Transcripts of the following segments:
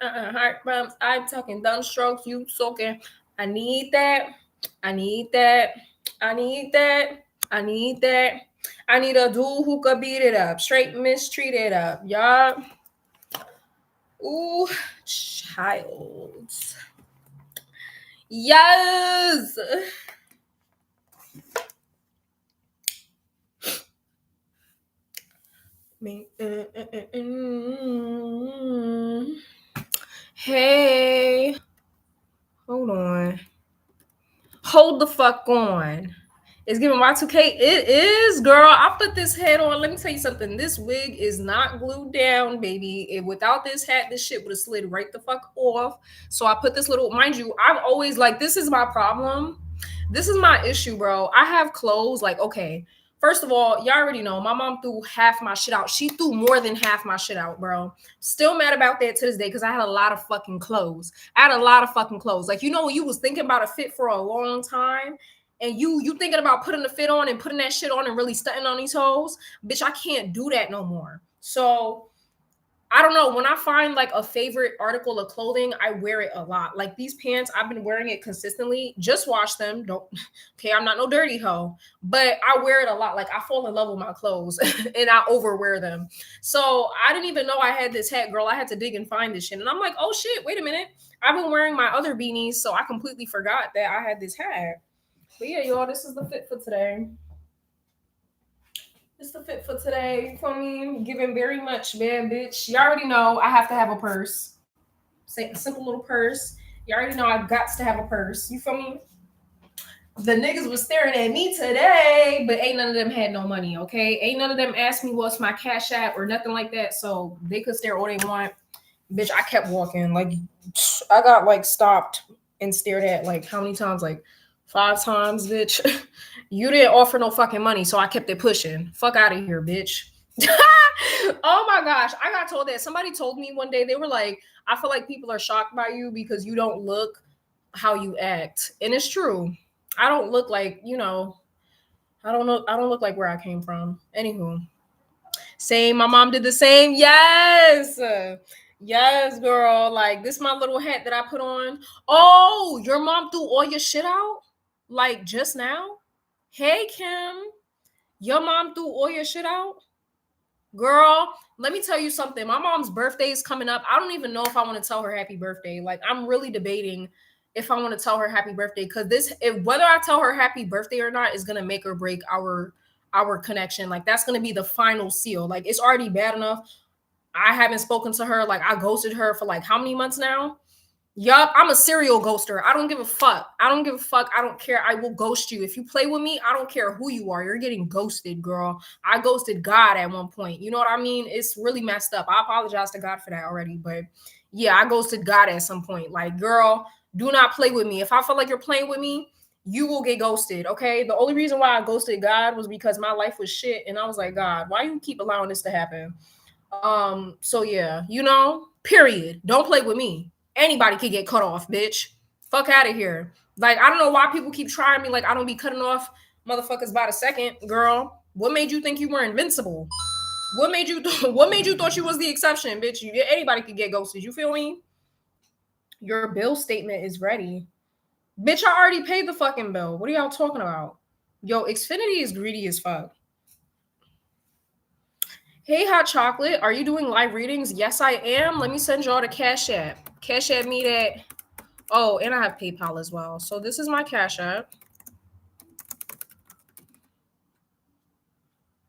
Heart bumps. I'm talking dumb strokes. You talking. I need that. I need that. I need that. I need that. I need a dude who could beat it up, straight mistreat it up, y'all. Ooh, child. Yes. Me. Hey, hold on. Hold the fuck on. It's giving Y2K. It is, girl. I put this head on. Let me tell you something. This wig is not glued down, baby. Without this hat, this shit would have slid right the fuck off. So I put this little, mind you, I've always like, this is my problem. This is my issue, bro. I have clothes like, okay, first of all, y'all already know my mom threw half my shit out. She threw more than half my shit out, bro. Still mad about that to this day because I had a lot of fucking clothes. I had a lot of fucking clothes. Like, you know, when you was thinking about a fit for a long time and you thinking about putting the fit on and putting that shit on and really stunting on these hoes, bitch, I can't do that no more. So I don't know. When I find like a favorite article of clothing, I wear it a lot. Like these pants, I've been wearing it consistently. Just wash them. Don't, okay, I'm not no dirty hoe, but I wear it a lot. Like I fall in love with my clothes and I overwear them. So I didn't even know I had this hat, girl. I had to dig and find this shit. And I'm like, oh shit, wait a minute. I've been wearing my other beanies, so I completely forgot that I had this hat. But yeah, y'all, this is the fit for today. It's the fit for today. For me, giving very much bad bitch. You already know I have to have a purse. Say a simple little purse. You already know I've got to have a purse. You feel me? The niggas was staring at me today, but ain't none of them had no money, okay? Ain't none of them asked me what's my cash app or nothing like that, so they could stare all they want. Bitch, I kept walking. Like, I got, like, stopped and stared at, like, how many times? Like, 5 times, bitch. You didn't offer no fucking money, so I kept it pushing. Fuck out of here, bitch. Oh my gosh. I got told that. Somebody told me one day, they were like, I feel like people are shocked by you because you don't look how you act. And it's true. I don't look like, you know, I don't know. I don't look like where I came from. Anywho, same. My mom did the same. Yes. Yes, girl. Like this my little hat that I put on. Oh, your mom threw all your shit out? Like just now? Hey Kim, your mom threw all your shit out? Girl, let me tell you something. My mom's birthday is coming up. I don't even know if I want to tell her happy birthday. Like I'm really debating if I want to tell her happy birthday because whether I tell her happy birthday or not is gonna make or break our connection. Like that's gonna be the final seal. Like it's already bad enough. I haven't spoken to her. Like I ghosted her for like how many months now? Yup, I'm a serial ghoster. I don't give a fuck. I don't give a fuck. I don't care. I will ghost you. If you play with me, I don't care who you are. You're getting ghosted, girl. I ghosted God at one point. You know what I mean? It's really messed up. I apologize to God for that already. But yeah, I ghosted God at some point. Like, girl, do not play with me. If I feel like you're playing with me, you will get ghosted. Okay. The only reason why I ghosted God was because my life was shit. And I was like, God, why you keep allowing this to happen? So yeah, you know, period. Don't play with me. Anybody could get cut off, bitch. Fuck out of here. Like, I don't know why people keep trying me like I don't be cutting off motherfuckers by the second, girl. What made you think you were invincible? What made you what made you thought you was the exception, bitch? Anybody could get ghosted. You feel me? Your bill statement is ready. Bitch, I already paid the fucking bill. What are y'all talking about? Yo, Xfinity is greedy as fuck. Hey, Hot Chocolate, are you doing live readings? Yes, I am. Let me send y'all the Cash App. Cash App me that. Oh, and I have PayPal as well. So this is my Cash App.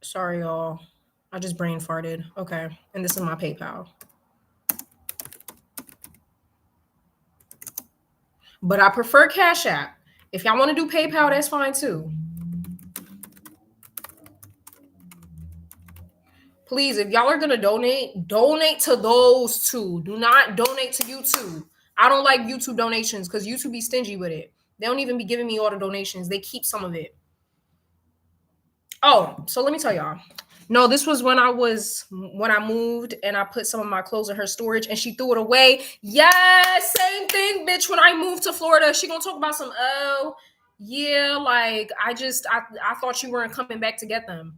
Sorry, y'all. I just brain farted. Okay. And this is my PayPal. But I prefer Cash App. If y'all want to do PayPal, that's fine too. Please, if y'all are going to donate to those two. Do not donate to YouTube. I don't like YouTube donations because YouTube be stingy with it. They don't even be giving me all the donations. They keep some of it. Oh, so let me tell y'all. No, this was when I moved and I put some of my clothes in her storage and she threw it away. Yes, same thing, bitch. When I moved to Florida, she gonna talk about some, oh, yeah, like I thought you weren't coming back to get them.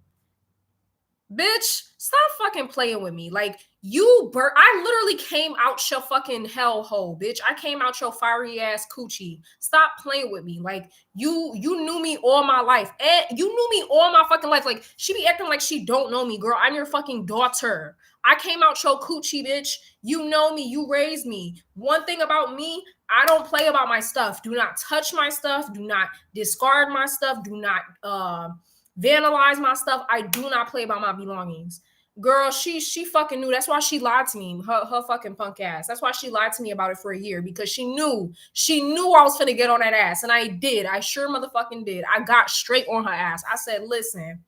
Bitch, stop fucking playing with me. Like I literally came out your fucking hellhole, bitch. I came out your fiery ass coochie. Stop playing with me. Like you knew me all my life. And you knew me all my fucking life. Like she be acting like she don't know me, girl. I'm your fucking daughter. I came out your coochie, bitch. You know me. You raised me. One thing about me, I don't play about my stuff. Do not touch my stuff. Do not discard my stuff. Do not vandalize my stuff. I do not play about my belongings. Girl, she fucking knew. That's why she lied to me. Her fucking punk ass. That's why she lied to me about it for a year, because she knew I was finna get on that ass, and I did. I sure motherfucking did. I got straight on her ass. I said, listen,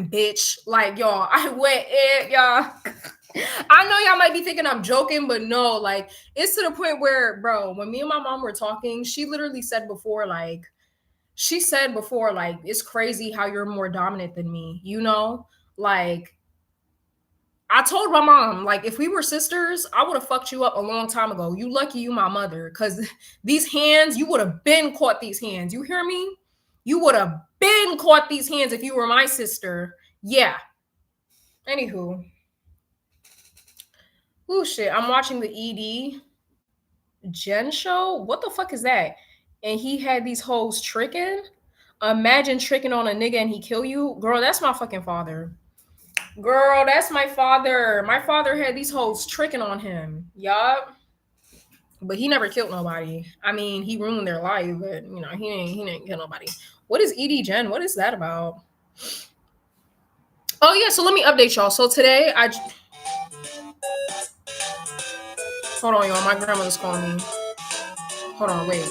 bitch. Like, y'all, I went in, y'all. I know y'all might be thinking I'm joking, but no, like, it's to the point where, bro, when me and my mom were talking, she literally said before, like, it's crazy how you're more dominant than me, you know? Like, I told my mom, like, if we were sisters, I would have fucked you up a long time ago. You lucky you my mother, because these hands, you would have been caught these hands. You hear me? You would have been caught these hands if you were my sister. Yeah. Anywho. Oh, shit. I'm watching the ED Jen show. What the fuck is that? And he had these hoes tricking. Imagine tricking on a nigga and he kill you. Girl, that's my fucking father. Girl, that's my father. My father had these hoes tricking on him. Yup. But he never killed nobody. I mean, he ruined their life, but you know, he didn't kill nobody. What is ED Gen? What is that about? Oh yeah, so let me update y'all. So today hold on, y'all. My grandmother's calling me. Hold on, wait.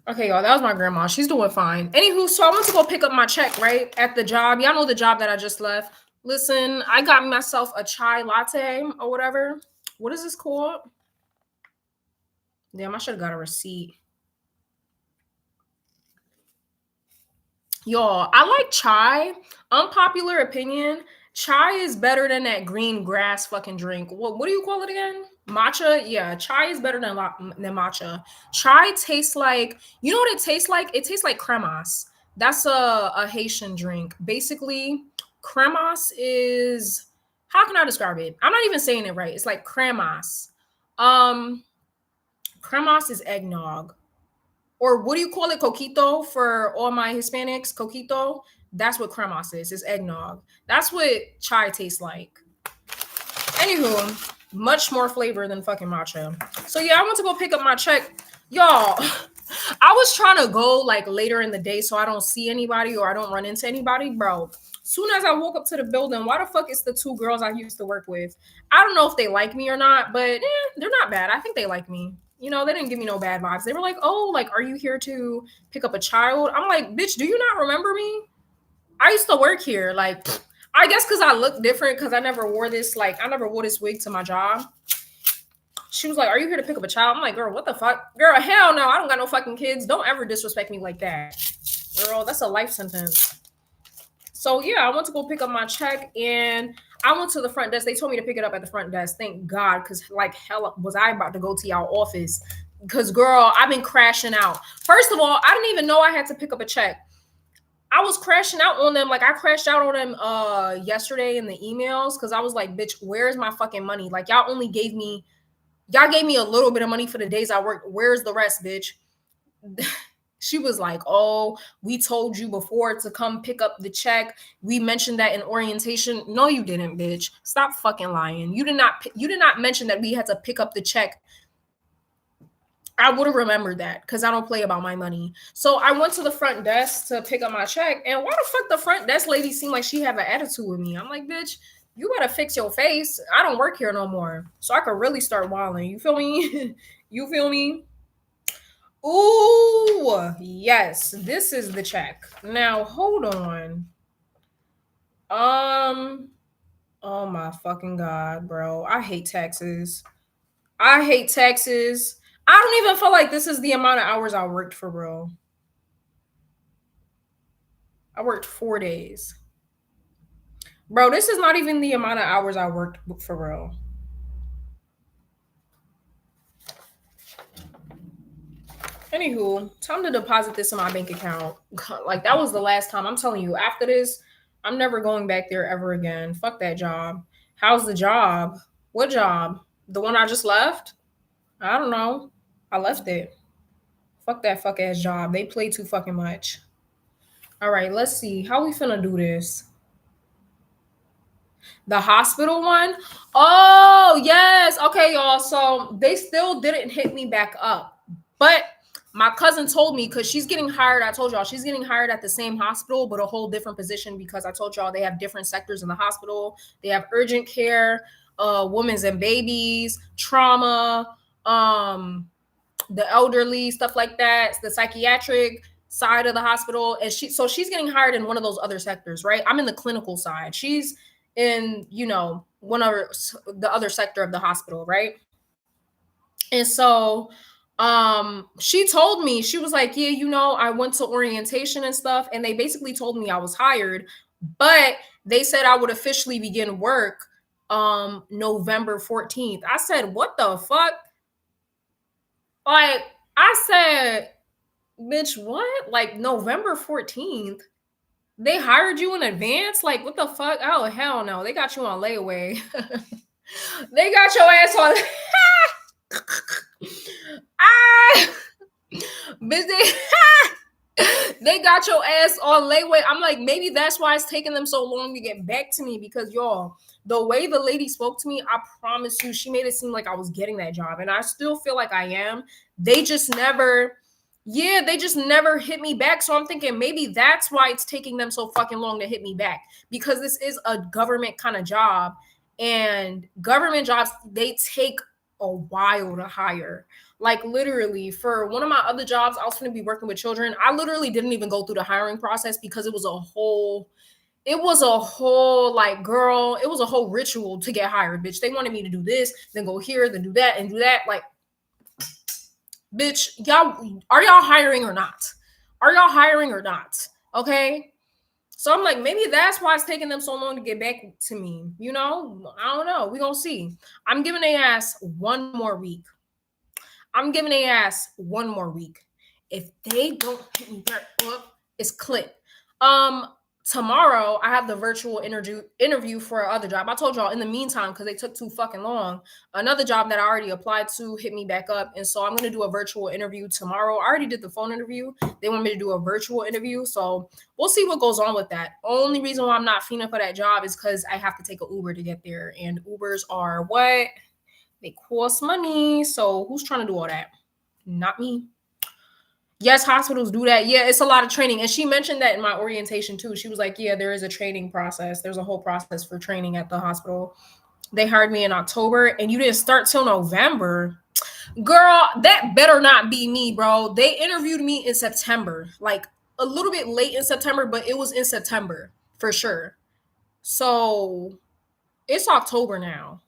Okay, y'all, that was my grandma. She's doing fine. Anywho, so I went to go pick up my check, right, at the job. Y'all know the job that I just left. Listen, I got myself a chai latte or whatever. What is this called? Damn, I should have got a receipt. Y'all, I like chai. Unpopular opinion. Chai is better than that green grass fucking drink. What do you call it again? Matcha? Yeah, chai is better than matcha. Chai tastes like, you know what it tastes like? It tastes like cremas. That's a Haitian drink. Basically, cremas is, how can I describe it? I'm not even saying it right. It's like cremas. Um, cremas is eggnog, or what do you call it? Coquito for all my Hispanics. Coquito. That's what cremas is. It's eggnog. That's what chai tastes like. Anywho, much more flavor than fucking matcha. So yeah, I went to go pick up my check. Y'all, I was trying to go like later in the day so I don't see anybody or I don't run into anybody, bro. Soon as I woke up to the building, why the fuck is the two girls I used to work with? I don't know if they like me or not, but they're not bad. I think they like me. You know, they didn't give me no bad vibes. They were like, oh, like, are you here to pick up a child? I'm like, bitch, do you not remember me? I used to work here. Like, I guess because I look different because I never wore this, like, I never wore this wig to my job. She was like, are you here to pick up a child? I'm like, girl, what the fuck? Girl, hell no, I don't got no fucking kids. Don't ever disrespect me like that. Girl, that's a life sentence. So yeah, I went to go pick up my check and I went to the front desk. They told me to pick it up at the front desk. Thank God, because like hell was I about to go to y'all office. Because girl, I've been crashing out. First of all, I didn't even know I had to pick up a check. I was crashing out on them. Like I crashed out on them yesterday in the emails because I was like, bitch, where's my fucking money? Like y'all gave me a little bit of money for the days I worked. Where's the rest, bitch? She was like, oh, we told you before to come pick up the check. We mentioned that in orientation. No, you didn't, bitch. Stop fucking lying. You did not mention that we had to pick up the check. I would have remembered that because I don't play about my money. So I went to the front desk to pick up my check, and why the fuck the front desk lady seemed like she have an attitude with me? I'm like, bitch, you gotta fix your face. I don't work here no more, so I could really start wilding. You feel me? You feel me? Ooh, yes, this is the check. Now hold on. Um, oh my fucking god, bro, I hate taxes. I hate taxes. I don't even feel like this is the amount of hours I worked for, bro. I worked 4 days. Bro, this is not even the amount of hours I worked for, bro. Anywho, time to deposit this in my bank account. Like, that was the last time. I'm telling you, after this, I'm never going back there ever again. Fuck that job. How's the job? What job? The one I just left? I don't know. I left it. Fuck that fuck ass job. They play too fucking much. All right, let's see. How we finna do this? The hospital one? Oh, yes. Okay, y'all. So they still didn't hit me back up. But my cousin told me because she's getting hired. I told y'all she's getting hired at the same hospital, but a whole different position because I told y'all they have different sectors in the hospital. They have urgent care, women's and babies, trauma, the elderly, stuff like that, the psychiatric side of the hospital. And she's getting hired in one of those other sectors, right? I'm in the clinical side. She's in, one of the other sector of the hospital, right? And so she told me, she was like, yeah, I went to orientation and stuff, and they basically told me I was hired, but they said I would officially begin work November 14th. I said, what the fuck? Like, I said, bitch, what? Like, November 14th? They hired you in advance? Like, what the fuck? Oh, hell no. They got you on layaway. They got your ass on. Ah, bitch, they got your ass on layaway. I'm like, maybe that's why it's taking them so long to get back to me, because y'all, the way the lady spoke to me, I promise you, she made it seem like I was getting that job, and I still feel like I am. They just never hit me back. So I'm thinking maybe that's why it's taking them so fucking long to hit me back, because this is a government kind of job, and government jobs, they take a while to hire. Like, literally, for one of my other jobs, I was going to be working with children. I literally didn't even go through the hiring process because it was a whole like, girl, it was a whole ritual to get hired, bitch. They wanted me to do this, then go here, then do that, and do that. Like, bitch, are y'all hiring or not? Are y'all hiring or not? Okay. So I'm like, maybe that's why it's taking them so long to get back to me. I don't know. We're going to see. I'm giving their ass one more week. If they don't hit me back up, it's clip. Tomorrow I have the virtual interview for another job. I told y'all, in the meantime, because they took too fucking long, another job that I already applied to hit me back up. And so I'm going to do a virtual interview tomorrow. I already did the phone interview. They want me to do a virtual interview. So we'll see what goes on with that. Only reason why I'm not feeling for that job is because I have to take an Uber to get there. And Ubers are what? They cost money. So who's trying to do all that? Not me. Yes, hospitals do that. Yeah, it's a lot of training. And she mentioned that in my orientation too. She was like, yeah, there is a training process. There's a whole process for training at the hospital. They hired me in October and you didn't start till November. Girl, that better not be me, bro. They interviewed me in September, like a little bit late in September, but it was in September for sure. So it's October now.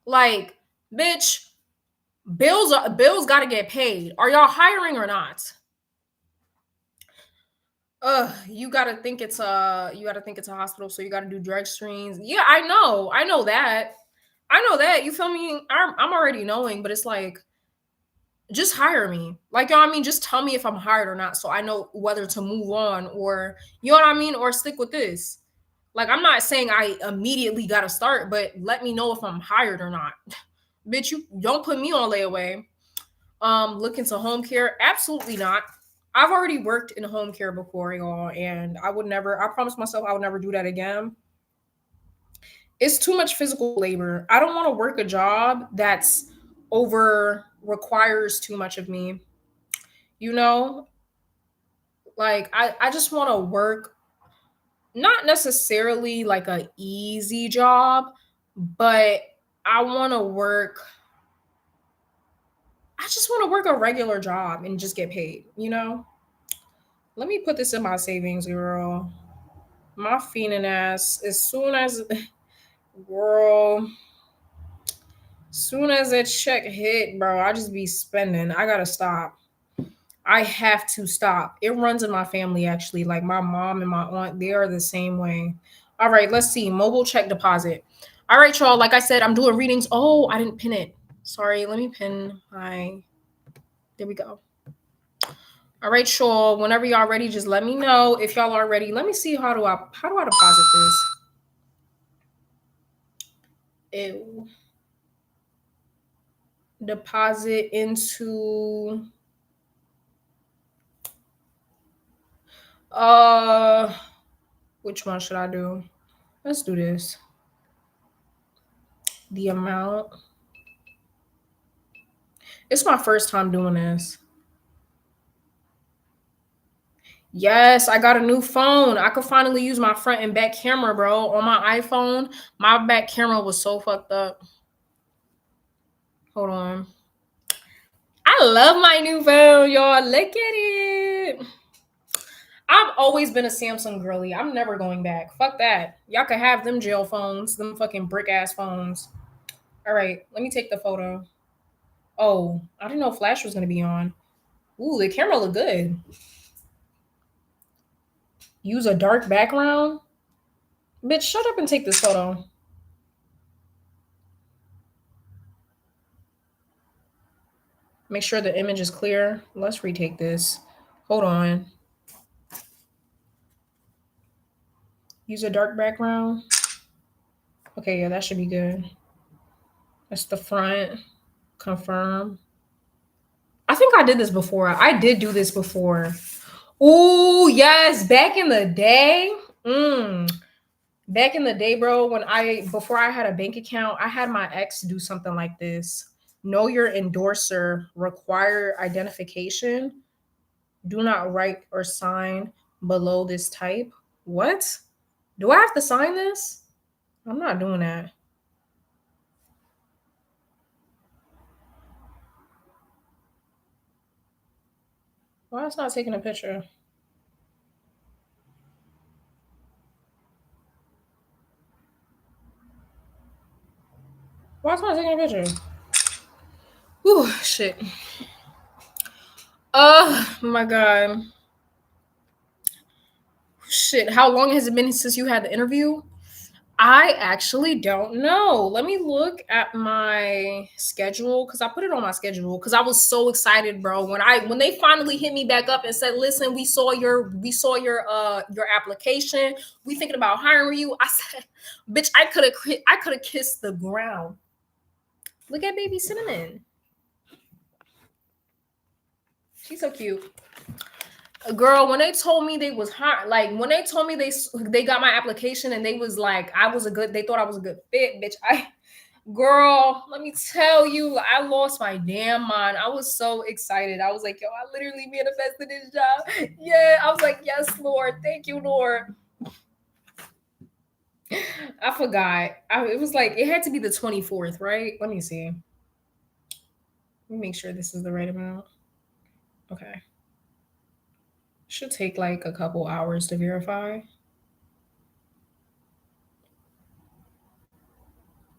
Like, bitch, bills got to get paid. Are y'all hiring or not? You gotta think it's a hospital, so you gotta do drug screens. Yeah, I know that. You feel me? I'm already knowing, but it's like, just hire me. Like, you know what I mean? Just tell me if I'm hired or not, so I know whether to move on, or you know what I mean, or stick with this. Like, I'm not saying I immediately gotta start, but let me know if I'm hired or not. Bitch, you don't put me on layaway. Look into home care? Absolutely not. I've already worked in home care before, y'all, and I promised myself I would never do that again. It's too much physical labor. I don't want to work a job that's over requires too much of me. You know, like I just want to work not necessarily like a easy job, but I want to work I just want to work a regular job and just get paid, you know? Let me put this in my savings, girl. My fiending ass, as soon as, girl, soon as that check hit, bro, I just be spending. I gotta stop. I have to stop. It runs in my family, actually. Like my mom and my aunt, they are the same way. All right, let's see. Mobile check deposit. All right, y'all. Like I said, I'm doing readings. Oh, I didn't pin it. Sorry. Let me pin my. There we go. All right, y'all. Whenever y'all ready, just let me know. If y'all are ready, let me see how do I deposit this. Ew. Deposit into uh which one should I do? Let's do this. The amount. It's my first time doing this. Yes, I got a new phone. I could finally use my front and back camera, bro. On my iPhone, my back camera was so fucked up. Hold on. I love my new phone, y'all. Look at it. I've always been a Samsung girly. I'm never going back. Fuck that. Y'all could have them jail phones, them fucking brick ass phones. All right, let me take the photo. Oh, I didn't know flash was gonna be on. Ooh, the camera look good. Use a dark background. Bitch, shut up and take this photo. Make sure the image is clear. Let's retake this. Hold on. Use a dark background. Okay, yeah, that should be good. That's the front. Confirm. I think I did this before. I did do this before. Ooh, yes. Back in the day. Back in the day, bro, before I had a bank account, I had my ex do something like this. Know your endorser, require identification. Do not write or sign below this type. What? Do I have to sign this? I'm not doing that. Why it's not taking a picture? Why it's not taking a picture? Ooh, shit. Oh my god. Shit. How long has it been since you had the interview? I actually don't know. Let me look at my schedule because I put it on my schedule because I was so excited, bro. When they finally hit me back up and said, "Listen, we saw your application. We thinking about hiring you." I said, "Bitch, I could have kissed the ground." Look at baby Cinnamon. She's so cute. Girl, when they told me they was hot, like when they told me they got my application and they was like they thought I was a good fit, bitch. Girl, let me tell you, I lost my damn mind. I was so excited. I was like, yo, I literally manifested this job. Yeah, I was like, yes, Lord. Thank you, Lord. I forgot. It was like, it had to be the 24th, right? Let me see. Let me make sure this is the right amount. Okay. Should take like a couple hours to verify.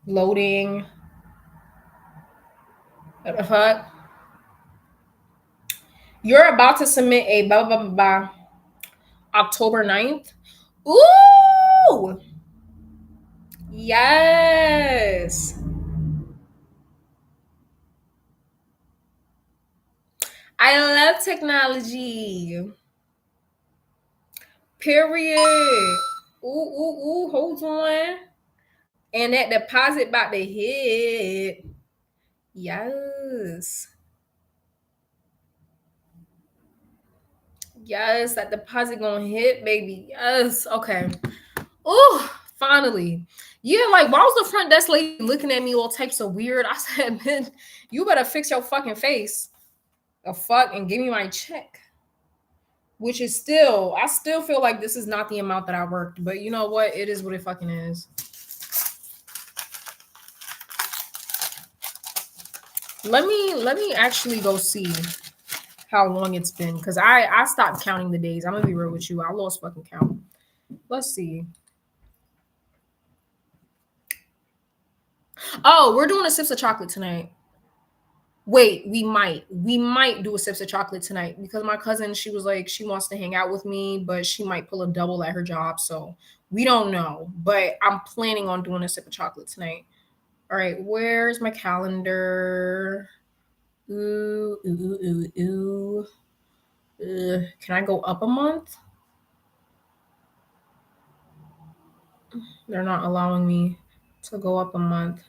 Loading. What the fuck? You're about to submit a blah, blah, blah, blah, October 9th. Ooh! Yes. I love technology. Period. Ooh, ooh, ooh. Hold on. And that deposit about to hit. Yes. Yes, that deposit gonna hit, baby. Yes. Okay. Ooh, Finally. Yeah, like, why was the front desk lady looking at me all types of weird? I said, man, you better fix your fucking face. The fuck, and give me my check. Which is still, I still feel like this is not the amount that I worked. But you know what? It is what it fucking is. Let me actually go see how long it's been. Because I stopped counting the days. I'm gonna be real with you. I lost fucking count. Let's see. Oh, we're doing a sips of chocolate tonight. Wait, we might do a sips of chocolate tonight because my cousin, she was like, she wants to hang out with me, but she might pull a double at her job. So we don't know. But I'm planning on doing a sip of chocolate tonight. All right, where's my calendar? Ooh, ooh, ooh, ooh. Can I go up a month? They're not allowing me to go up a month.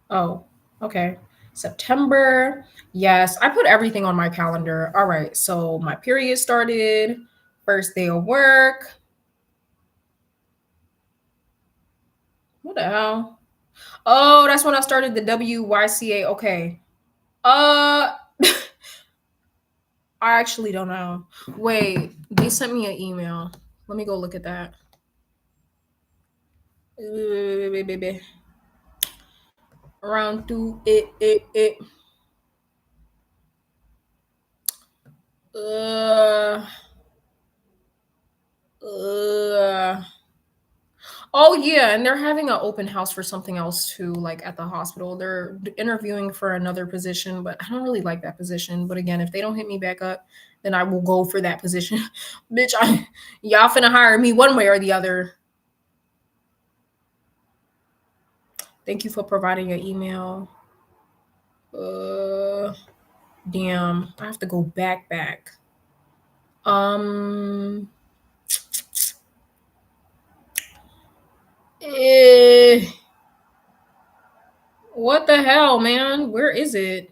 Oh, okay. September. Yes, I put everything on my calendar. All right. So my period started, first day of work. What the hell? Oh, that's when I started the WYCA. Okay. Uh I actually don't know. Wait, they sent me an email. Let me go look at that. Around two it. Uh uh Oh yeah, and they're having an open house for something else too, like at the hospital. They're interviewing for another position, but I don't really like that position. But again, if they don't hit me back up, then I will go for that position. Bitch, y'all finna hire me one way or the other. Thank you for providing your email. Uh damn, I have to go back. Um eh, what the hell, man? Where is it?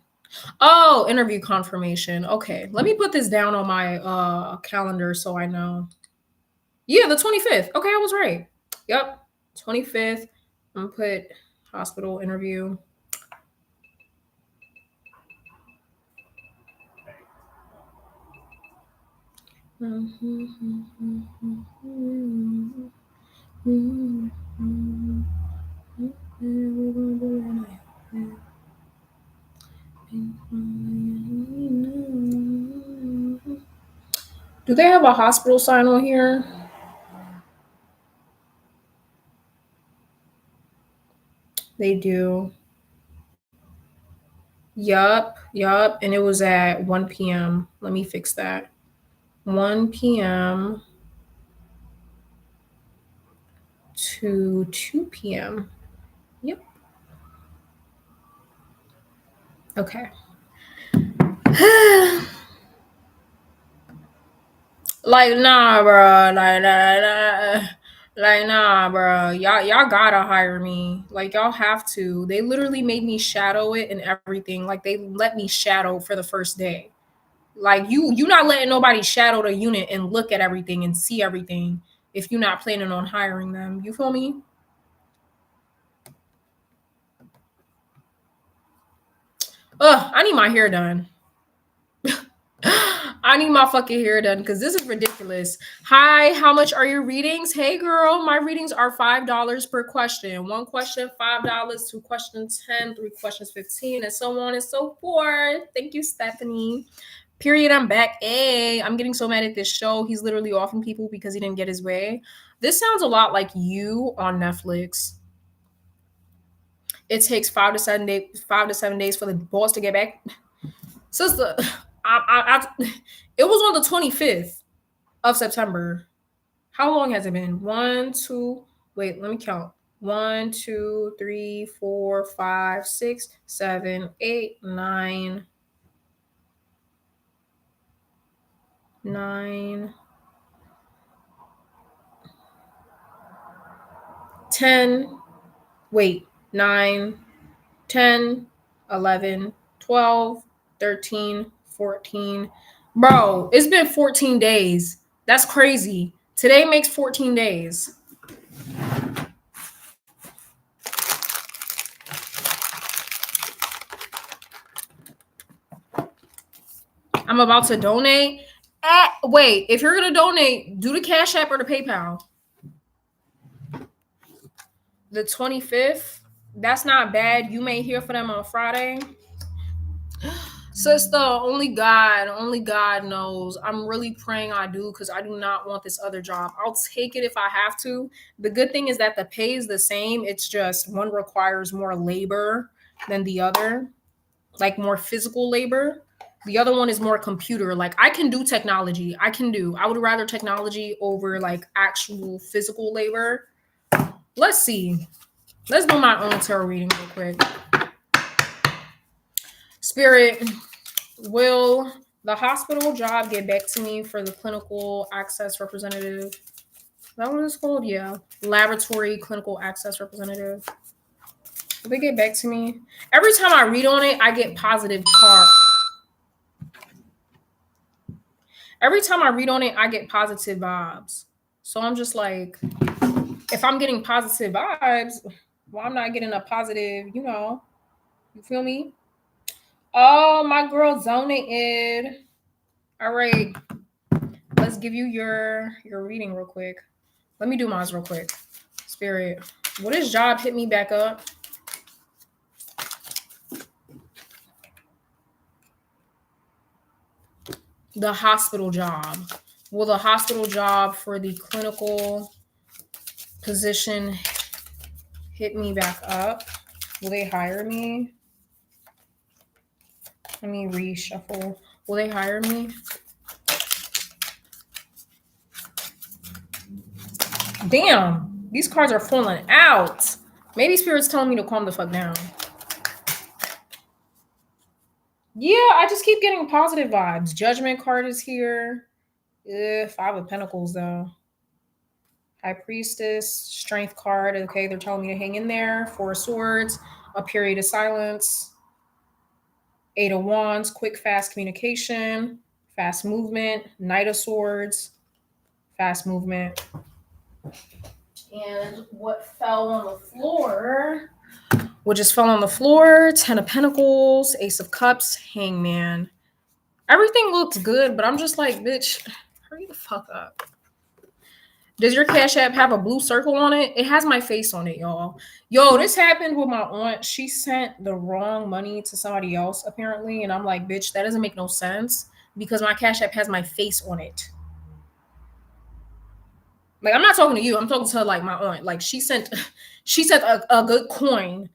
Oh, interview confirmation. Okay, let me put this down on my calendar so I know. Yeah, the 25th. Okay, I was right. Yep, 25th. I'm gonna put hospital interview. Do they have a hospital sign on here? They do. Yup. And it was at 1 p.m. Let me fix that. 1 p.m. to 2 p.m. Yep. Okay. Like nah, bro. Like nah, bro. Y'all gotta hire me. Like y'all have to. They literally made me shadow it and everything. Like they let me shadow for the first day. Like you not letting nobody shadow the unit and look at everything and see everything if you're not planning on hiring them. You feel me? Ugh, I need my hair done. I need my fucking hair done because this is ridiculous. Hi, how much are your readings? Hey, girl, my readings are $5 per question. One question, $5. Two questions, 10. Three questions, 15, and so on and so forth. Thank you, Stephanie. Period. I'm back. Hey, I'm getting so mad at this show. He's literally offing people because he didn't get his way. This sounds a lot like You on Netflix. It takes 5 to 7 days for the boss to get back. Sister, it was on the 25th of September. How long has it been? One, two, wait, let me count. 1, 2, 3, 4, 5, 6, 7, 8, 9, 9, 10, wait, 9, 10, 11, 12, 13, 14. Bro, it's been 14 days. That's crazy. Today makes 14 days. I'm about to donate. Wait, if you're gonna donate, do the Cash App or the PayPal. The 25th. That's not bad. You may hear from them on Friday. Sister, only God knows. I'm really praying I do because I do not want this other job. I'll take it if I have to. The good thing is that the pay is the same. It's just one requires more labor than the other, like more physical labor. The other one is more computer. Like I can do technology. I would rather technology over like actual physical labor. Let's see. Let's do my own tarot reading real quick. Spirit, will the hospital job get back to me for the clinical access representative? Is that what it's called? Yeah. Laboratory clinical access representative. Will they get back to me? Every time I read on it, I get positive cards. Every time I read on it, I get positive vibes. So I'm just like, if I'm getting positive vibes, well, I'm not getting a positive, you feel me? Oh, my girl donated. All right. Let's give you your reading real quick. Let me do mine real quick. Spirit, will this job hit me back up? The hospital job. Will the hospital job for the clinical position hit me back up? Will they hire me? Let me reshuffle. Will they hire me? Damn, these cards are falling out. Maybe Spirit's telling me to calm the fuck down. Yeah, I just keep getting positive vibes. Judgment card is here. Five of Pentacles, though. High Priestess, Strength card. Okay, they're telling me to hang in there. Four of Swords, a period of silence. Eight of Wands, quick, fast communication, fast movement. Knight of Swords, fast movement. And what fell on the floor? What just fell on the floor? Ten of Pentacles, Ace of Cups, Hangman. Everything looks good, but I'm just like, bitch, hurry the fuck up. Does your Cash App have a blue circle on it? It has my face on it, y'all. Yo, this happened with my aunt. She sent the wrong money to somebody else, apparently. And I'm like, bitch, that doesn't make no sense because my Cash App has my face on it. Like, I'm not talking to you. I'm talking to, like, my aunt. Like, she sent a good coin.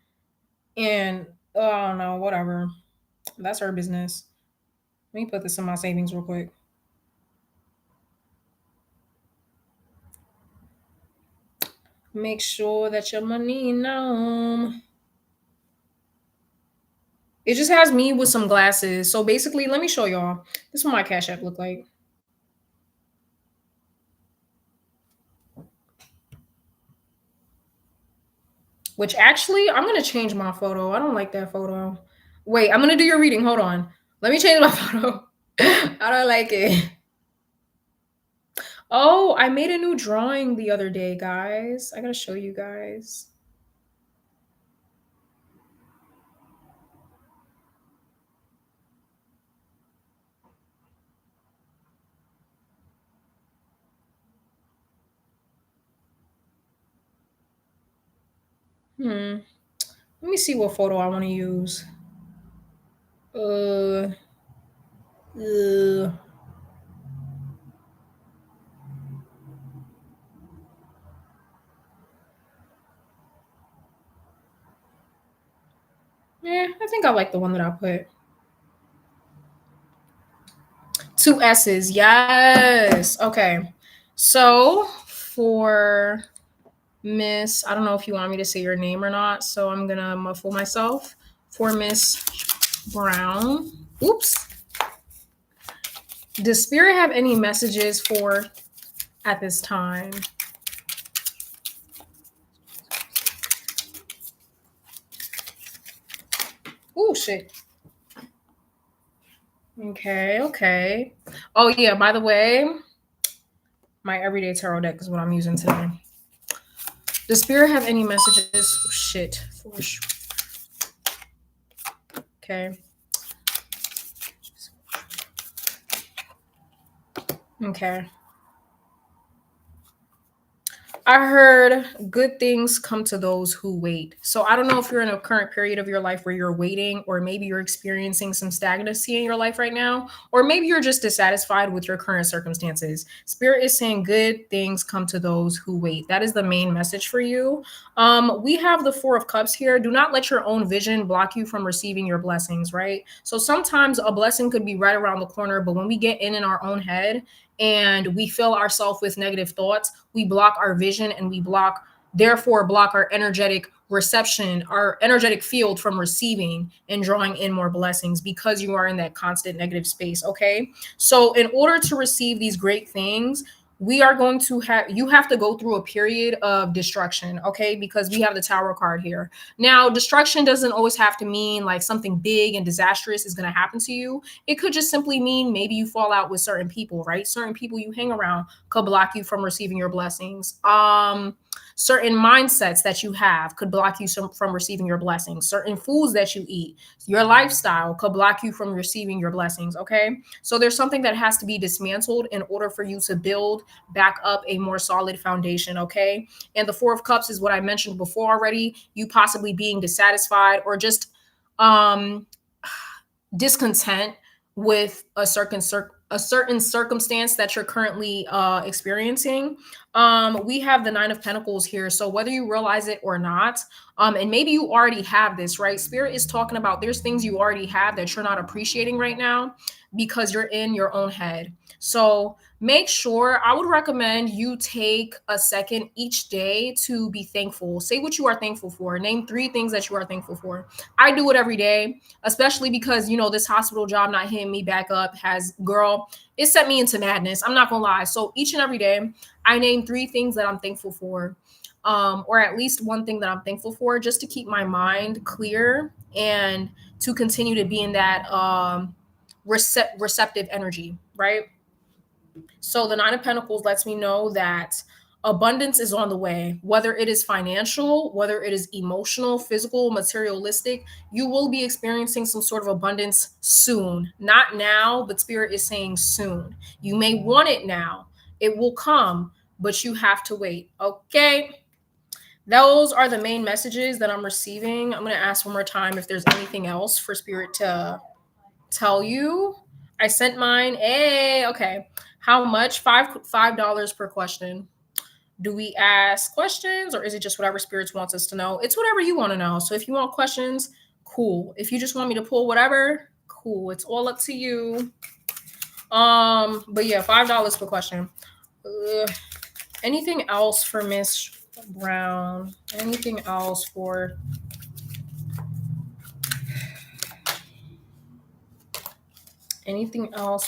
And, I don't know, whatever. That's her business. Let me put this in my savings real quick. Make sure that your money know. It just has me with some glasses. So basically, let me show y'all. This is what my Cash App look like. Which actually, I'm going to change my photo. I don't like that photo. Wait, I'm going to do your reading. Hold on. Let me change my photo. I don't like it. Oh, I made a new drawing the other day, guys. I got to show you guys. Let me see what photo I want to use. Yeah, I think I like the one that I put. 2 S's. Yes. Okay. So for Miss, I don't know if you want me to say your name or not, so I'm going to muffle myself. For Miss Brown. Oops. Does Spirit have any messages for at this time? Oh, shit. Okay. Oh, yeah, by the way, My everyday tarot deck is what I'm using today. Does Spirit have any messages? Oh, shit. Okay. Okay. I heard good things come to those who wait. So I don't know if you're in a current period of your life where you're waiting, or maybe you're experiencing some stagnancy in your life right now, or maybe you're just dissatisfied with your current circumstances. Spirit is saying good things come to those who wait. That is the main message for you. We have the Four of Cups here. Do not let your own vision block you from receiving your blessings, right? So sometimes a blessing could be right around the corner, but when we get in our own head and we fill ourselves with negative thoughts, we block our vision and we therefore block our energetic reception, our energetic field from receiving and drawing in more blessings because you are in that constant negative space. Okay. So, in order to receive these great things, we are going to you have to go through a period of destruction. Okay. Because we have the Tower card here. Now, destruction doesn't always have to mean like something big and disastrous is going to happen to you. It could just simply mean maybe you fall out with certain people, right? Certain people you hang around could block you from receiving your blessings. Certain mindsets that you have could block you from receiving your blessings. Certain foods that you eat, your lifestyle could block you from receiving your blessings. Okay. So there's something that has to be dismantled in order for you to build back up a more solid foundation. Okay. And the Four of Cups is what I mentioned before already. You possibly being dissatisfied or just um discontent with a certain circumstance that you're currently experiencing. We have the Nine of Pentacles here. So whether you realize it or not, and maybe you already have this, right? Spirit is talking about there's things you already have that you're not appreciating right now because you're in your own head. So make sure, I would recommend you take a second each day to be thankful. Say what you are thankful for. Name 3 things that you are thankful for. I do it every day, especially because, this hospital job not hitting me back up it set me into madness. I'm not gonna lie. So each and every day, I name 3 things that I'm thankful for, or at least one thing that I'm thankful for, just to keep my mind clear and to continue to be in that receptive energy, right? So the Nine of Pentacles lets me know that abundance is on the way, whether it is financial, whether it is emotional, physical, materialistic. You will be experiencing some sort of abundance soon. Not now, but Spirit is saying soon. You may want it now. It will come, but you have to wait. Okay. Those are the main messages that I'm receiving. I'm going to ask one more time if there's anything else for Spirit to tell you. I sent mine. Hey, okay. How much? $5 per question. Do we ask questions or is it just whatever spirits wants us to know? It's whatever you want to know. So if you want questions, cool. If you just want me to pull whatever, cool. It's all up to you. But yeah, $5 per question. Anything else for Miss Brown? Anything else for anything else?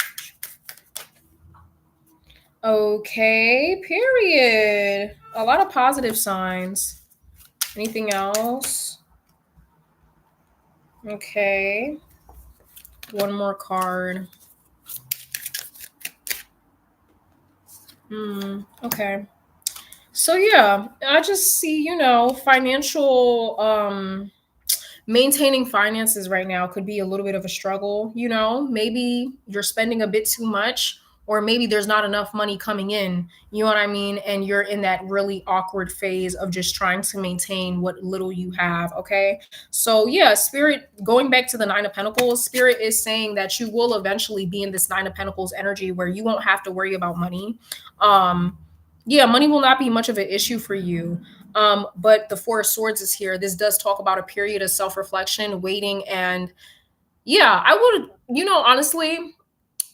Okay, period. A lot of positive signs. Anything else? Okay. One more card. Okay. So yeah, I just see, financial maintaining finances right now could be a little bit of a struggle. Maybe you're spending a bit too much, or maybe there's not enough money coming in, you know what I mean? And you're in that really awkward phase of just trying to maintain what little you have. Okay. So yeah, Spirit, going back to the Nine of Pentacles, Spirit is saying that you will eventually be in this Nine of Pentacles energy where you won't have to worry about money. Yeah, money will not be much of an issue for you. But the Four of Swords is here. This does talk about a period of self-reflection, waiting, and yeah, I would, honestly,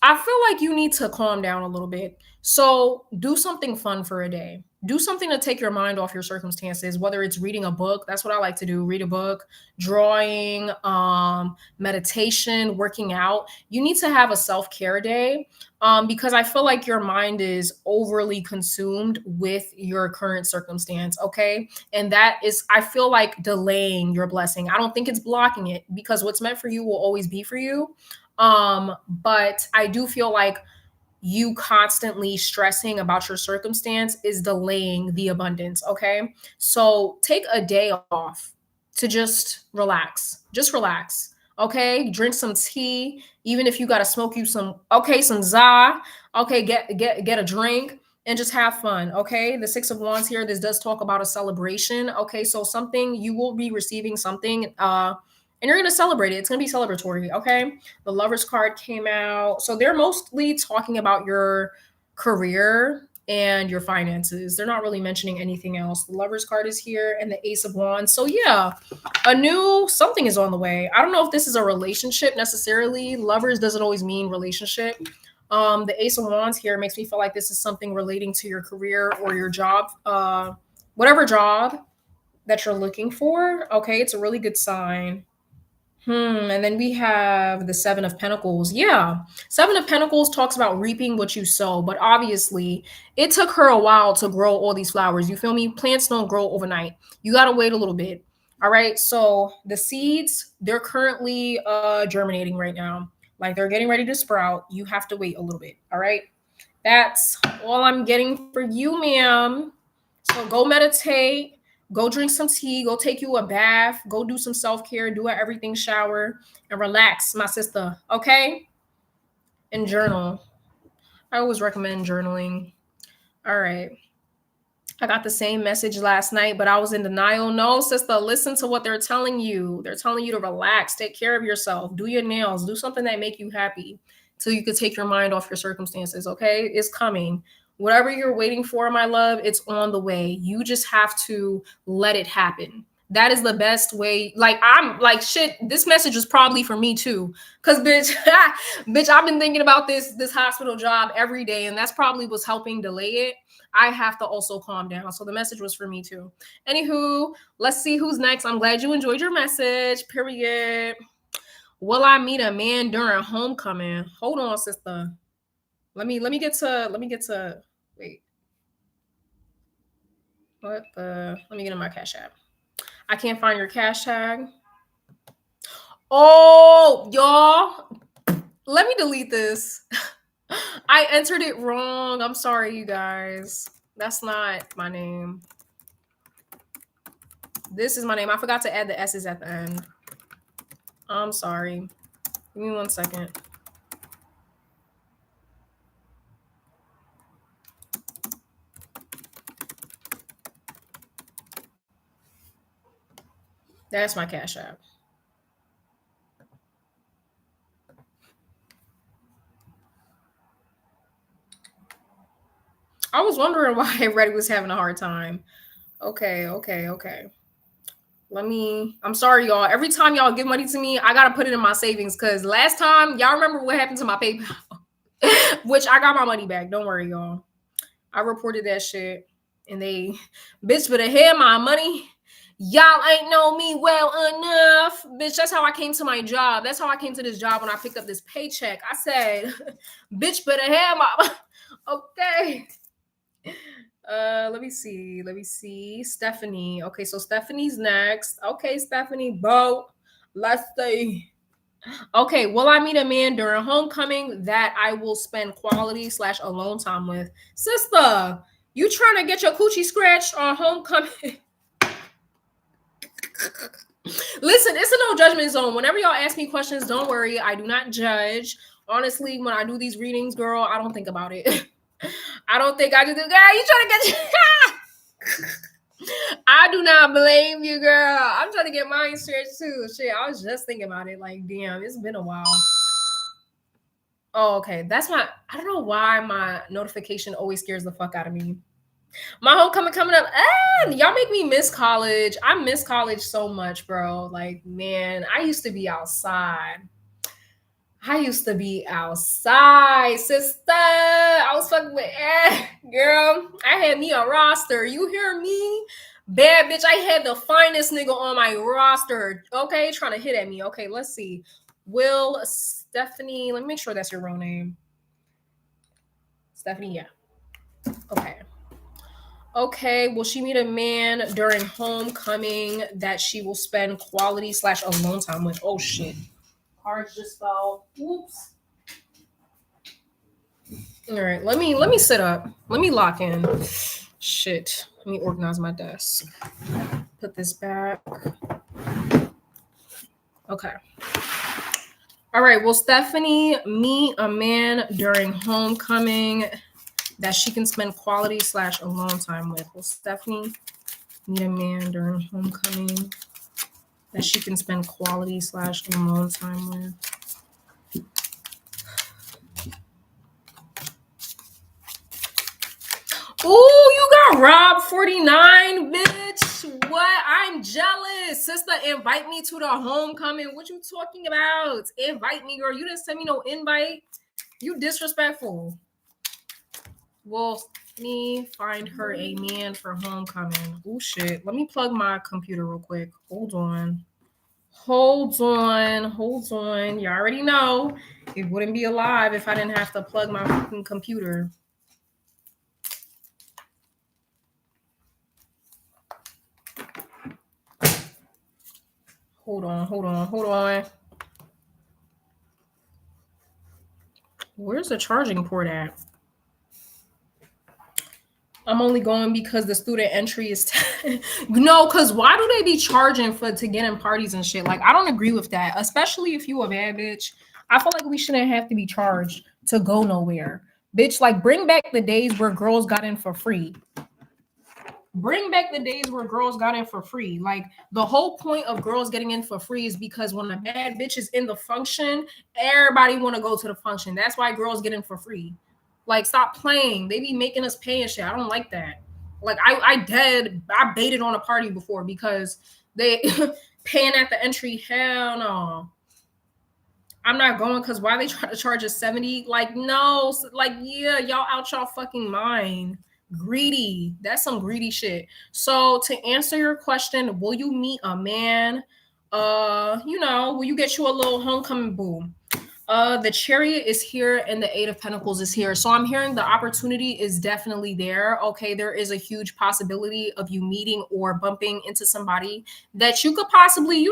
I feel like you need to calm down a little bit. So do something fun for a day. Do something to take your mind off your circumstances, whether it's reading a book. That's what I like to do. Read a book, drawing, meditation, working out. You need to have a self-care day, because I feel like your mind is overly consumed with your current circumstance. Okay. And that is, I feel like, delaying your blessing. I don't think it's blocking it, because what's meant for you will always be for you. But I do feel like you constantly stressing about your circumstance is delaying the abundance, okay? So take a day off to just relax. Just relax. Okay? Drink some tea, even if you got to smoke you some za. Okay, get a drink and just have fun, okay? The 6 of Wands here, this does talk about a celebration, okay? So something you will be receiving something and you're going to celebrate it. It's going to be celebratory, okay? The Lovers card came out. So they're mostly talking about your career and your finances. They're not really mentioning anything else. The Lovers card is here and the Ace of Wands. So yeah, a new something is on the way. I don't know if this is a relationship necessarily. Lovers doesn't always mean relationship. The Ace of Wands here makes me feel like this is something relating to your career or your job, whatever job that you're looking for. Okay, it's a really good sign. And then we have the Seven of Pentacles. Yeah. Seven of Pentacles talks about reaping what you sow, but obviously it took her a while to grow all these flowers. You feel me? Plants don't grow overnight. You got to wait a little bit. All right. So the seeds, they're currently germinating right now. Like they're getting ready to sprout. You have to wait a little bit. All right. That's all I'm getting for you, ma'am. So go meditate, go drink some tea, go take you a bath, go do some self-care, do an everything shower, and relax, my sister. Okay? And journal. I always recommend journaling. All right. I got the same message last night, but I was in denial. No, sister, listen to what they're telling you. They're telling you to relax, take care of yourself, do your nails, do something that make you happy so you could take your mind off your circumstances, okay? It's coming. Whatever you're waiting for, my love, it's on the way. You just have to let it happen. That is the best way. Like, I'm like, shit, this message is probably for me too. Cause bitch, bitch, I've been thinking about this hospital job every day, and that's probably what's helping delay it. I have to also calm down. So the message was for me too. Anywho, let's see who's next. I'm glad you enjoyed your message. Period. Will I meet a man during homecoming? Hold on, sister. Let me get to wait. What the let me get in my cash app. I can't find your cash tag. Oh, y'all. Let me delete this. I entered it wrong. I'm sorry, you guys. That's not my name. This is my name. I forgot to add the S's at the end. I'm sorry. Give me 1 second. That's my cash app. I was wondering why Reddit was having a hard time. Okay. I'm sorry, y'all. Every time y'all give money to me, I gotta put it in my savings because last time, y'all remember what happened to my PayPal, which I got my money back. Don't worry, y'all. I reported that shit and they, bitch, better have my money. Y'all ain't know me well enough. Bitch, that's how I came to my job. That's how I came to this job when I picked up this paycheck. I said, bitch, better have my, okay. Let me see. Stephanie. Okay, so Stephanie's next. Okay, Stephanie, Bo. Let's see. Okay, will I meet a man during homecoming that I will spend quality / alone time with? Sister, you trying to get your coochie scratched on homecoming? Listen, it's a no judgment zone. Whenever y'all ask me questions, don't worry. I do not judge. Honestly, when I do these readings, girl, I don't think about it. I don't think I do. Girl, you trying to get I do not blame you, girl. I'm trying to get mine stretched too. Shit, I was just thinking about it. Like, damn, it's been a while. Oh, okay. That's my. I don't know why my notification always scares the fuck out of me. My homecoming coming up. Y'all make me miss college. I miss college so much, bro. Like, man, I used to be outside. Sister. I was fucking with girl. I had me a roster. You hear me? Bad bitch. I had the finest nigga on my roster. Okay, trying to hit at me. Okay, let's see. Will Stephanie, let me make sure that's your real name. Stephanie, yeah. Okay, will she meet a man during homecoming that she will spend quality / alone time with? Oh shit. Cards just fell. Oops. All right, let me sit up. Let me lock in. Shit. Let me organize my desk. Put this back. Okay. All right. Will Stephanie meet a man during homecoming that she can spend quality / alone time with? Will Stephanie meet a man during homecoming that she can spend quality / alone time with? Oh, you got Rob 49, bitch. What? I'm jealous. Sister, invite me to the homecoming. What you talking about? Invite me, girl. You didn't send me no invite. You disrespectful. Well, me find her a man for homecoming. Oh shit. Let me plug my computer real quick. Hold on. Hold on. Hold on. You already know it wouldn't be alive if I didn't have to plug my fucking computer. Hold on, hold on, hold on. Where's the charging port at? I'm only going because the student entry is no, because why do they be charging for to get in parties and shit? Like, I don't agree with that, especially if you a bad bitch. I feel like we shouldn't have to be charged to go nowhere. Bitch, like bring back the days where girls got in for free. Bring back the days where girls got in for free. Like the whole point of girls getting in for free is because when a bad bitch is in the function, everybody want to go to the function. That's why girls get in for free. Like stop playing. They be making us pay and shit. I don't like that. Like I baited on a party before because they paying at the entry. Hell no. I'm not going because why they try to charge us 70? Like, no, like, yeah, y'all out y'all fucking mind. Greedy. That's some greedy shit. So to answer your question, will you meet a man? Will you get you a little homecoming boo? The chariot is here and the eight of pentacles is here. So I'm hearing the opportunity is definitely there. Okay, there is a huge possibility of you meeting or bumping into somebody that you could possibly,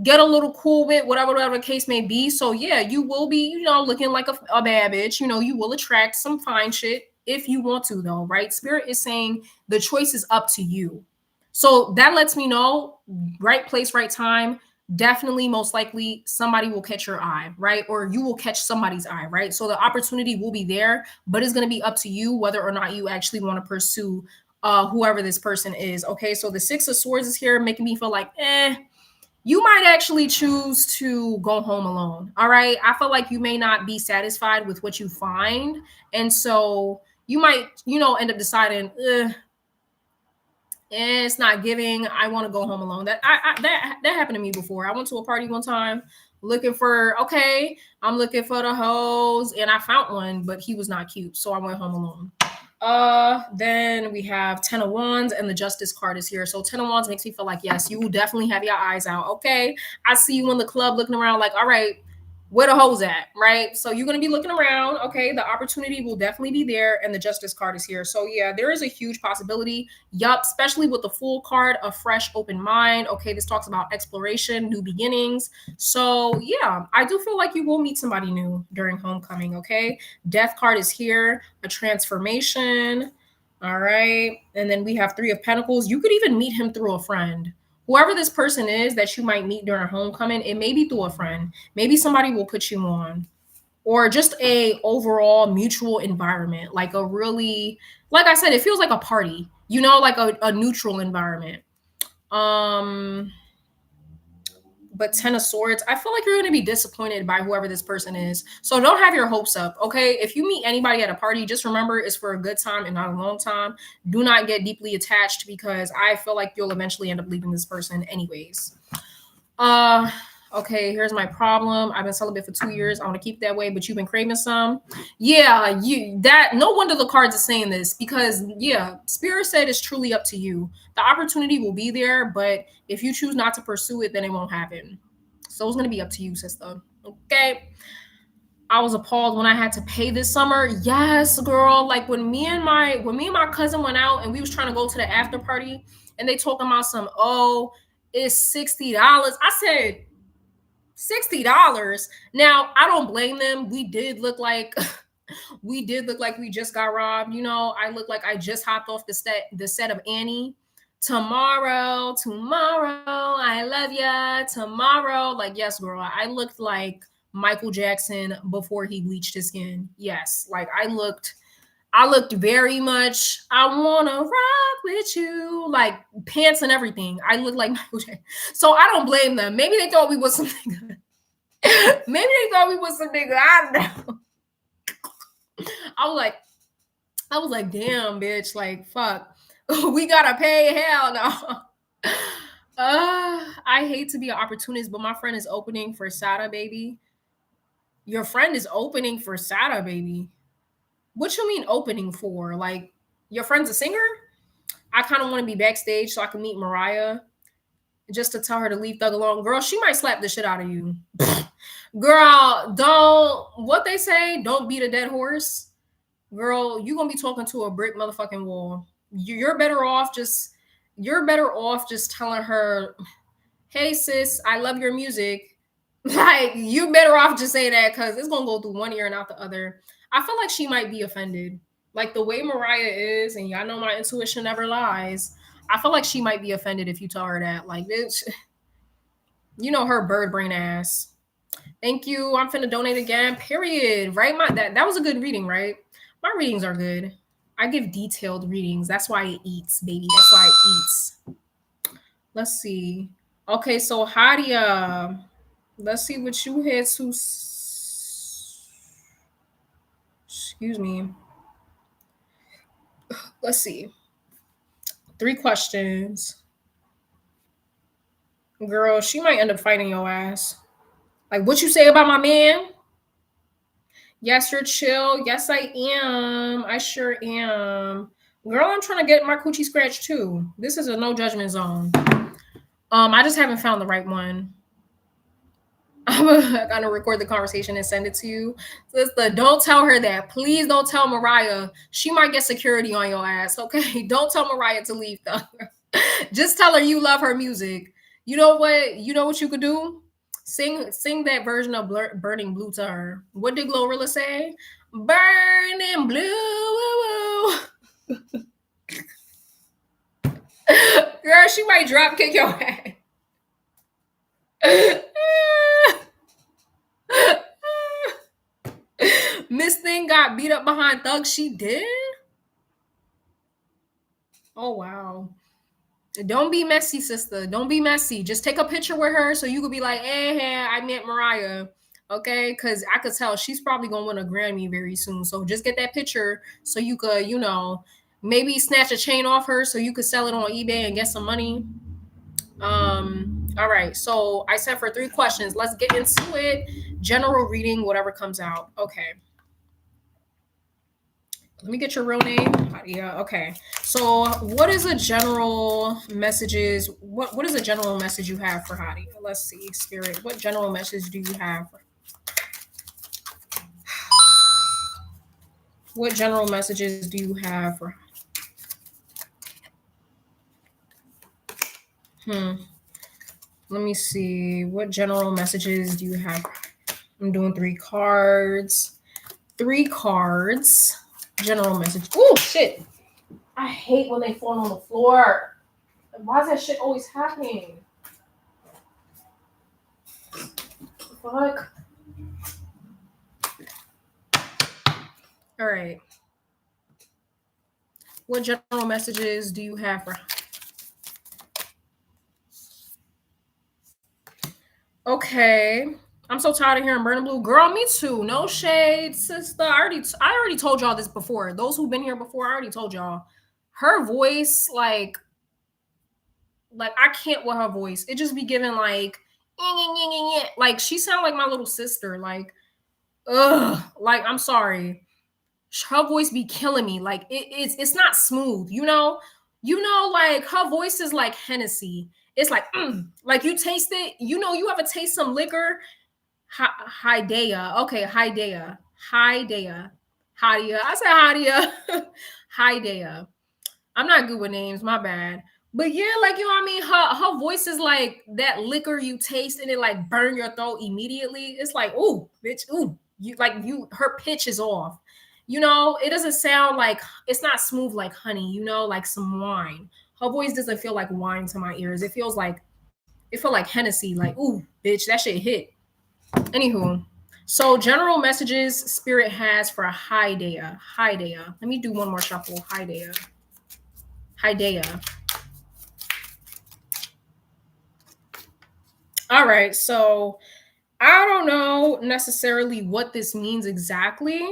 get a little cool with, whatever the case may be. So yeah, you will be, looking like a bad bitch. You will attract some fine shit if you want to, though, right? Spirit is saying the choice is up to you. So that lets me know, right place, right time. Definitely, most likely, somebody will catch your eye, right? Or you will catch somebody's eye, right? So the opportunity will be there, but it's going to be up to you whether or not you actually want to pursue whoever this person is. Okay, so the Six of Swords is here, making me feel like, you might actually choose to go home alone. All right. I feel like you may not be satisfied with what you find. And so you might, end up deciding, it's not giving. I want to go home alone. That happened to me before. I went to a party one time I'm looking for the hoes and I found one, but he was not cute. So I went home alone. Then we have 10 of Wands and the Justice card is here. So 10 of Wands makes me feel like, yes, you will definitely have your eyes out. Okay. I see you in the club looking around like, all right, where the hoes at, right? So you're going to be looking around. Okay. The opportunity will definitely be there. And the Justice card is here. So yeah, there is a huge possibility. Yup. Especially with the Fool card, a fresh, open mind. Okay. This talks about exploration, new beginnings. So yeah, I do feel like you will meet somebody new during homecoming. Okay. Death card is here, a transformation. All right. And then we have Three of Pentacles. You could even meet him through a friend. Whoever this person is that you might meet during homecoming, it may be through a friend. Maybe somebody will put you on. Or just a overall mutual environment. Like a really, like I said, it feels like a party, like a neutral environment. But 10 of Swords, I feel like you're going to be disappointed by whoever this person is. So don't have your hopes up, okay? If you meet anybody at a party, just remember it's for a good time and not a long time. Do not get deeply attached because I feel like you'll eventually end up leaving this person anyways. Okay, here's my problem. I've been celibate for 2 years. I want to keep that way, but you've been craving some. Yeah, no wonder the cards are saying this because yeah, Spirit said it's truly up to you. The opportunity will be there, but if you choose not to pursue it, then it won't happen. So it's gonna be up to you, sister. Okay. I was appalled when I had to pay this summer. Yes, girl. Like when me and my cousin went out and we was trying to go to the after party and they talking about it's $60. I said $60. Now, I don't blame them. We did look like We did look like we just got robbed. You know, I look like I just hopped off the set of Annie. Tomorrow, I love ya. Tomorrow, like yes, girl, I looked like Michael Jackson before he bleached his skin. Yes, like I looked very much. I wanna rock with you, like pants and everything. I looked like Michael Jackson, so I don't blame them. Maybe they thought we was some nigga. Maybe they thought we was some nigga. I don't know. I was like, damn, bitch, like, fuck. We gotta pay. Hell no. I hate to be an opportunist, but my friend is opening for Sada Baby. Your friend is opening for Sada Baby. What you mean opening for? Like, your friend's a singer? I kind of want to be backstage so I can meet Mariah just to tell her to leave Thug alone. Girl, she might slap the shit out of you. Girl, don't, what they say, don't beat a dead horse. Girl, you gonna be talking to a brick motherfucking wall. You're better off just telling her, hey sis, I love your music. Like, you better off just say that because it's gonna go through one ear and out the other. I feel like she might be offended. Like the way Mariah is, and y'all know my intuition never lies. I feel like she might be offended if you tell her that. Like, bitch, you know her bird brain ass. Thank you. I'm finna donate again. Period. Right? That was a good reading, right? My readings are good. I give detailed readings. That's why it eats, baby. That's why it eats. Let's see. Okay, so Hadia, let's see what you had to. Excuse me. Let's see. 3 questions. Girl, she might end up fighting your ass. Like, what you say about my man? Yes, you're chill. Yes, I am. I sure am. Girl, I'm trying to get my coochie scratched too. This is a no judgment zone. I just haven't found the right one. I'm gonna record the conversation and send it to you. Sister, don't tell her that. Please don't tell Mariah. She might get security on your ass. Okay, don't tell Mariah to leave though. Just tell her you love her music. You know what? You know what you could do? Sing that version of Burning Blue to her. What did Glorilla say? Burning blue. Girl, she might drop kick your ass. Miss Thing got beat up behind Thug. She did? Oh, wow. Don't be messy, sister. Don't be messy. Just take a picture with her so you could be like, hey, I met Mariah. Okay? Because I could tell she's probably going to win a Grammy very soon. So just get that picture so you could, maybe snatch a chain off her so you could sell it on eBay and get some money. All right. So I said for 3 questions. Let's get into it. General reading, whatever comes out. Okay. Let me get your real name. Yeah, okay. So what is a general messages? What is a general message you have for Hadia? Let's see, Spirit. What general message do you have? What general messages do you have for Let me see. What general messages do you have? I'm doing 3 cards. 3 cards. General message. Oh shit. I hate when they fall on the floor. Why is that shit always happening? Fuck. All right. What general messages do you have for? Okay. I'm so tired of hearing Burning Blue. Girl, me too. No shade, sister. I already told y'all this before. Those who've been here before, I already told y'all. Her voice, like I can't with her voice. It just be giving like she sound like my little sister. Like, ugh. Like, I'm sorry. Her voice be killing me. Like, it's not smooth, like her voice is like Hennessy. It's like, like you taste it, you ever taste some liquor? Hidea. Okay, Hidea. Hadia. I said Hadia. Hidea. I'm not good with names, my bad. But yeah, like, you know what I mean? Her voice is like that liquor you taste and it like burn your throat immediately. It's like, ooh, bitch, ooh, her pitch is off. You know, it doesn't sound like, it's not smooth like honey, you know, like some wine. Her voice doesn't feel like wine to my ears. It felt like Hennessy, like, ooh, bitch, that shit hit. Anywho, so general messages Spirit has for Hidea. Hidea. Let me do one more shuffle. Hidea. Hidea. All right, so I don't know necessarily what this means exactly.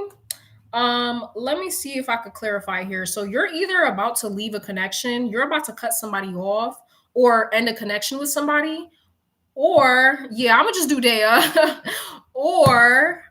Let me see if I could clarify here. So you're either about to leave a connection, you're about to cut somebody off, or end a connection with somebody, or yeah, I'm gonna just do Dea, or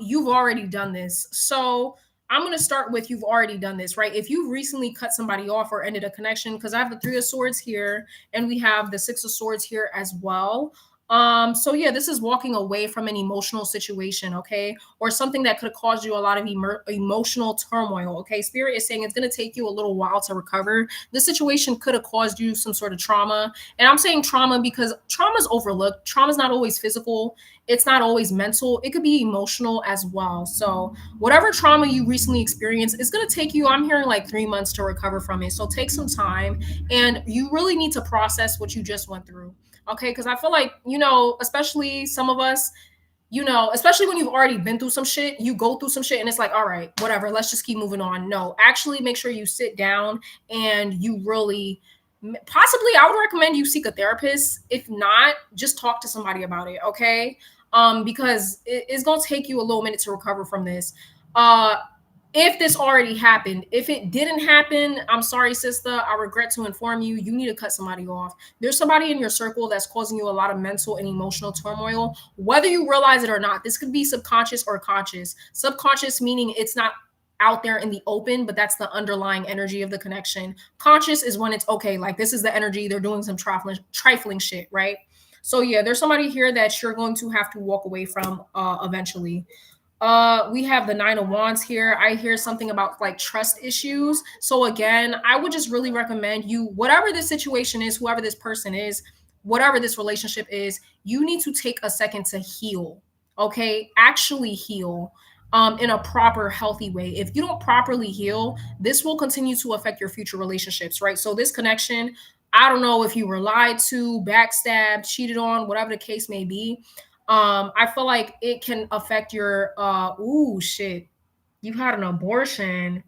you've already done this. So I'm gonna start with you've already done this, right? If you've recently cut somebody off or ended a connection, because I have the Three of Swords here and we have the Six of Swords here as well. So yeah, this is walking away from an emotional situation, okay, or something that could have caused you a lot of emotional turmoil. Okay, Spirit is saying it's going to take you a little while to recover. This situation could have caused you some sort of trauma, and I'm saying trauma because trauma is overlooked. Trauma is not always physical, it's not always mental, it could be emotional as well. So whatever trauma you recently experienced, it's going to take you, I'm hearing, like 3 months to recover from it. So take some time, and you really need to process what you just went through. Okay, because I feel like, you know, especially some of us, you know, especially when you've already been through some shit, you go through some shit and it's like, all right, whatever, let's just keep moving on. No, actually make sure you sit down and you really, possibly, I would recommend you seek a therapist. If not, just talk to somebody about it, okay? Because it's gonna take you a little minute to recover from this. If this already happened, if it didn't happen, I'm sorry, sister, I regret to inform you, you need to cut somebody off. There's somebody in your circle that's causing you a lot of mental and emotional turmoil, whether you realize it or not. This could be subconscious or conscious. Subconscious meaning it's not out there in the open, but that's the underlying energy of the connection. Conscious is when it's okay, like this is the energy, they're doing some trifling shit, right? So yeah, there's somebody here that you're going to have to walk away from eventually. We have the Nine of Wands here. I hear something about like trust issues. So again, I would just really recommend you, whatever this situation is, whoever this person is, whatever this relationship is, you need to take a second to heal. Okay, actually heal in a proper, healthy way. If you don't properly heal, this will continue to affect your future relationships, right? So this connection, I don't know if you were lied to, backstabbed, cheated on, whatever the case may be. I feel like it can affect your ooh shit. You had an abortion.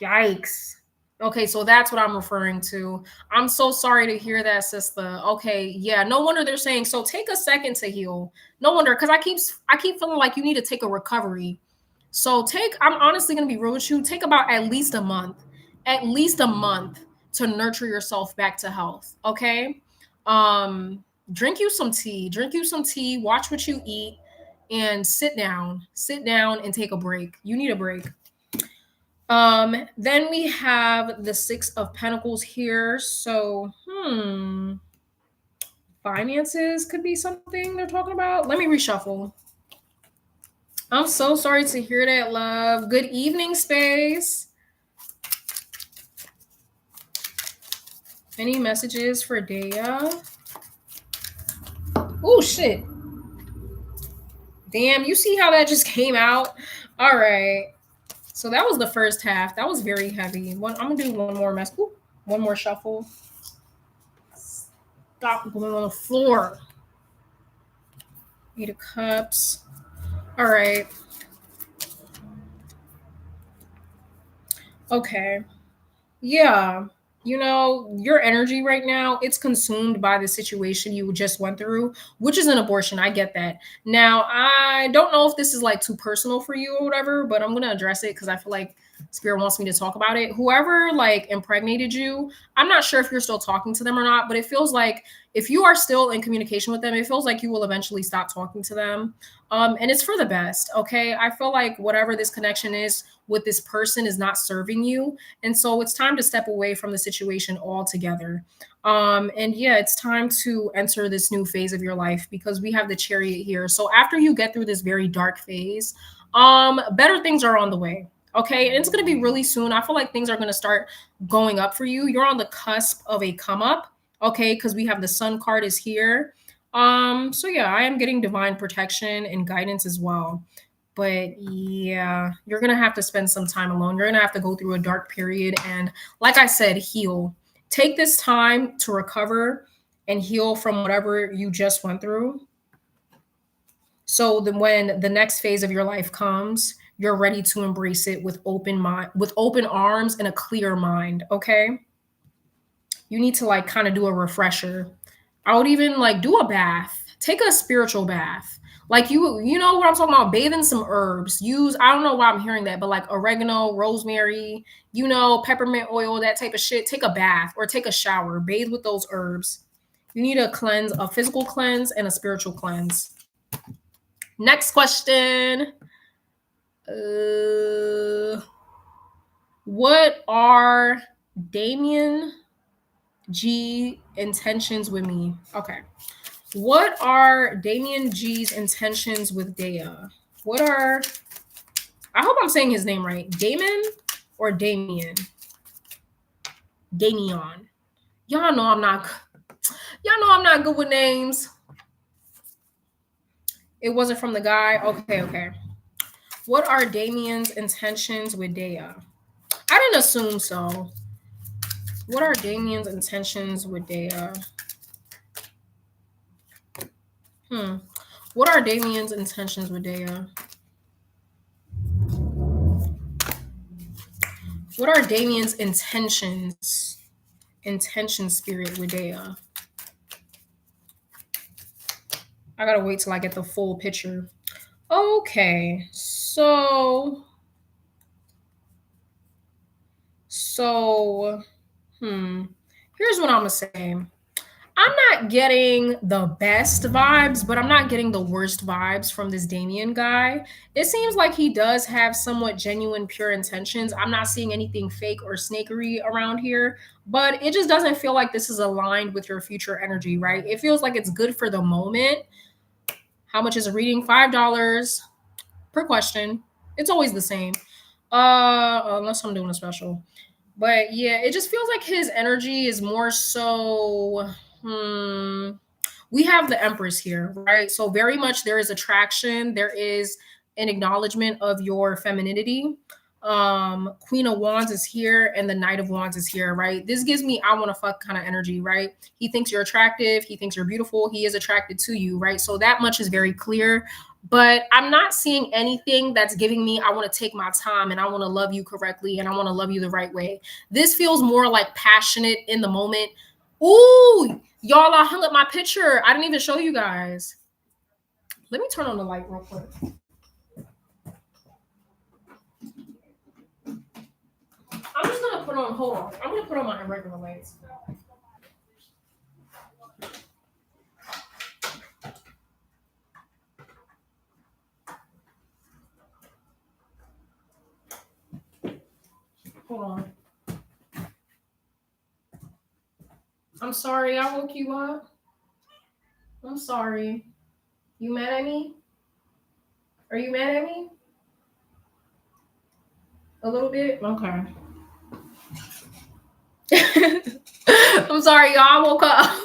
Yikes. Okay, so that's what I'm referring to. I'm so sorry to hear that, sister. Okay, yeah, no wonder they're saying so take a second to heal. No wonder, because I keep feeling like you need to take a recovery. So I'm honestly gonna be real with you. Take about at least a month to nurture yourself back to health. Okay. Um, drink you some tea, watch what you eat, and sit down and take a break. You need a break. Then we have the Six of Pentacles here. So finances could be something they're talking about. Let me reshuffle. I'm so sorry to hear that, love. Good evening, space. Any messages for Dea? Oh shit. Damn, you see how that just came out? All right. So that was the first half. That was very heavy. I'm gonna do one more one more shuffle. Stop going on the floor. Eight of Cups. All right. Okay. Yeah. You know, your energy right now, it's consumed by the situation you just went through, which is an abortion. I get that. Now, I don't know if this is like too personal for you or whatever, but I'm going to address it because I feel like Spirit wants me to talk about it. Whoever like impregnated you, I'm not sure if you're still talking to them or not, but it feels like if you are still in communication with them, it feels like you will eventually stop talking to them. And it's for the best. Okay. I feel like whatever this connection is with this person is not serving you. And so it's time to step away from the situation altogether. And yeah, it's time to enter this new phase of your life because we have the Chariot here. So after you get through this very dark phase, better things are on the way. Okay. And it's going to be really soon. I feel like things are going to start going up for you. You're on the cusp of a come up. Okay. Because we have the Sun card is here. So yeah, I am getting divine protection and guidance as well. But yeah, you're going to have to spend some time alone. You're going to have to go through a dark period. And like I said, heal. Take this time to recover and heal from whatever you just went through. So then when the next phase of your life comes, you're ready to embrace it with open mind, with open arms and a clear mind. Okay. You need to like kind of do a refresher. I would even like do a bath. Take a spiritual bath. Like you know what I'm talking about? Bathe in some herbs. Use, I don't know why I'm hearing that, but like oregano, rosemary, peppermint oil, that type of shit. Take a bath or take a shower. Bathe with those herbs. You need a cleanse, a physical cleanse and a spiritual cleanse. Next question. What are Damien G intentions with me? Okay. What are Damien G's intentions with Dea? What are, I hope I'm saying his name right. Damon or Damien? Damian. Y'all know I'm not good with names. It wasn't from the guy. Okay. What are Damien's intentions with Dea? I didn't assume so. What are Damien's intentions with Dea? What are Damien's intentions with Dea? What are Damien's intentions? Intention spirit with Dea. I gotta wait till I get the full picture. Okay, so here's what I'm gonna say. I'm not getting the best vibes, but I'm not getting the worst vibes from this Damien guy. It seems like he does have somewhat genuine, pure intentions. I'm not seeing anything fake or snakery around here, but it just doesn't feel like this is aligned with your future energy, right? It feels like it's good for the moment. How much is a reading? $5 per question. It's always the same. Unless I'm doing a special. But yeah, it just feels like his energy is more so we have the Empress here, right? So very much there is attraction, there is an acknowledgement of your femininity. Queen of Wands is here and the Knight of Wands is here, right? This gives me I want to fuck kind of energy, right? He thinks you're attractive, he thinks you're beautiful, he is attracted to you, right? So that much is very clear. But I'm not seeing anything that's giving me I want to take my time and I want to love you correctly and I want to love you the right way. This feels more like passionate in the moment. Ooh, y'all, I hung up my picture. I didn't even show you guys. Let me turn on the light real quick. I'm just gonna put on, hold on. I'm gonna put on my regular lights. Hold on. I'm sorry I woke you up. I'm sorry. You mad at me? Are you mad at me? A little bit? Okay. I'm sorry, y'all. I woke up.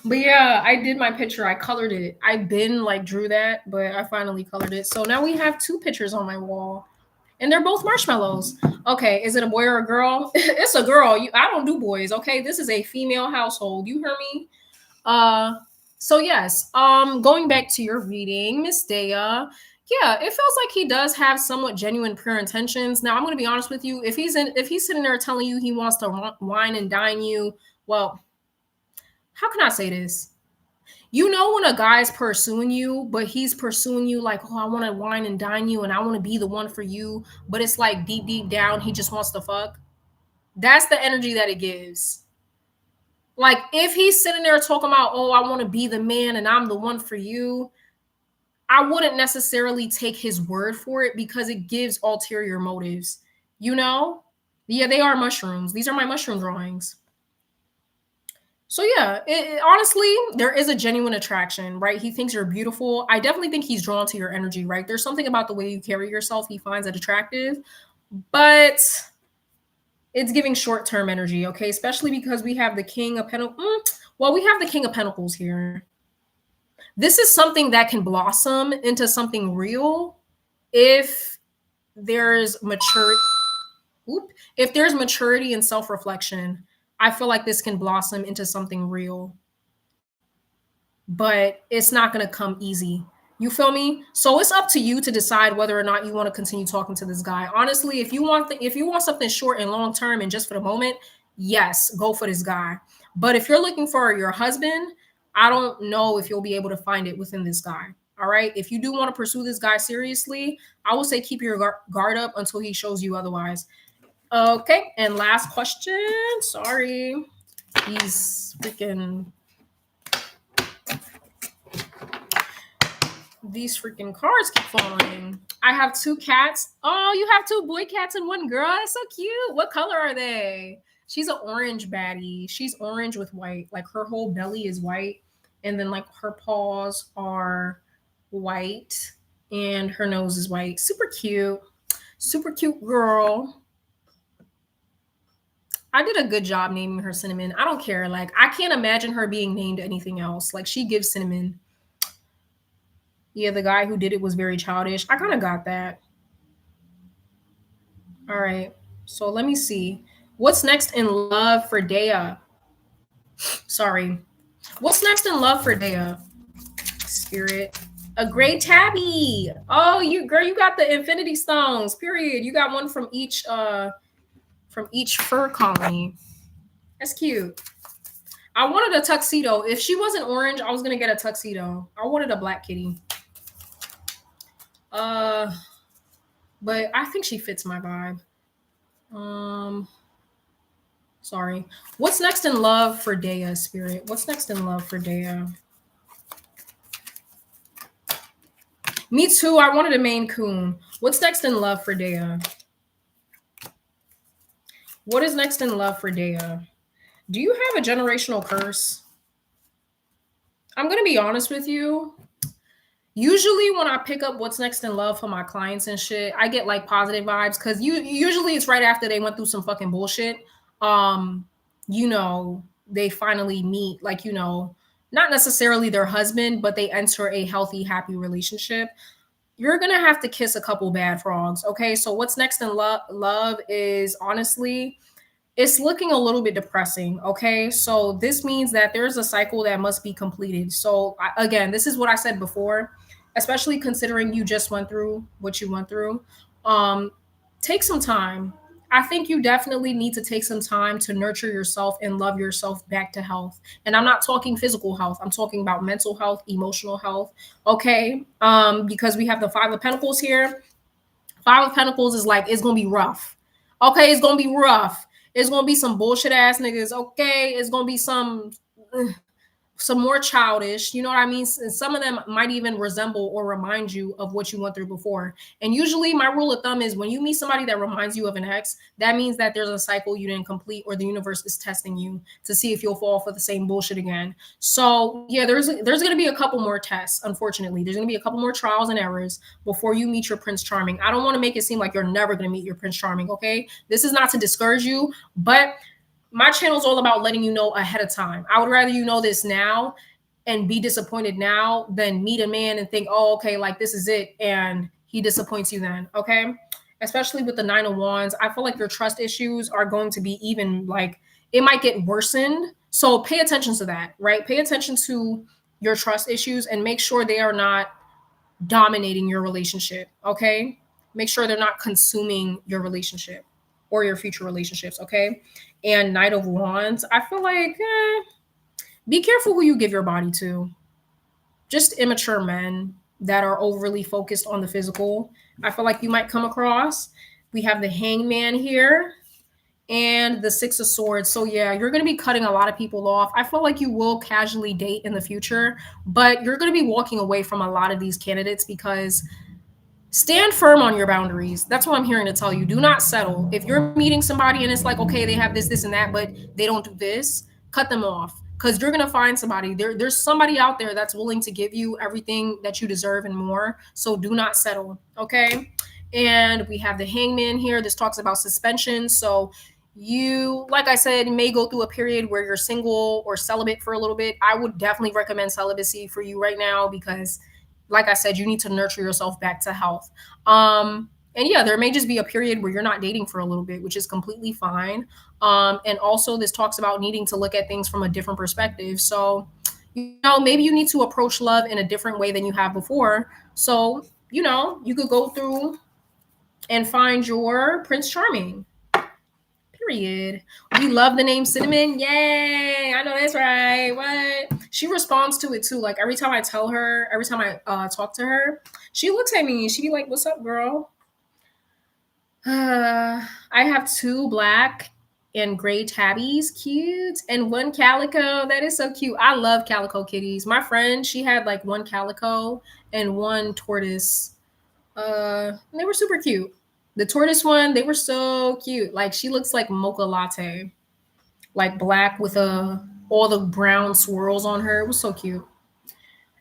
But yeah, I did my picture. I colored it. I've been like drew that, but I finally colored it. So now we have two pictures on my wall. And they're both marshmallows. Okay, is it a boy or a girl? It's a girl. I don't do boys, okay? This is a female household. You hear me? So yes, going back to your reading, Miss Dea, yeah, it feels like he does have somewhat genuine pure intentions. Now, I'm going to be honest with you. If he's sitting there telling you he wants to wine and dine you, well, how can I say this? You know when a guy's pursuing you, but he's pursuing you like, oh, I want to wine and dine you and I want to be the one for you, but it's like deep down, he just wants to fuck. That's the energy that it gives. Like if he's sitting there talking about, oh, I want to be the man and I'm the one for you, I wouldn't necessarily take his word for it because it gives ulterior motives, you know? Yeah, they are mushrooms. These are my mushroom drawings. So yeah, honestly, there is a genuine attraction, right? He thinks you're beautiful. I definitely think he's drawn to your energy, right? There's something about the way you carry yourself he finds it attractive, but it's giving short-term energy, okay? Especially because we have the King of Pentacles. Well, we have the King of Pentacles here. This is something that can blossom into something real if there's maturity. If there's maturity and self-reflection, I feel like this can blossom into something real. But it's not going to come easy. You feel me? So it's up to you to decide whether or not you want to continue talking to this guy. Honestly, if you want something short and long term and just for the moment, yes, go for this guy. But if you're looking for your husband, I don't know if you'll be able to find it within this guy. All right. If you do want to pursue this guy seriously, I will say keep your guard up until he shows you otherwise. Okay. And last question. Sorry. These freaking cards keep falling. I have 2 cats. Oh, you have 2 boy cats and 1 girl. That's so cute. What color are they? She's an orange baddie. She's orange with white. Like her whole belly is white. And then like her paws are white. And her nose is white. Super cute. Super cute girl. I did a good job naming her Cinnamon. I don't care. Like, I can't imagine her being named anything else. Like, she gives Cinnamon. Yeah, the guy who did it was very childish. I kind of got that. All right. So let me see. What's next in love for Dea? Sorry. What's next in love for Dea? Spirit. A great tabby. Oh, you girl, you got the infinity stones. Period. You got one from each fur colony. That's cute. I wanted a tuxedo. If she wasn't orange, I was gonna get a tuxedo. I wanted a black kitty. But I think she fits my vibe. Sorry. What's next in love for Dea, Spirit? What's next in love for Dea? Me too. I wanted a Maine Coon. What's next in love for Dea? What is next in love for Dea? Do you have a generational curse? I'm going to be honest with you. Usually when I pick up what's next in love for my clients and shit, I get like positive vibes because usually it's right after they went through some fucking bullshit. You know, they finally meet, like, you know, not necessarily their husband, but they enter a healthy, happy relationship. You're gonna have to kiss a couple bad frogs. Okay, so what's next in love is honestly, it's looking a little bit depressing. Okay, so this means that there's a cycle that must be completed. So again, this is what I said before, especially considering you just went through what you went through. Take some time. I think you definitely need to take some time to nurture yourself and love yourself back to health. And I'm not talking physical health. I'm talking about mental health, emotional health. Okay. Because we have the 5 of Pentacles here. 5 of Pentacles is like, it's gonna be rough. Okay, it's gonna be rough. It's gonna be some bullshit ass niggas. Okay, it's gonna be some more childish, you know what I mean? Some of them might even resemble or remind you of what you went through before. And usually my rule of thumb is when you meet somebody that reminds you of an ex, that means that there's a cycle you didn't complete or the universe is testing you to see if you'll fall for the same bullshit again. So yeah, there's going to be a couple more tests. Unfortunately, there's going to be a couple more trials and errors before you meet your Prince Charming. I don't want to make it seem like you're never going to meet your Prince Charming. Okay. This is not to discourage you, but my channel is all about letting you know ahead of time. I would rather you know this now and be disappointed now than meet a man and think, oh, okay, like this is it. And he disappoints you then. Okay. Especially with the 9 of Wands. I feel like your trust issues are going to be even like, it might get worsened. So pay attention to that, right? Pay attention to your trust issues and make sure they are not dominating your relationship. Okay. Make sure they're not consuming your relationship or your future relationships. Okay. And Knight of Wands, I feel like be careful who you give your body to. Just immature men that are overly focused on the physical, I feel like you might come across. We have the Hangman here and the 6 of Swords. So yeah, you're going to be cutting a lot of people off. I feel like you will casually date in the future, but you're going to be walking away from a lot of these candidates because stand firm on your boundaries. That's what I'm hearing to tell you. Do not settle. If you're meeting somebody and it's like, okay, they have this, and that, but they don't do this, cut them off. Because you're going to find somebody. There's somebody out there that's willing to give you everything that you deserve and more. So do not settle. Okay. And we have the Hangman here. This talks about suspension. So You, like I said, may go through a period where you're single or celibate for a little bit. I would definitely recommend celibacy for you right now because, like I said, you need to nurture yourself back to health. And yeah, there may just be a period where you're not dating for a little bit, which is completely fine. And also, this talks about needing to look at things from a different perspective. So, maybe you need to approach love in a different way than you have before. So, you could go through and find your Prince Charming. Period. We love the name Cinnamon. Yay! I know that's right. What? She responds to it too. Like every time I tell her, every time I talk to her, she looks at me. She be like, "What's up, girl?" I have 2 black and gray tabbies, cute, and 1 calico. That is so cute. I love calico kitties. My friend, she had like 1 calico and 1 tortoise. They were super cute. The tortoise one, they were so cute. Like she looks like mocha latte, like black with all the brown swirls on her. It was so cute.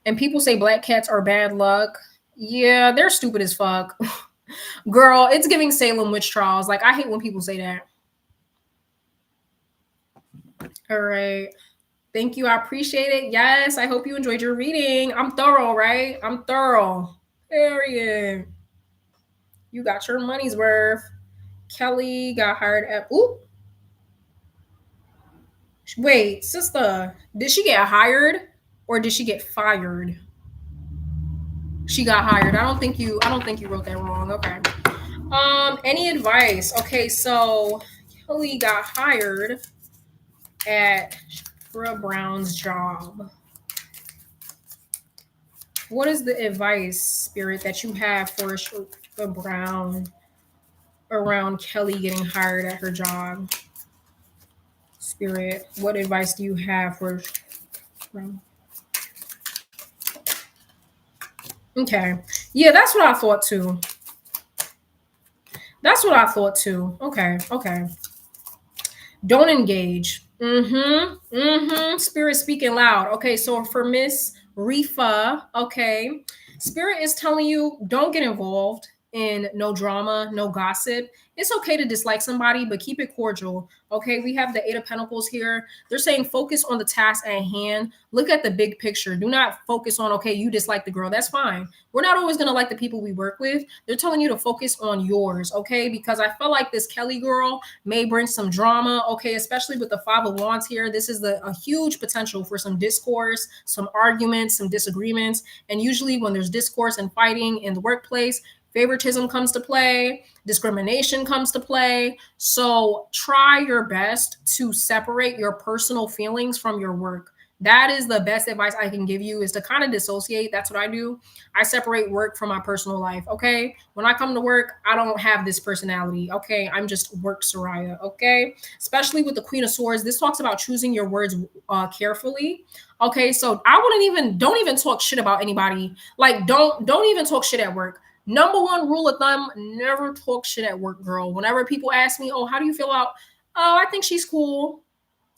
And people say black cats are bad luck. Yeah, they're stupid as fuck. Girl, it's giving Salem witch trials. Like I hate when people say that. All right. Thank you. I appreciate it. Yes, I hope you enjoyed your reading. I'm thorough, right? I'm thorough. Period. You got your money's worth. Kelly got hired at. Ooh. Wait, sister, did she get hired or did she get fired? She got hired. I don't think you wrote that wrong. Okay. Any advice? Okay, so Kelly got hired at Shakira Brown's job. What is the advice, Spirit, that you have for Shakira Brown around Kelly getting hired at her job? Spirit, what advice do you have for Brown? Okay. Yeah, that's what I thought too. That's what I thought too. Okay. Okay. Don't engage. Mm-hmm. Mm-hmm. Spirit speaking loud. Okay, so for Miss Rifa, okay, Spirit is telling you don't get involved in no drama, no gossip. It's okay to dislike somebody, but keep it cordial. Okay, we have the Eight of Pentacles here. They're saying focus on the task at hand. Look at the big picture. Do not focus on, okay, you dislike the girl. That's fine. We're not always going to like the people we work with. They're telling you to focus on yours, okay? Because I feel like this Kelly girl may bring some drama, okay, especially with the Five of Wands here. This is a huge potential for some discourse, some arguments, some disagreements. And usually when there's discourse and fighting in the workplace, favoritism comes to play, discrimination comes to play. So try your best to separate your personal feelings from your work. That is the best advice I can give you, is to kind of dissociate. That's what I do. I separate work from my personal life. Okay. When I come to work, I don't have this personality. Okay. I'm just work Soraya. Okay. Especially with the Queen of Swords. This talks about choosing your words carefully. Okay. So don't even talk shit about anybody. Like, don't even talk shit at work. Number 1 rule of thumb, never talk shit at work, girl. Whenever people ask me, oh, how do you feel about, oh, I think she's cool.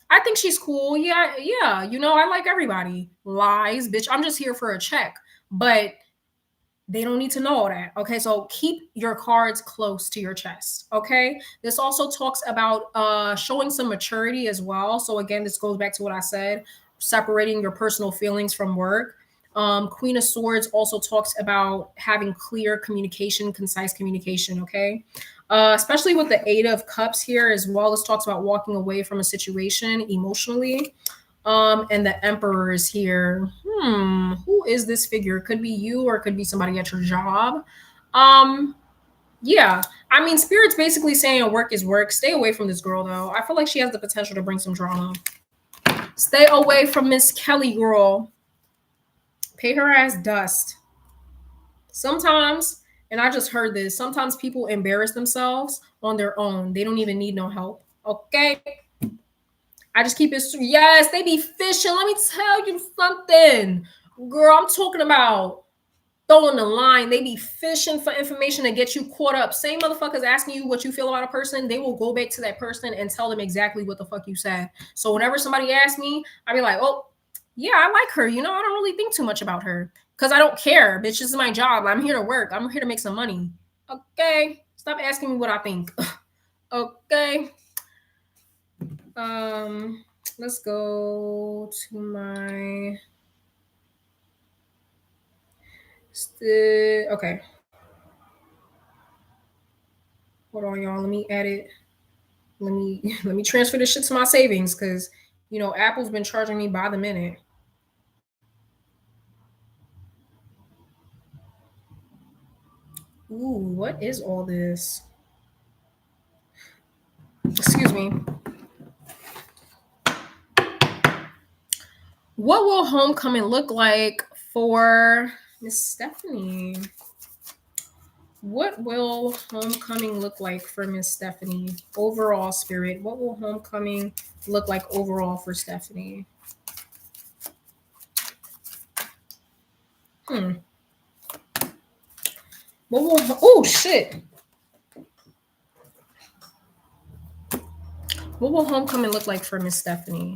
I think she's cool. Yeah, yeah. I like everybody. Lies, bitch. I'm just here for a check. But they don't need to know all that. Okay, so keep your cards close to your chest. Okay, this also talks about showing some maturity as well. So again, this goes back to what I said, separating your personal feelings from work. Queen of Swords also talks about having clear communication, concise communication. Okay, especially with the Eight of Cups here as well. This talks about walking away from a situation emotionally. And the Emperor is here. Who is this figure? Could be you or it could be somebody at your job. Yeah. I mean, Spirit's basically saying work is work. Stay away from this girl, though. I feel like she has the potential to bring some drama. Stay away from Miss Kelly, girl. Pay her ass dust. Sometimes, and I just heard this, sometimes people embarrass themselves on their own. They don't even need no help. Okay? I just keep it. Yes, they be fishing. Let me tell you something, girl. I'm talking about throwing the line. They be fishing for information to get you caught up. Same motherfuckers asking you what you feel about a person, they will go back to that person and tell them exactly what the fuck you said. So whenever somebody asks me, I be like, oh, yeah, I like her. I don't really think too much about her because I don't care. Bitch, this is my job. I'm here to work. I'm here to make some money. Okay, stop asking me what I think. Okay. Let's go to my okay. Hold on, y'all. Let me edit. Let me let me transfer this shit to my savings because Apple's been charging me by the minute. Ooh, what is all this? Excuse me. What will homecoming look like for Miss Stephanie? What will homecoming look like for Miss Stephanie? Overall spirit. What will homecoming look like overall for Stephanie? Hmm. What will oh shit. What will homecoming look like for Miss Stephanie?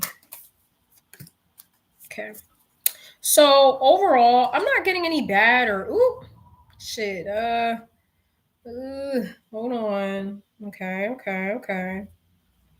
Okay. So overall, I'm not getting any bad or ooh shit. Hold on. Okay.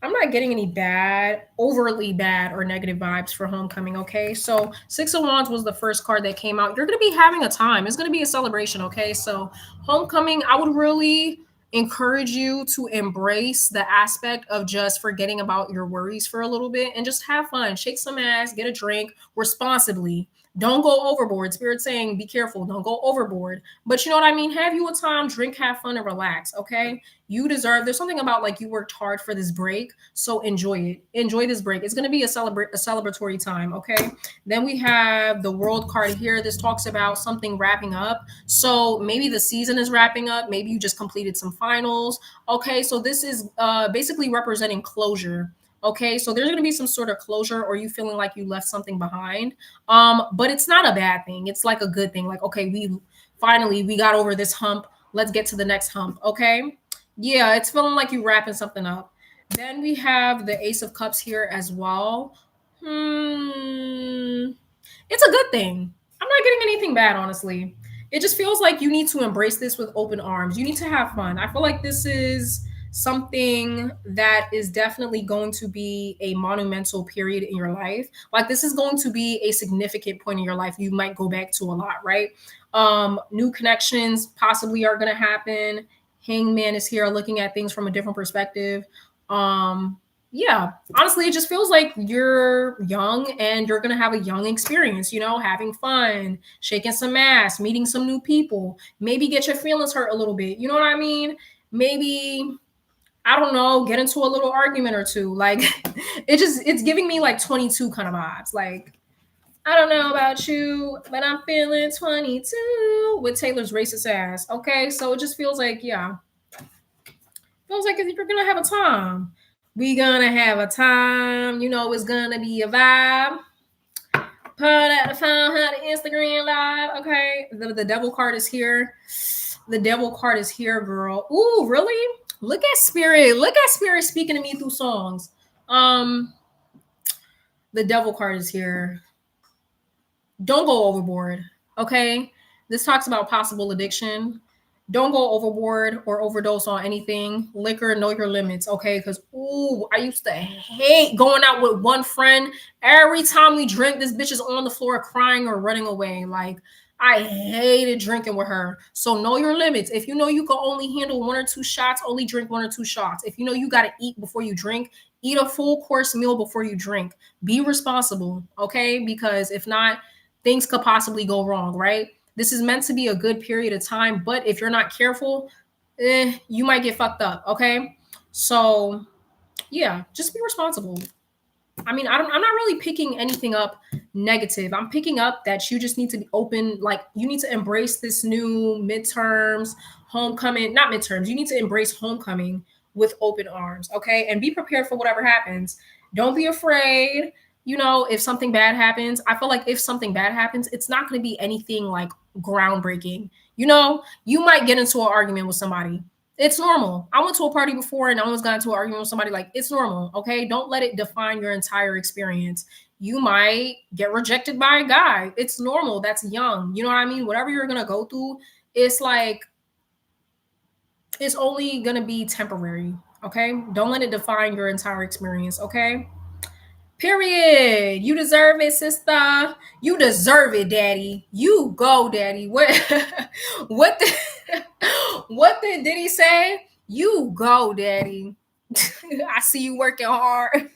I'm not getting any bad, overly bad or negative vibes for homecoming, okay? So Six of Wands was the first card that came out. You're gonna be having a time. It's gonna be a celebration, okay? So homecoming, I would really encourage you to embrace the aspect of just forgetting about your worries for a little bit and just have fun. Shake some ass, get a drink responsibly. Don't go overboard. Spirit saying, be careful, don't go overboard. But you know what I mean? Have you a time, drink, have fun, and relax, okay? You deserve, there's something about like you worked hard for this break, so enjoy it. Enjoy this break. It's going to be a celebratory time, okay? Then we have the world card here. This talks about something wrapping up. So maybe the season is wrapping up. Maybe you just completed some finals. Okay, so this is basically representing closure. Okay, so there's going to be some sort of closure or you feeling like you left something behind. But it's not a bad thing. It's like a good thing. Like, okay, we got over this hump. Let's get to the next hump. Okay. Yeah, it's feeling like you wrapping something up. Then we have the Ace of Cups here as well. It's a good thing. I'm not getting anything bad, honestly. It just feels like you need to embrace this with open arms. You need to have fun. I feel like this is something that is definitely going to be a monumental period in your life. Like this is going to be a significant point in your life you might go back to a lot, right? New connections possibly are going to happen. Hangman is here looking at things from a different perspective. Um, yeah, honestly, it just feels like you're young and you're gonna have a young experience, having fun, shaking some ass, meeting some new people, maybe get your feelings hurt a little bit. You know what I mean? Maybe I don't know, get into a little argument or two. Like it's giving me like 22 kind of vibes. Like, I don't know about you, but I'm feeling 22 with Taylor's racist ass. Okay, so it just feels like, yeah, feels like if you're gonna have a time. We gonna have a time. It's gonna be a vibe. Put out the phone, how the Instagram live. Okay, the devil card is here. The devil card is here, girl. Ooh, really? Look at spirit. Look at spirit speaking to me through songs. Um, the devil card is here. Don't go overboard. Okay, this talks about possible addiction. Don't go overboard or overdose on anything. Liquor, know your limits, okay? Because I used to hate going out with one friend. Every time we drink, this bitch is on the floor crying or running away. Like I hated drinking with her. So know your limits. If you know you can only handle one or two shots, only drink one or two shots. If you know you gotta eat before you drink, eat a full course meal before you drink. Be responsible, okay? Because if not, things could possibly go wrong, right? This is meant to be a good period of time, but if you're not careful, you might get fucked up. Okay, so yeah, just be responsible. I mean, I'm not really picking anything up negative. I'm picking up that you just need to be open. Like you need to embrace this new midterms, homecoming, not midterms. You need to embrace homecoming with open arms, okay? And be prepared for whatever happens. Don't be afraid. If something bad happens, I feel like if something bad happens, it's not going to be anything like groundbreaking. You might get into an argument with somebody. It's normal. I went to a party before and I almost got into an argument with somebody. Like, it's normal. Okay. Don't let it define your entire experience. You might get rejected by a guy. It's normal. That's young. You know what I mean? Whatever you're going to go through, it's like, It's only gonna be temporary. Okay, don't let it define your entire experience. Okay. Period. You deserve it, sister. You deserve it, daddy. You go, daddy. What? What? What did he say? You go, daddy. I see you working hard.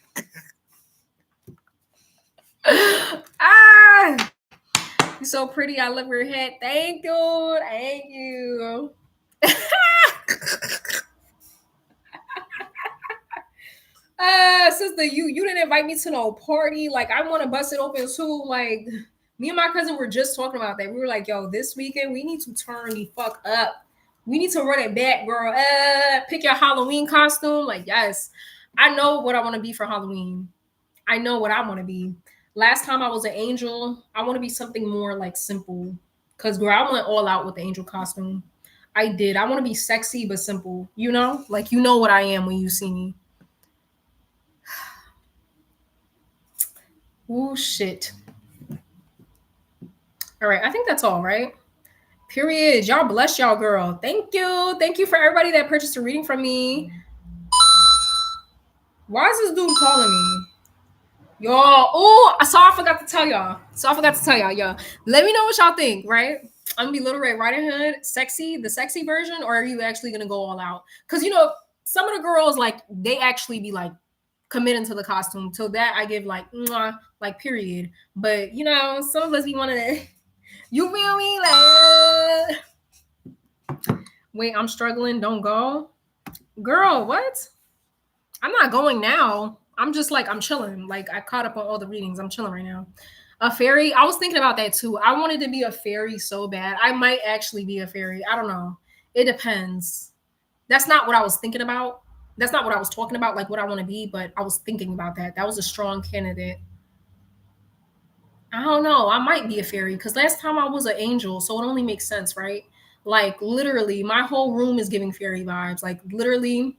Ah, you're so pretty. I love your head. Thank you. Thank you. Sister, you didn't invite me to no party. Like, I want to bust it open too. Like, me and my cousin were just talking about that. We were like, yo, this weekend we need to turn the fuck up. We need to run it back, girl. Pick your Halloween costume. Like, yes, I know what I want to be for Halloween. I know what I want to be. Last time I was an angel, I want to be something more like simple. Cause girl, I went all out with the angel costume. I did. I want to be sexy but simple. You know, like you know what I am when you see me. Oh shit. All right, I think that's all, right? Period. Y'all bless y'all, girl. Thank you. Thank you for everybody that purchased a reading from me. Why is this dude calling me? Y'all, oh, so I forgot to tell y'all. Y'all. Let me know what y'all think, right? I'm gonna be Little Red Riding Hood, sexy, the sexy version, or are you actually gonna go all out? Because you know, some of the girls like they actually be like committing to the costume. So that I give like mwah, like period. But you know, some of us be wanting to you feel me? Like wait, I'm struggling, don't go. Girl, what? I'm not going now. I'm just like I'm chilling. Like I caught up on all the readings. I'm chilling right now. A fairy. I was thinking about that too. I wanted to be a fairy so bad. I might actually be a fairy. I don't know. It depends. That's not what I was thinking about. That's not what I was talking about, like what I want to be, but I was thinking about that. That was a strong candidate. I don't know. I might be a fairy because last time I was an angel, so it only makes sense, right? Like literally, my whole room is giving fairy vibes. Like literally,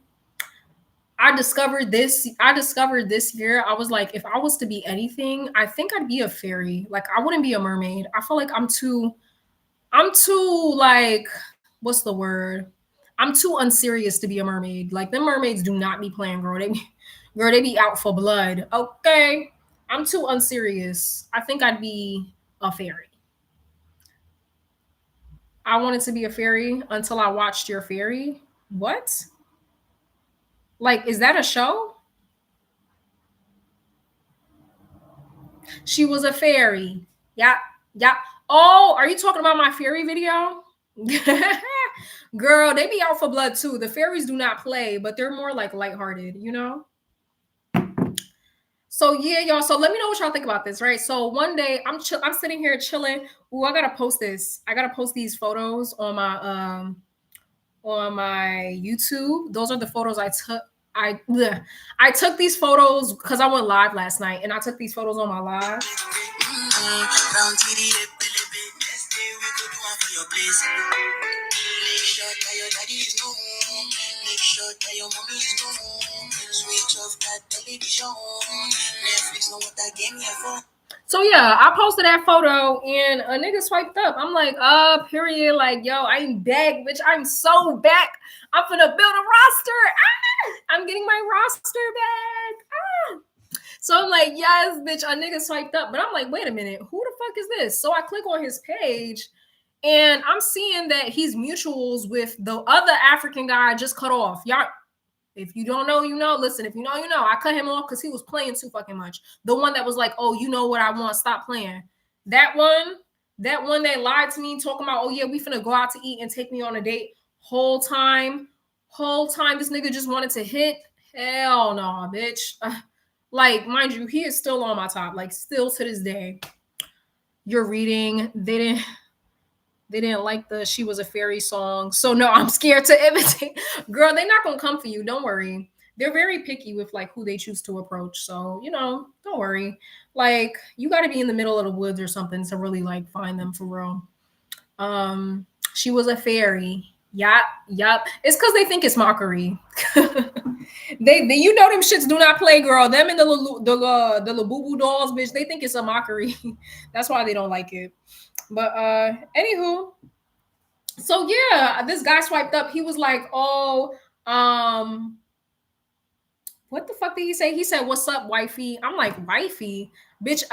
I discovered this. I discovered this year. I was like, if I was to be anything, I think I'd be a fairy. Like I wouldn't be a mermaid. I feel like I'm too like, what's the word? I'm too unserious to be a mermaid. Like the mermaids do not be playing, girl. Girl, they be out for blood. Okay. I'm too unserious. I think I'd be a fairy. I wanted to be a fairy until I watched your fairy. What? Like, is that a show? She was a fairy. Yeah, yeah. Oh, are you talking about my fairy video? Girl, they be out for blood too. The fairies do not play, but they're more like lighthearted, you know? So yeah, y'all. So let me know what y'all think about this, right? So one day I'm sitting here chilling. Ooh, I gotta post this. I gotta post these photos on my YouTube. Those are the photos I took. I took these photos because I went live last night, and I took these photos on my live. So yeah, I posted that photo and a nigga swiped up. I'm like, period. Like, yo, I'm back, bitch. I'm so back. I'm gonna build a roster. I'm getting my roster back. So I'm like, yes, bitch, a nigga swiped up. But I'm like, wait a minute, who the fuck is this? So I click on his page and I'm seeing that he's mutuals with the other African guy I just cut off. Y'all, if you don't know, you know. Listen, if you know, you know. I cut him off because he was playing too fucking much. The one that was like, oh, you know what I want, stop playing. That one that lied to me, talking about, oh yeah, we finna go out to eat and take me on a date. Whole time, this nigga just wanted to hit. Hell no, bitch. Like, mind you, he is still on my top. Like, still to this day. You're reading. They didn't like the She Was a Fairy song. So no, I'm scared to imitate. Girl, they're not gonna come for you. Don't worry. They're very picky with like who they choose to approach. So, you know, don't worry. Like, you gotta be in the middle of the woods or something to really like find them for real. She was a fairy. Yup. It's because they think it's mockery. they you know them shits do not play, girl. Them and the Labubu dolls, bitch. They think it's a mockery. That's why they don't like it. But anywho, So yeah, this guy swiped up. He was like, "Oh, um, what the fuck did he say?" He said, "What's up, wifey?" I'm like, "Wifey, bitch,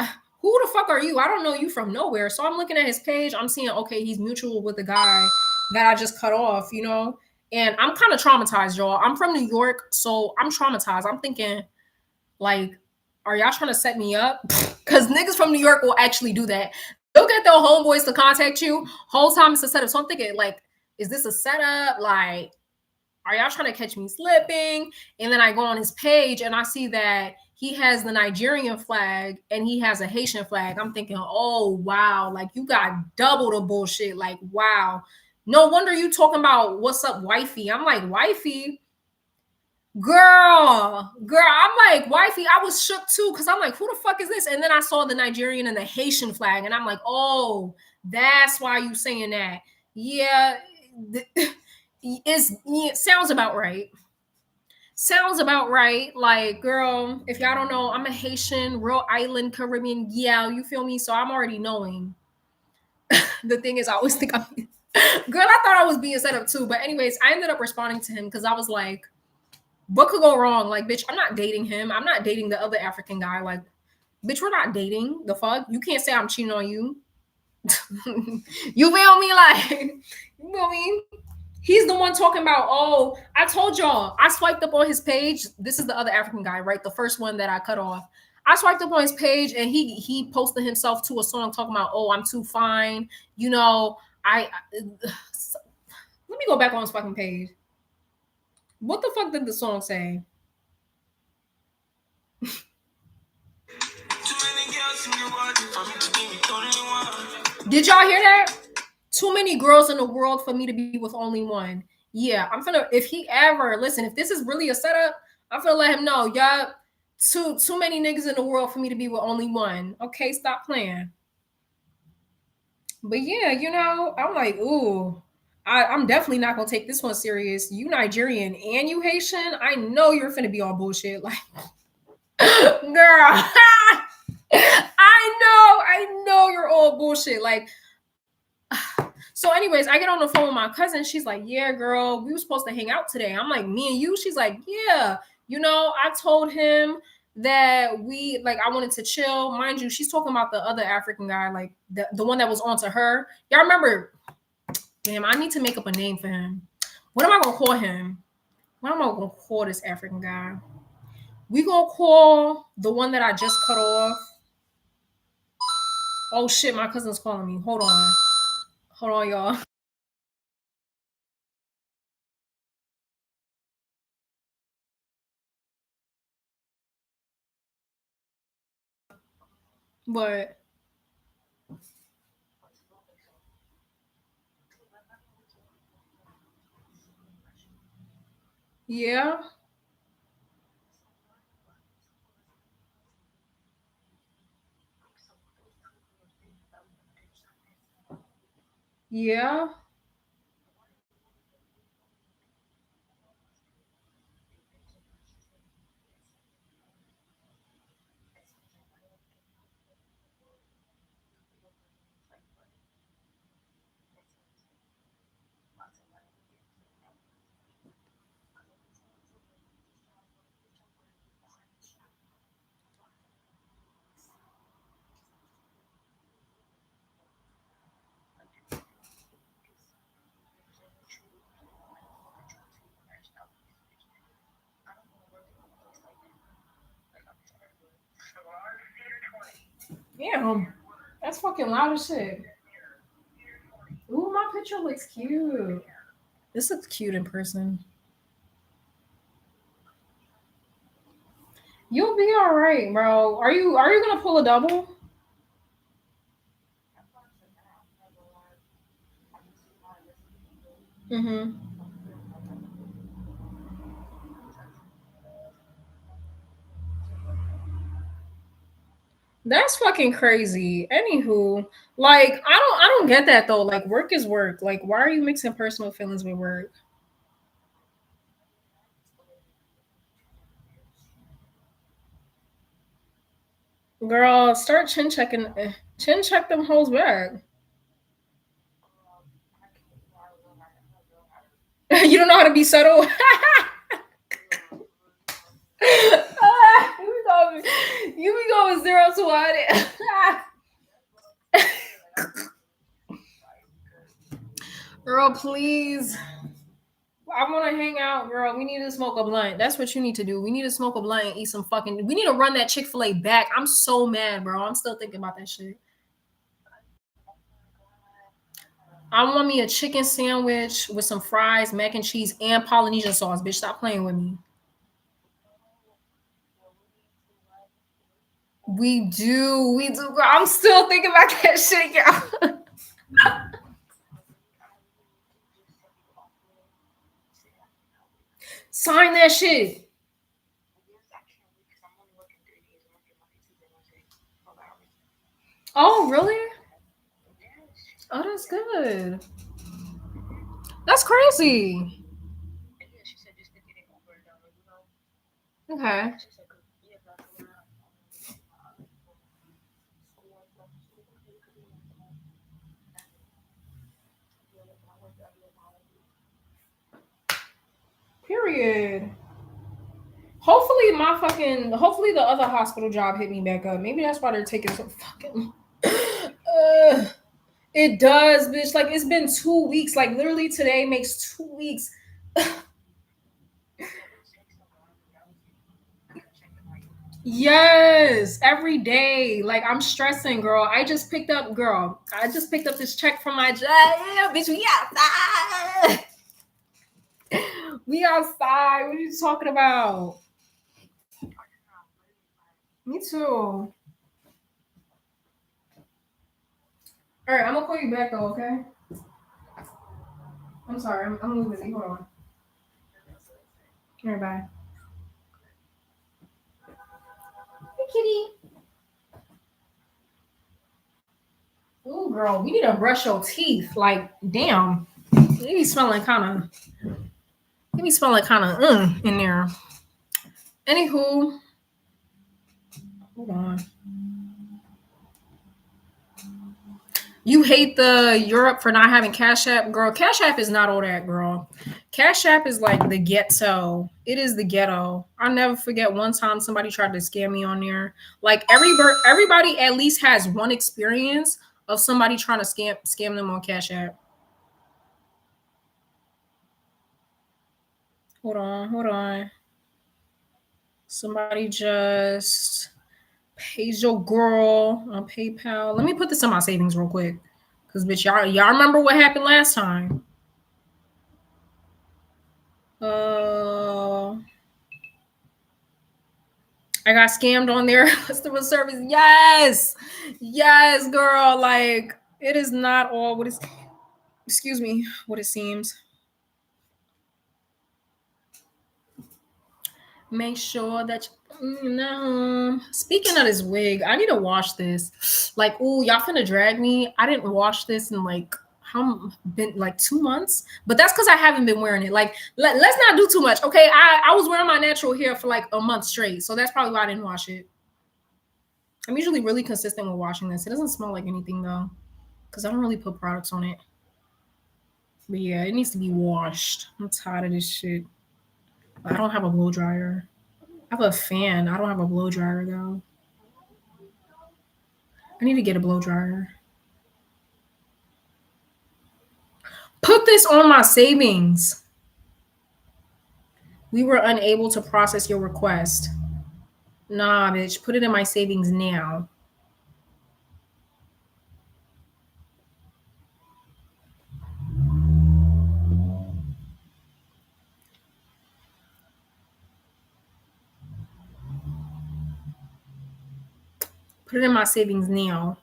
who the fuck are you? I don't know you from nowhere." So I'm looking at his page. I'm seeing, okay, he's mutual with the guy that I just cut off, you know. And I'm kind of traumatized, y'all. I'm from New York, so I'm traumatized. I'm thinking, like, are y'all trying to set me up? Because niggas from New York will actually do that. They'll get their homeboys to contact you. Whole time it's a setup. So I'm thinking, like, is this a setup? Like, are y'all trying to catch me slipping? And then I go on his page and I see that he has the Nigerian flag and he has a Haitian flag. I'm thinking, oh wow, like you got double the bullshit. Like, wow. No wonder you talking about what's up, wifey. I'm like, wifey, girl, I'm like, wifey, I was shook too because I'm like, who the fuck is this? And then I saw the Nigerian and the Haitian flag, and I'm like, oh, that's why you saying that. Yeah, it sounds about right. Sounds about right. Like, girl, if y'all don't know, I'm a Haitian, real island Caribbean. Yeah, you feel me? So I'm already knowing. The thing is, I always think I'm. Girl, I thought I was being set up too. But anyways, I ended up responding to him because I was like, what could go wrong? Like, bitch, I'm not dating him. I'm not dating the other African guy. Like, bitch, we're not dating. The fuck? You can't say I'm cheating on you. You feel me? Like, you feel me? He's the one talking about, oh, I told y'all, I swiped up on his page. This is the other African guy, right? The first one that I cut off. I swiped up on his page and he posted himself to a song talking about, oh, I'm too fine. You know, let me go back on his fucking page. What the fuck did the song say? Did y'all hear that? Too many girls in the world for me to be with only one. Yeah, I'm gonna. If he ever listen, if this is really a setup, I'm gonna let him know. Y'all, too many niggas in the world for me to be with only one. Okay, stop playing. But yeah, you know, I'm like, ooh, I'm definitely not gonna take this one serious. You Nigerian and you Haitian, I know you're finna be on bullshit. Like, girl, I know you're all bullshit. Like, so, anyways, I get on the phone with my cousin. She's like, yeah, girl, we were supposed to hang out today. I'm like, me and you? She's like, yeah. You know, I told him that I wanted to chill. Mind you, she's talking about the other African guy, like the one that was on to her. Y'all remember, damn, I need to make up a name for him. What am I going to call him? What am I going to call this African guy? We going to call the one that I just cut off. Oh, shit, my cousin's calling me. Hold on. Hold on, y'all. But yeah. Yeah. Damn. That's fucking loud as shit. Ooh, my picture looks cute. This looks cute in person. You'll be all right, bro. Are you gonna pull a double? Mm-hmm. That's fucking crazy. Anywho, like I don't get that though. Like work is work. Like why are you mixing personal feelings with work? Girl, start chin checking. Chin check them hoes back. You don't know how to be subtle. You be going 0 to 100. Girl, please. I want to hang out, girl. We need to smoke a blunt. That's what you need to do. We need to smoke a blunt and eat some fucking. We need to run that Chick-fil-A back. I'm so mad, bro. I'm still thinking about that shit. I want me a chicken sandwich with some fries, mac and cheese, and Polynesian sauce. Bitch, stop playing with me. We do. Girl. I'm still thinking about that shit, girl. Sign that shit. Oh, really? Oh, that's good. That's crazy. Okay. Period. Hopefully the other hospital job hit me back up. Maybe that's why they're taking so fucking it does, bitch. Like it's been 2 weeks. Like literally today makes 2 weeks. Yes, every day. Like I'm stressing, girl. I just picked up this check from my job. Yeah, bitch, we outside. We outside. What are you talking about? Me too. All right, I'm gonna call you back though, okay? I'm sorry, I'm a little busy. Hold on. All right, bye. Hey, kitty. Ooh, girl, we need to brush your teeth. Like, damn, they be smelling kind of. They be smelling kind of in there. Anywho, hold on. You hate the Europe for not having Cash App, girl. Cash App is not all that, girl. Cash App is like the ghetto. It is the ghetto. I'll never forget one time somebody tried to scam me on there. Like everybody at least has one experience of somebody trying to scam them on Cash App. Hold on. Somebody just paid your girl on PayPal. Let me put this in my savings real quick. Cause bitch, y'all remember what happened last time. Uh I got scammed on their customer service. Yes. Yes, girl. Like it is not all what is excuse me, what it seems. Make sure that speaking of this wig, I need to wash this. Like, ooh, y'all finna drag me. I didn't wash this in like how been like 2 months, but that's because I haven't been wearing it. Like, let's not do too much. Okay, I was wearing my natural hair for like a month straight, so that's probably why I didn't wash it. I'm usually really consistent with washing this. It doesn't smell like anything though, because I don't really put products on it. But yeah, it needs to be washed. I'm tired of this shit. I don't have a blow dryer. I have a fan. I don't have a blow dryer though. I need to get a blow dryer. Put this on my savings. We were unable to process your request. Nah, bitch. Put it in my savings now. Put it in my savings now.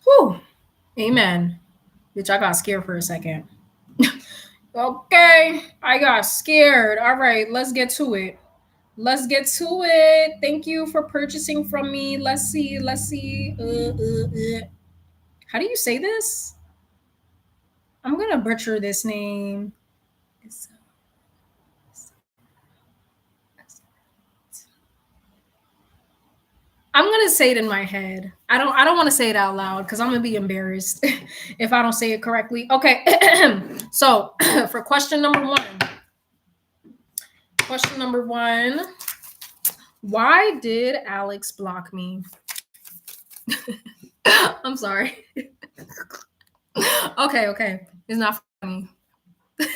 Whew. Amen. Bitch, I got scared for a second. Okay. I got scared. All right. Let's get to it. Let's get to it. Thank you for purchasing from me. Let's see. Let's see. How do you say this? I'm gonna butcher this name. I'm gonna say it in my head. I don't want to say it out loud because I'm gonna be embarrassed if I don't say it correctly. Okay. So for question number one, why did Alex block me? I'm sorry. Okay. It's not funny. It's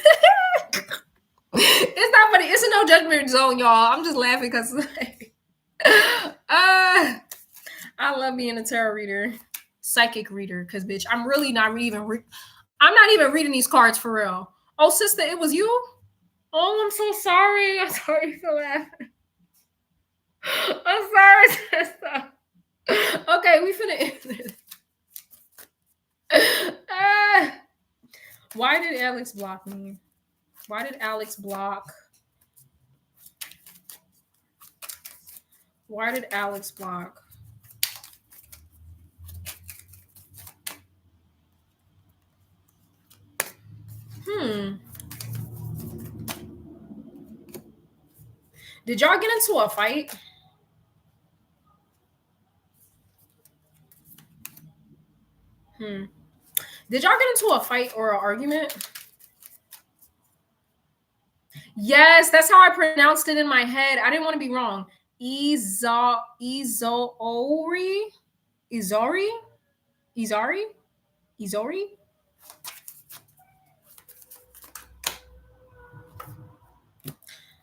not funny. It's a no judgment zone, y'all. I'm just laughing because I love being a tarot reader, psychic reader, because bitch, I'm really not even. I'm not even reading these cards for real. Oh, sister, it was you. Oh, I'm so sorry. I'm sorry for laughing. I'm sorry, sister. Okay, we finna end this. Why did Alex block me? Why did Alex block? Why did Alex block? Did y'all get into a fight? Did y'all get into a fight or an argument? Yes, that's how I pronounced it in my head. I didn't want to be wrong. Izori? Izori? Izari? Izori?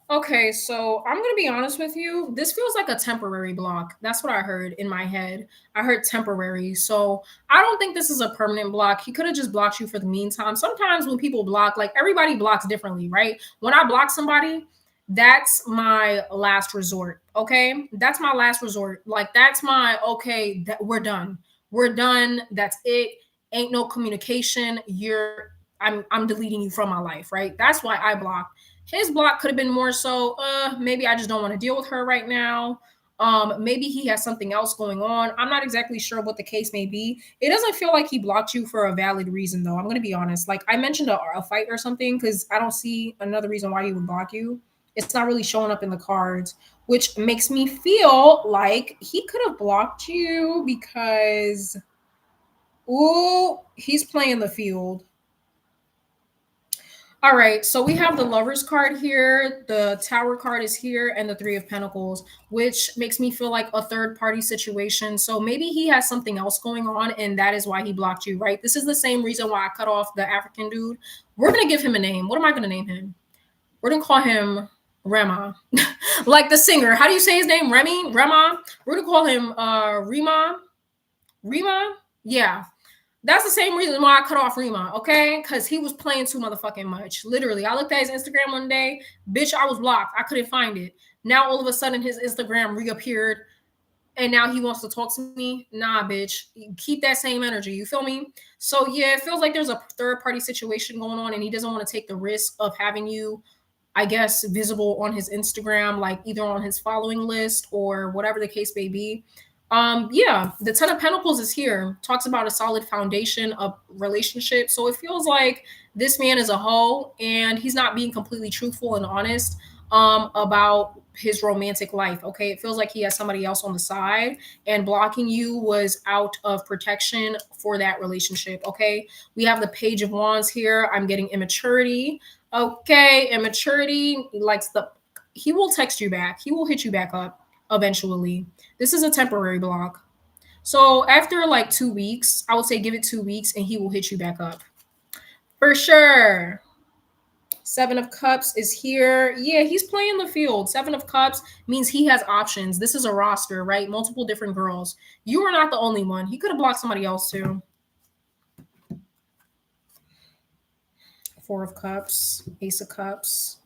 Okay, so I'm gonna be honest with you. This feels like a temporary block. That's what I heard in my head. I heard temporary. So I don't think this is a permanent block. He could have just blocked you for the meantime. Sometimes when people block, like everybody blocks differently, right? When I block somebody, that's my last resort. Okay. That's my last resort. Like that's my okay, that we're done. We're done. That's it. Ain't no communication. I'm deleting you from my life, right? That's why I block. His block could have been more so, maybe I just don't want to deal with her right now. Maybe he has something else going on. I'm not exactly sure what the case may be. It doesn't feel like he blocked you for a valid reason, though. I'm going to be honest. Like I mentioned a fight or something because I don't see another reason why he would block you. It's not really showing up in the cards, which makes me feel like he could have blocked you because, ooh, he's playing the field. All right, so we have the Lovers card here, the Tower card is here, and the Three of Pentacles, which makes me feel like a third party situation. So maybe he has something else going on, and that is why he blocked you, right? This is the same reason why I cut off the African dude. We're gonna give him a name. What am I gonna name him? We're gonna call him Rema, like the singer. How do you say his name? Rema. We're gonna call him Rima. Yeah, that's the same reason why I cut off Rima, okay? Because he was playing too motherfucking much. Literally, I looked at his Instagram one day, bitch, I was blocked. I couldn't find it. Now all of a sudden his Instagram reappeared and now he wants to talk to me. Nah, bitch. Keep that same energy. You feel me? So yeah, it feels like there's a third party situation going on and he doesn't want to take the risk of having you, I guess, visible on his Instagram, like either on his following list or whatever the case may be. Yeah, the Ten of Pentacles is here, talks about a solid foundation of relationship. So it feels like this man is a hoe and he's not being completely truthful and honest about his romantic life. Okay, it feels like he has somebody else on the side, and blocking you was out of protection for that relationship. Okay, we have the Page of Wands here. I'm getting immaturity. Okay, immaturity likes the. He will text you back. He will hit you back up eventually. This is a temporary block. So after like 2 weeks, I would say give it 2 weeks and he will hit you back up. For sure. Seven of Cups is here. Yeah, he's playing the field. Seven of Cups means he has options. This is a roster, right? Multiple different girls. You are not the only one. He could have blocked somebody else too. Four of Cups, Ace of Cups,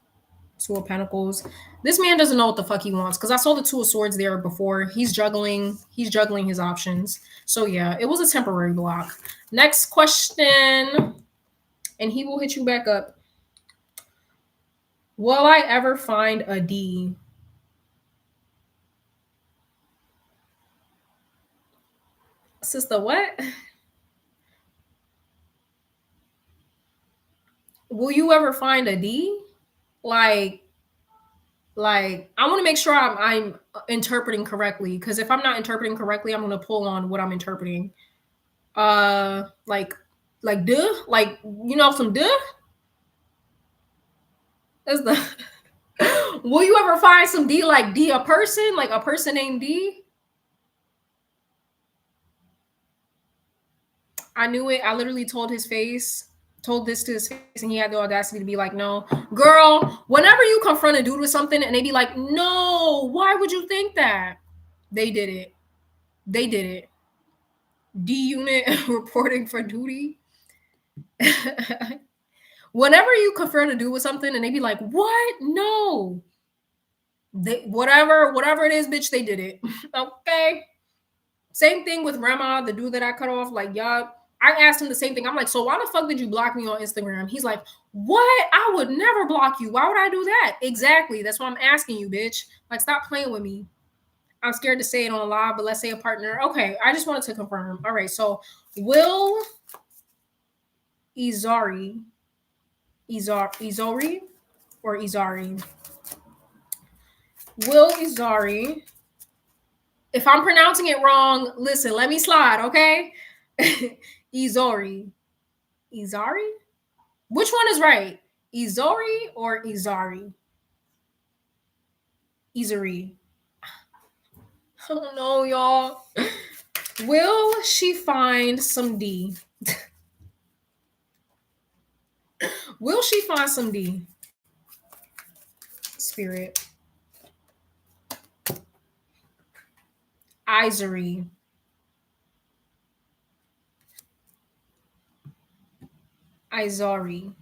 Two of Pentacles. This man doesn't know what the fuck he wants because I saw the Two of Swords there before. He's juggling his options. So yeah, it was a temporary block. Next question, and he will hit you back up. Will I ever find a D? Sister, what? Will you ever find a D? Like, Like, I want to make sure I'm interpreting correctly, because if I'm not interpreting correctly, I'm gonna pull on what I'm interpreting. Like duh, like, some duh. That's the. Will you ever find some D, like D a person, like a person named D? I knew it. I literally told this to his face, and he had the audacity to be like, no. Girl, whenever you confront a dude with something and they be like, no, why would you think that? They did it. They did it. D unit reporting for duty. Whenever you confront a dude with something and they be like, what? No. Whatever it is, bitch, they did it. Okay. Same thing with Rema, the dude that I cut off. Like, y'all, I asked him the same thing. I'm like, so why the fuck did you block me on Instagram? He's like, what? I would never block you. Why would I do that? Exactly. That's why I'm asking you, bitch. Like, stop playing with me. I'm scared to say it on live, but let's say a partner. Okay, I just wanted to confirm. All right, so Will Izari, Izori or Izari? Will Izari. If I'm pronouncing it wrong, listen, let me slide, okay? Izori. Izari? Which one is right? Izori or Izari? Izari. Oh no, y'all. Will she find some D? Will she find some D? Spirit. Izari. Izari.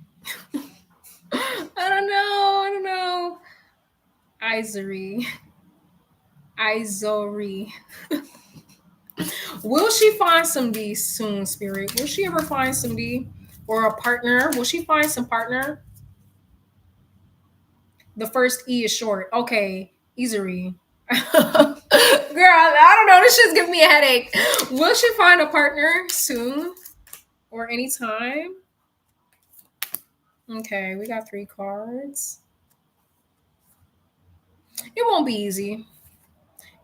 I don't know. Izari. Izori. Will she find some D soon, Spirit? Will she ever find some D? Or a partner? Will she find some partner? The first E is short. Okay, Izari. Girl, I don't know. This shit's giving me a headache. Will she find a partner soon or anytime? Okay, we got 3 cards. It won't be easy.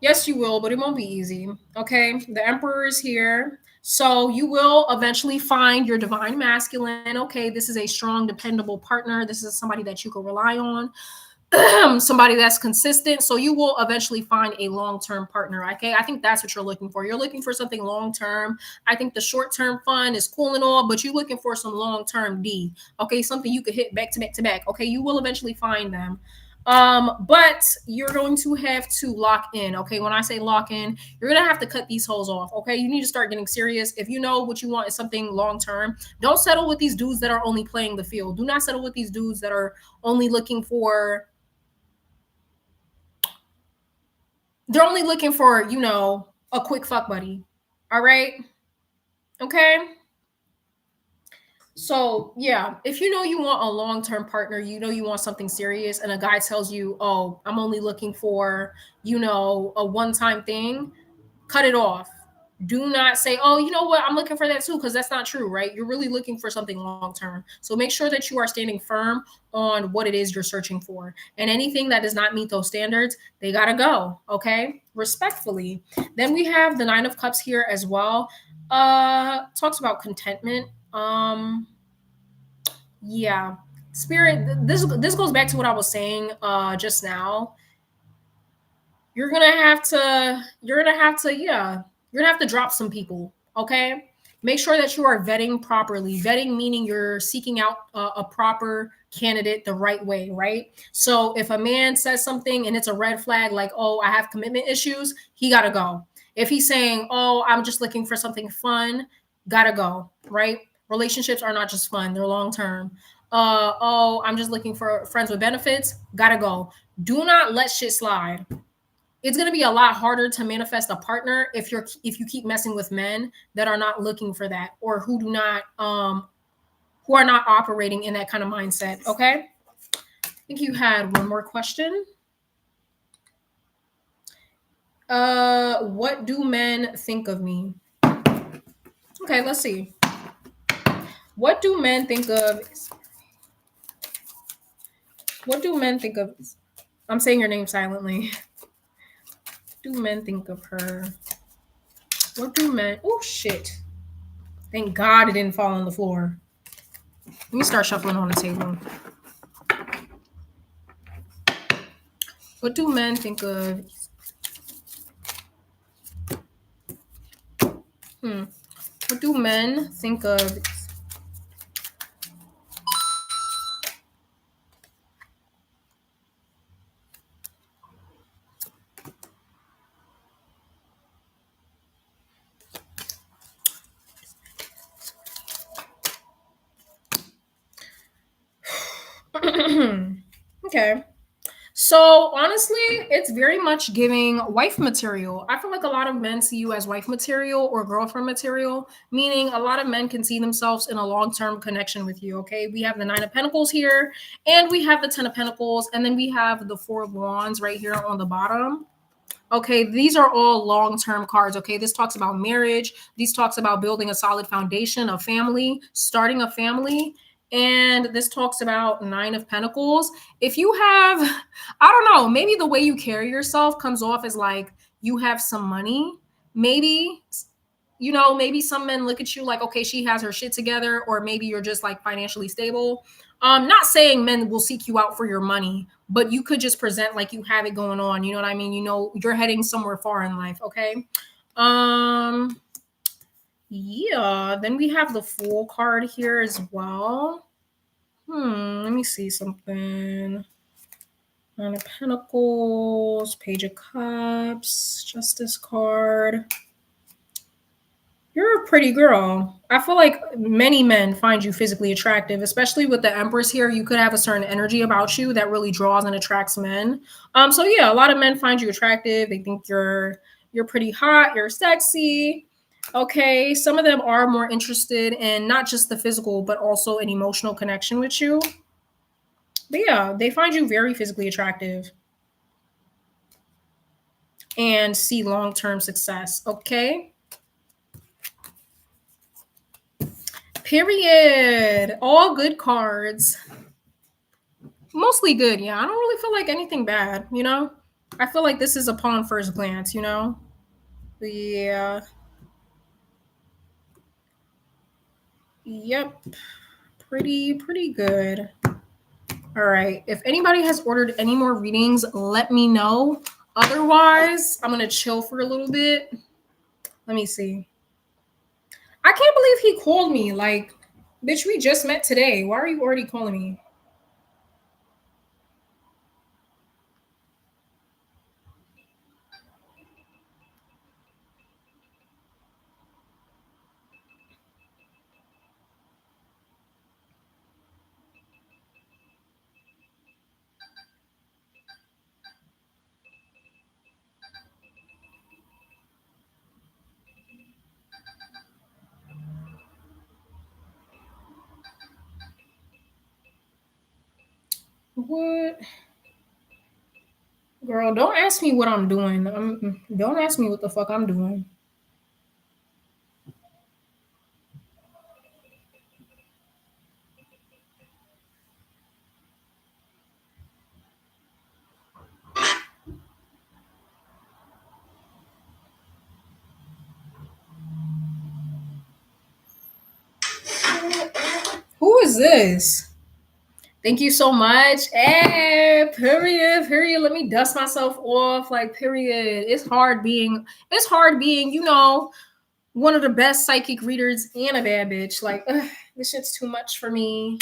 Yes, you will, but it won't be easy. Okay, the Emperor is here. So you will eventually find your divine masculine. Okay, this is a strong, dependable partner. This is somebody that you can rely on. Somebody that's consistent. So you will eventually find a long-term partner. Okay. I think that's what you're looking for. You're looking for something long-term. I think the short-term fun is cool and all, but you're looking for some long-term D. Okay. Something you could hit back to back to back. Okay. You will eventually find them. But you're going to have to lock in. Okay. When I say lock in, you're going to have to cut these holes off. Okay. You need to start getting serious. If you know what you want is something long-term, don't settle with these dudes that are only playing the field. Do not settle with these dudes that are only looking for, they're only looking for, a quick fuck buddy. All right. Okay. So yeah, if you know you want a long-term partner, you want something serious, and a guy tells you, oh, I'm only looking for, a one-time thing, cut it off. Do not say, oh, you know what, I'm looking for that too, because that's not true, right? You're really looking for something long-term. So make sure that you are standing firm on what it is you're searching for. And anything that does not meet those standards, they gotta go. Okay. Respectfully. Then we have the 9 of Cups here as well. Talks about contentment. Yeah. Spirit, this goes back to what I was saying just now. You're gonna have to, yeah, you're gonna have to drop some people. Okay. Make sure that you are vetting properly. Vetting meaning you're seeking out a proper candidate the right way, right? So if a man says something and it's a red flag, like, oh, I have commitment issues, he gotta go. If he's saying, oh, I'm just looking for something fun, gotta go, right? Relationships are not just fun, they're long term. Oh, I'm just looking for friends with benefits, gotta go. Do not let shit slide. It's going to be a lot harder to manifest a partner if you keep messing with men that are not looking for that, or who are not operating in that kind of mindset. Okay. I think you had one more question. What do men think of me? Okay, let's see. What do men think of I'm saying your name silently. What do men think of her? What do men? Oh shit! Thank God it didn't fall on the floor. Let me start shuffling on the table. What do men think of? What do men think of? Okay. So honestly, it's very much giving wife material. I feel like a lot of men see you as wife material or girlfriend material, meaning a lot of men can see themselves in a long-term connection with you. Okay. We have the Nine of Pentacles here, and we have the Ten of Pentacles, and then we have the Four of Wands right here on the bottom. Okay, these are all long-term cards. Okay, this talks about marriage. These talks about building a solid foundation, a family, starting a family. And this talks about Nine of Pentacles. If you have, I don't know, maybe the way you carry yourself comes off as like you have some money. Maybe, maybe some men look at you like, okay, she has her shit together, or maybe you're just like financially stable. Not saying men will seek you out for your money, but you could just present like you have it going on. You know what I mean? You're heading somewhere far in life. Okay. Um, yeah. Then we have the Fool card here as well. Let me see something. Nine of Pentacles, Page of Cups, Justice card. You're a pretty girl. I feel like many men find you physically attractive, especially with the Empress here. You could have a certain energy about you that really draws and attracts men. So yeah, a lot of men find you attractive. They think you're pretty hot, you're sexy. Okay, some of them are more interested in not just the physical, but also an emotional connection with you. But yeah, they find you very physically attractive and see long-term success. Okay. Period. All good cards. Mostly good, yeah. I don't really feel like anything bad, I feel like this is upon first glance, Yeah. Yep. Pretty good. All right. If anybody has ordered any more readings, let me know. Otherwise, I'm gonna chill for a little bit. Let me see. I can't believe he called me. Like, bitch, we just met today. Why are you already calling me? What? Girl, don't ask me what I'm doing. Don't ask me what the fuck I'm doing. Who is this? Thank you so much. Hey, period. Let me dust myself off. Like, period. It's hard being, one of the best psychic readers and a bad bitch. Like, this shit's too much for me.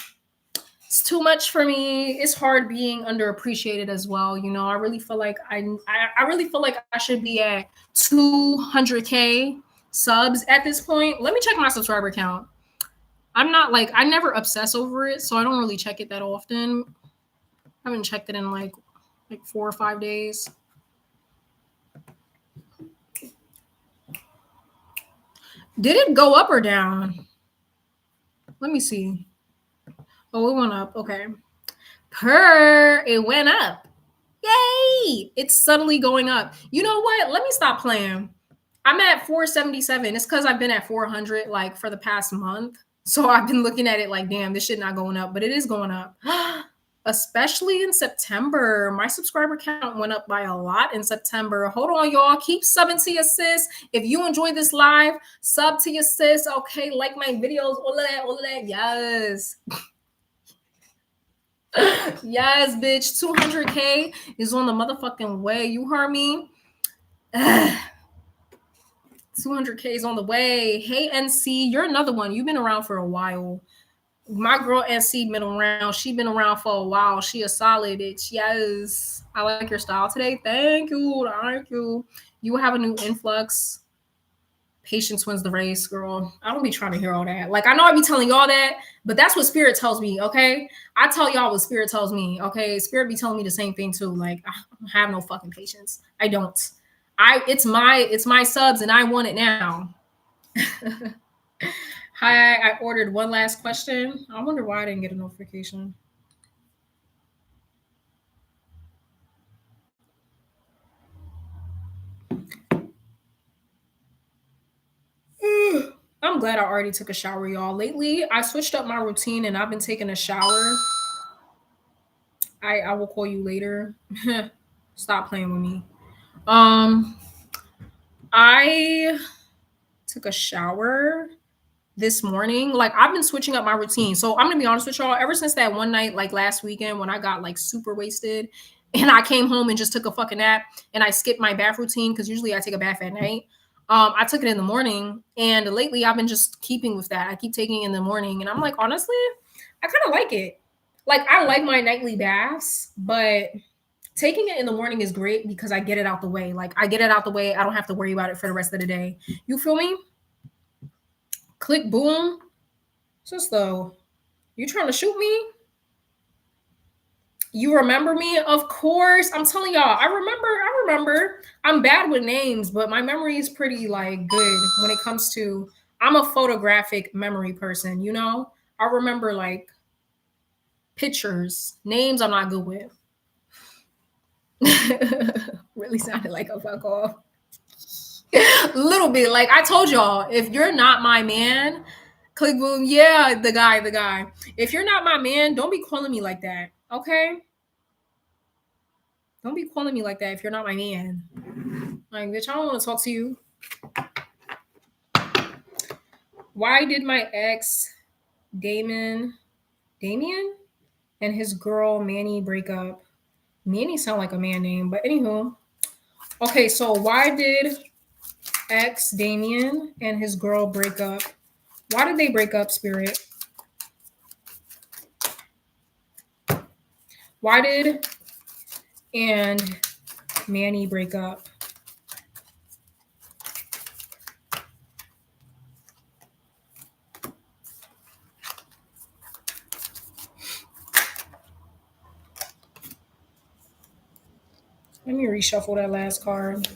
It's too much for me. It's hard being underappreciated as well. I really feel like I really feel like I should be at 200K subs at this point. Let me check my subscriber count. I'm not like I never obsess over it, so I don't really check it that often. I haven't checked it in like 4 or 5 days. Did it go up or down? Let me see. Oh, it went up. Okay. It went up. Yay! It's subtly going up. You know what? Let me stop playing. I'm at 477. It's because I've been at 400 like for the past month. So I've been looking at it like, damn, this shit not going up, but it is going up. especially in September. My subscriber count went up by a lot in September. Hold on, y'all. Keep subbing to your sis. If you enjoy this live, sub to your sis. Okay, like my videos, all of that, all of that. Yes. Yes, bitch. 200K is on the motherfucking way. You heard me? 200K is on the way. Hey, NC, you're another one. You've been around for a while. My girl NC been around. She been around for a while. She a solid bitch. Yes. I like your style today. Thank you. Thank you. You will have a new influx. Patience wins the race, girl. I don't be trying to hear all that. Like, I know I be telling y'all that, but that's what spirit tells me, okay? I tell y'all what spirit tells me, okay? Spirit be telling me the same thing too. Like, I don't have no fucking patience. I don't. It's my subs and I want it now. Hi, I ordered one last question. I wonder why I didn't get a notification. I'm glad I already took a shower, y'all. Lately, I switched up my routine and I've been taking a shower. I will call you later. Stop playing with me. I took a shower this morning. Like, I've been switching up my routine. So I'm gonna be honest with y'all. Ever since that one night, like last weekend, when I got like super wasted and I came home and just took a fucking nap and I skipped my bath routine because usually I take a bath at night. I took it in the morning, and lately I've been just keeping with that. I keep taking it in the morning, and I'm like, honestly, I kind of like it. Like, I like my nightly baths, but taking it in the morning is great because I get it out the way. Like, I get it out the way. I don't have to worry about it for the rest of the day. You feel me? Click boom. Sister, you trying to shoot me? You remember me? Of course. I'm telling y'all, I remember. I'm bad with names, but my memory is pretty like good when it comes to I'm a photographic memory person, you know? I remember like pictures. Names I'm not good with. Really sounded like a fuck off. Little bit. Like I told y'all, if you're not my man, click boom. Yeah, the guy. If you're not my man, don't be calling me like that. Okay? Don't be calling me like that if you're not my man. Like, bitch, I don't want to talk to you. Why did my ex, Damien, and his girl, Manny, break up? Manny sound like a man name, but anywho. Okay, so why did ex, Damien, and his girl break up? Why did they break up, Spirit? Why did and Manny break up? Let me reshuffle that last card.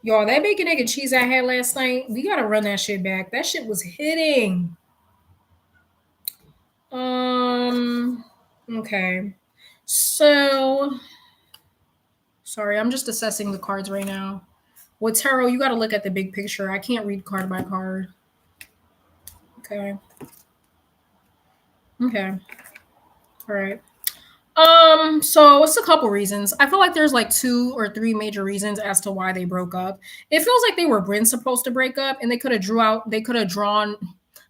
Y'all, that bacon, egg, and cheese I had last night, we gotta run that shit back. That shit was hitting. Okay. So, sorry, I'm just assessing the cards right now. With tarot, you gotta look at the big picture. I can't read card by card. Okay. Okay. All right. So it's a couple reasons. I feel like there's like 2 or 3 major reasons as to why they broke up. It feels like they were supposed to break up and they could have drawn,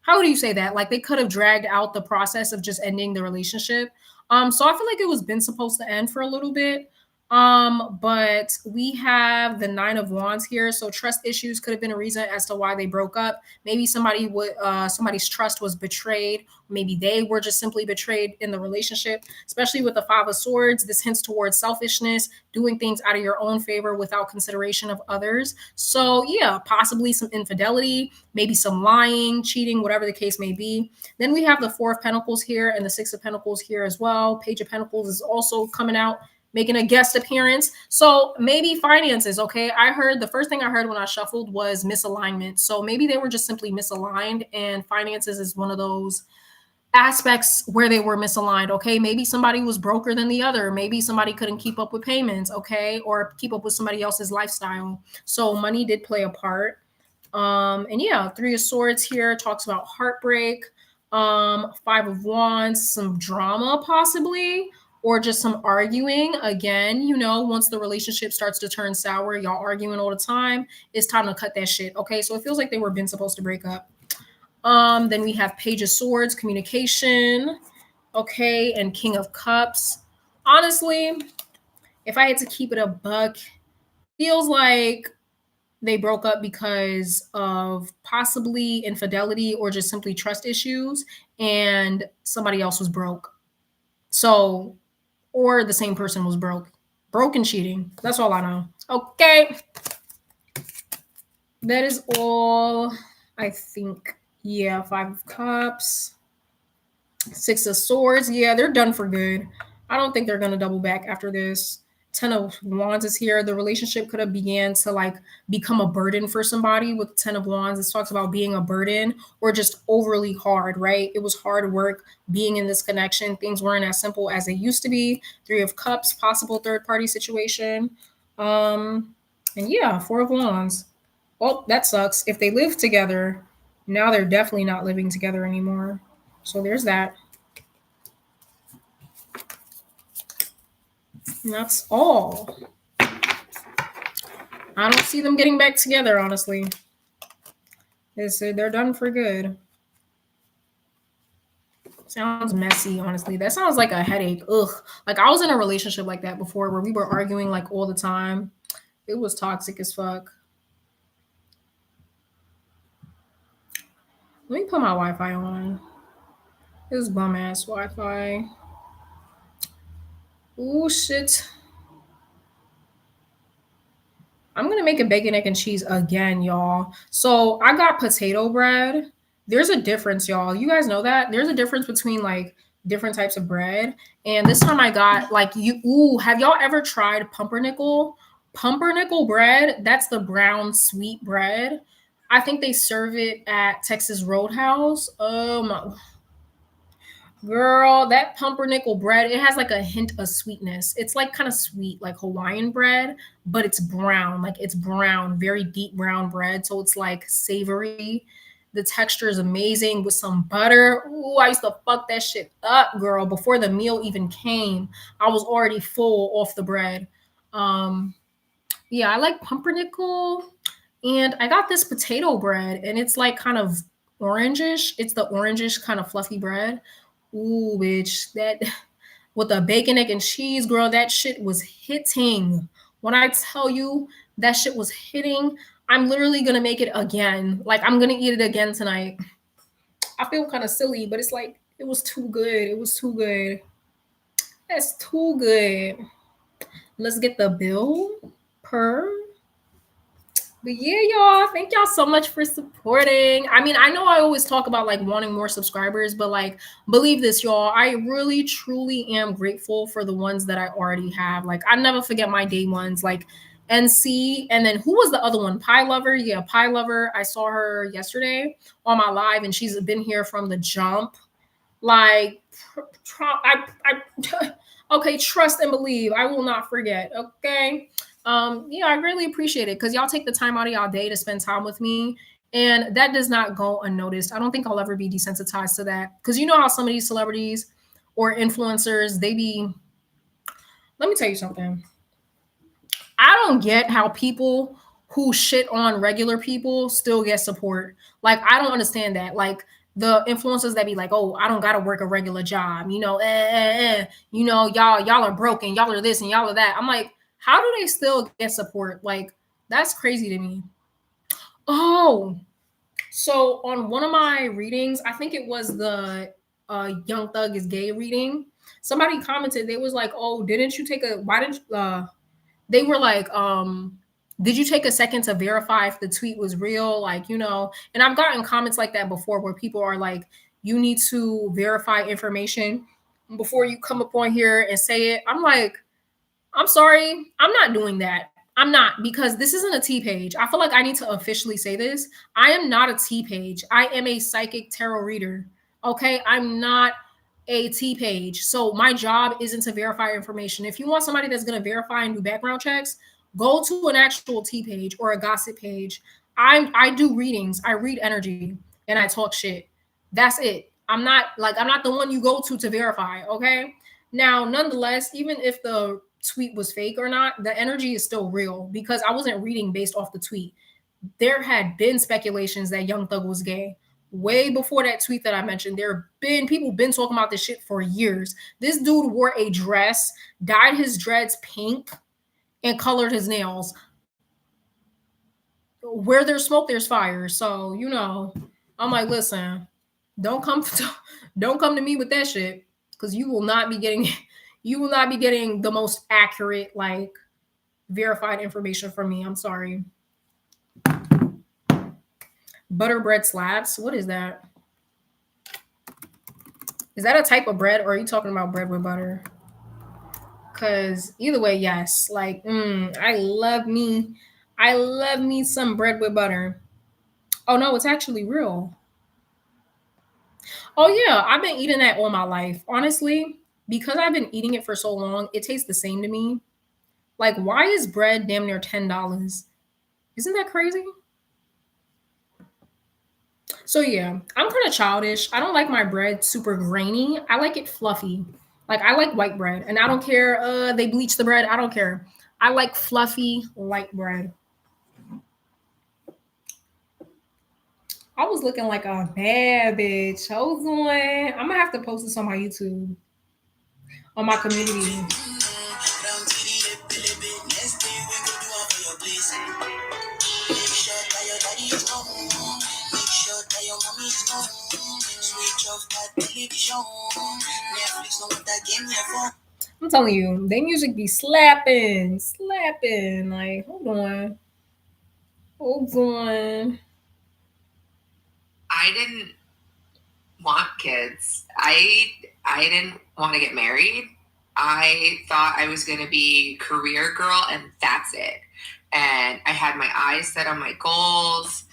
how do you say that? Like they could have dragged out the process of just ending the relationship. So I feel like it was been supposed to end for a little bit. But we have the 9 of Wands here. So trust issues could have been a reason as to why they broke up. Maybe somebody's trust was betrayed. Maybe they were just simply betrayed in the relationship, especially with the 5 of Swords. This hints towards selfishness, doing things out of your own favor without consideration of others. So yeah, possibly some infidelity, maybe some lying, cheating, whatever the case may be. Then we have the 4 of Pentacles here and the 6 of Pentacles here as well. Page of Pentacles is also coming out, making a guest appearance. So maybe finances, okay? The first thing I heard when I shuffled was misalignment. So maybe they were just simply misaligned, and finances is one of those aspects where they were misaligned. Okay, maybe somebody was broker than the other. Maybe somebody couldn't keep up with payments. Okay, or keep up with somebody else's lifestyle. So money did play a part. And yeah, Three of Swords here talks about heartbreak. Five of Wands, some drama possibly, or just some arguing. Again, you know, once the relationship starts to turn sour, y'all arguing all the time, it's time to cut that shit. Okay, so it feels like they were been supposed to break up. Then we have Page of Swords, communication. Okay, and King of Cups. Honestly, if I had to keep it a buck, feels like they broke up because of possibly infidelity or just simply trust issues, and somebody else was broke. So, or the same person was broke. Broke and cheating. That's all I know. Okay. That is all, I think. Yeah, Five of Cups. Six of Swords. Yeah, they're done for good. I don't think they're going to double back after this. Ten of Wands is here. The relationship could have began to like become a burden for somebody with Ten of Wands. It talks about being a burden or just overly hard, right? It was hard work being in this connection. Things weren't as simple as they used to be. Three of Cups, possible third party situation. And yeah, Four of Wands. Well, that sucks. If they live together, now they're definitely not living together anymore. So there's that. And that's all. I don't see them getting back together, honestly. They're done for good. Sounds messy, honestly. That sounds like a headache. Ugh. Like I was in a relationship like that before where we were arguing like all the time. It was toxic as fuck. Let me put my Wi-Fi on. This bum ass Wi-Fi. Ooh, shit. I'm gonna make a bacon, egg, and cheese again, y'all. So I got potato bread. There's a difference, y'all. You guys know that? There's a difference between like different types of bread. And this time I got like have y'all ever tried pumpernickel? Pumpernickel bread, that's the brown sweet bread. I think they serve it at Texas Roadhouse. Oh my girl, that pumpernickel bread, it has like a hint of sweetness. It's like kind of sweet, like Hawaiian bread, but it's brown. Like it's brown, very deep brown bread. So it's like savory. The texture is amazing with some butter. Ooh, I used to fuck that shit up, girl. Before the meal even came, I was already full off the bread. Um, yeah, I like pumpernickel. And I got this potato bread, and it's like kind of orangish. It's the orangish kind of fluffy bread. Ooh, bitch, that with the bacon, egg, and cheese, girl, that shit was hitting. When I tell you that shit was hitting, I'm literally gonna make it again. Like I'm gonna eat it again tonight. I feel kind of silly, but it's like it was too good. It was too good. That's too good. Let's get the bill per. But yeah, y'all, thank y'all so much for supporting. I mean, I know I always talk about like wanting more subscribers, but like, believe this, y'all, I really truly am grateful for the ones that I already have. Like, I never forget my day ones, like NC, and then who was the other one? Pie Lover. Yeah, Pie Lover. I saw her yesterday on my live, and she's been here from the jump. Like, okay, trust and believe. I will not forget. Okay. Yeah, I really appreciate it because y'all take the time out of y'all day to spend time with me. And that does not go unnoticed. I don't think I'll ever be desensitized to that. Because you know how some of these celebrities or influencers, let me tell you something. I don't get how people who shit on regular people still get support. Like, I don't understand that. Like, the influencers that be like, oh, I don't gotta work a regular job, you know, y'all are broken, y'all are this and y'all are that. I'm like, how do they still get support? Like, that's crazy to me. Oh, so on one of my readings, I think it was the Young Thug is Gay reading. Somebody commented, they was like, oh, why didn't they were like, did you take a second to verify if the tweet was real? Like, you know, and I've gotten comments like that before where people are like, you need to verify information before you come up on here and say it. I'm like, I'm sorry, I'm not doing that. I'm not, because this isn't a T page. I feel like I need to officially say this. I am not a T page. I am a psychic tarot reader. Okay, I'm not a T page. So my job isn't to verify information. If you want somebody that's going to verify and do background checks, go to an actual T page or a gossip page. I do readings. I read energy and I talk shit. That's it. I'm not the one you go to verify, okay? Now, nonetheless, even if the tweet was fake or not, the energy is still real because I wasn't reading based off the tweet. There had been speculations that Young Thug was gay way before that tweet that I mentioned. There have been people been talking about this shit for years. This dude wore a dress, dyed his dreads pink, and colored his nails. Where there's smoke, there's fire. So I'm like, listen, don't come, don't come to me with that shit, because you will not be getting, you will not be getting the most accurate, like, verified information from me. I'm sorry. Butter bread slabs. What is that? Is that a type of bread, or are you talking about bread with butter? Because either way, yes. Like, I love me some bread with butter. Oh no, it's actually real. Oh yeah, I've been eating that all my life. Honestly, because I've been eating it for so long, it tastes the same to me. Like, why is bread damn near $10? Isn't that crazy? So yeah, I'm kind of childish. I don't like my bread super grainy. I like it fluffy. Like, I like white bread, and I don't care. They bleach the bread. I don't care. I like fluffy light bread. I was looking like a bad bitch. I was doing. I'm gonna have to post this on my YouTube, on my community. I'm telling you, they music be slapping, slapping. Like, hold on. I didn't want kids. I didn't want to get married. I thought I was going to be career girl and that's it. And I had my eyes set on my goals.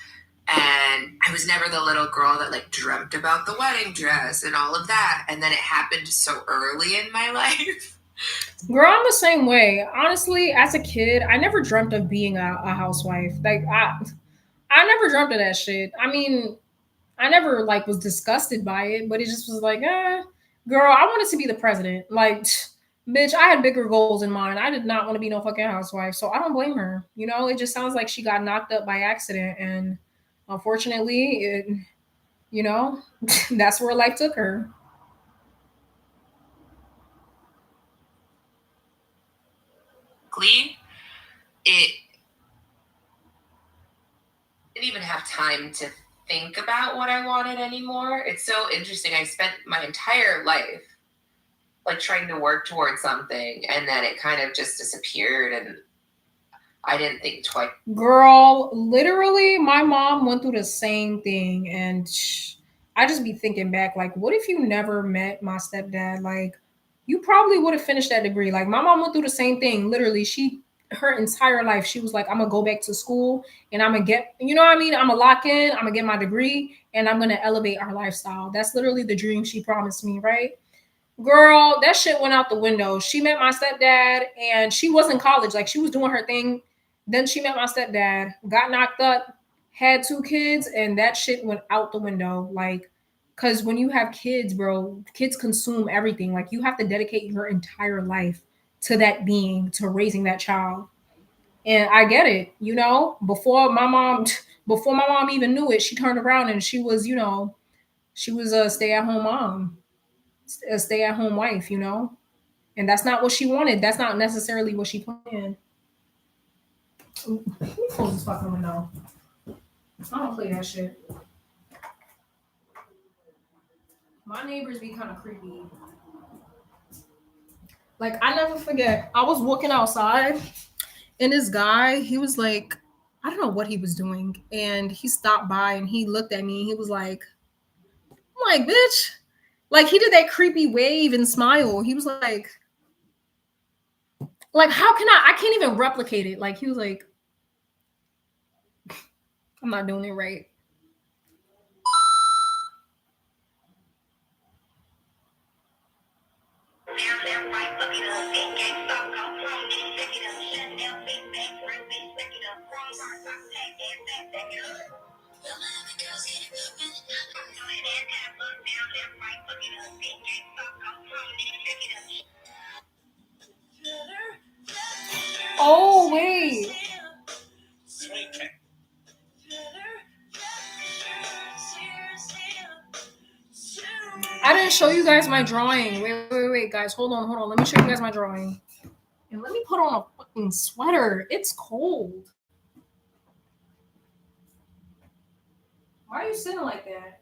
And I was never the little girl that like dreamt about the wedding dress and all of that. And then it happened so early in my life. Girl, I'm the same way. Honestly, as a kid, I never dreamt of being a housewife. Like, I never dreamt of that shit. I mean, I never like was disgusted by it, but it just was like, girl, I wanted to be the president. Like, bitch, I had bigger goals in mind. I did not want to be no fucking housewife, so I don't blame her. It just sounds like she got knocked up by accident, and unfortunately, you know, that's where life took her. Glee, it didn't even have time to think about what I wanted anymore. It's so interesting. I spent my entire life like trying to work towards something and then it kind of just disappeared and I didn't think twice. Girl, literally, my mom went through the same thing, and I just be thinking back, like, what if you never met my stepdad? Like, you probably would have finished that degree. Like, my mom went through the same thing. Literally, her entire life, she was like, I'm gonna go back to school, and I'm gonna get, you know what I mean? I'm gonna lock in, I'm gonna get my degree, and I'm gonna elevate our lifestyle. That's literally the dream she promised me, right? Girl, that shit went out the window. She met my stepdad and she was in college. Like, she was doing her thing. Then she met my stepdad, got knocked up, had two kids, and that shit went out the window. Like, because when you have kids, bro, kids consume everything. Like, you have to dedicate your entire life to that being, to raising that child. And I get it, before my mom even knew it, she turned around and she was, she was a stay-at-home mom, a stay-at-home wife. And that's not what she wanted. That's not necessarily what she planned. Who close this fucking window? I don't play that shit. My neighbors be kind of creepy. Like, I never forget. I was walking outside, and this guy, he was like, I don't know what he was doing, and he stopped by and he looked at me. And he was like, I'm like, bitch. Like, he did that creepy wave and smile. He was like, how can I can't even replicate it. Like, he was like, I'm not doing it right. Oh wait. I didn't show you guys my drawing. Wait, guys. Hold on. Let me show you guys my drawing. And let me put on a fucking sweater. It's cold. Why are you sitting like that?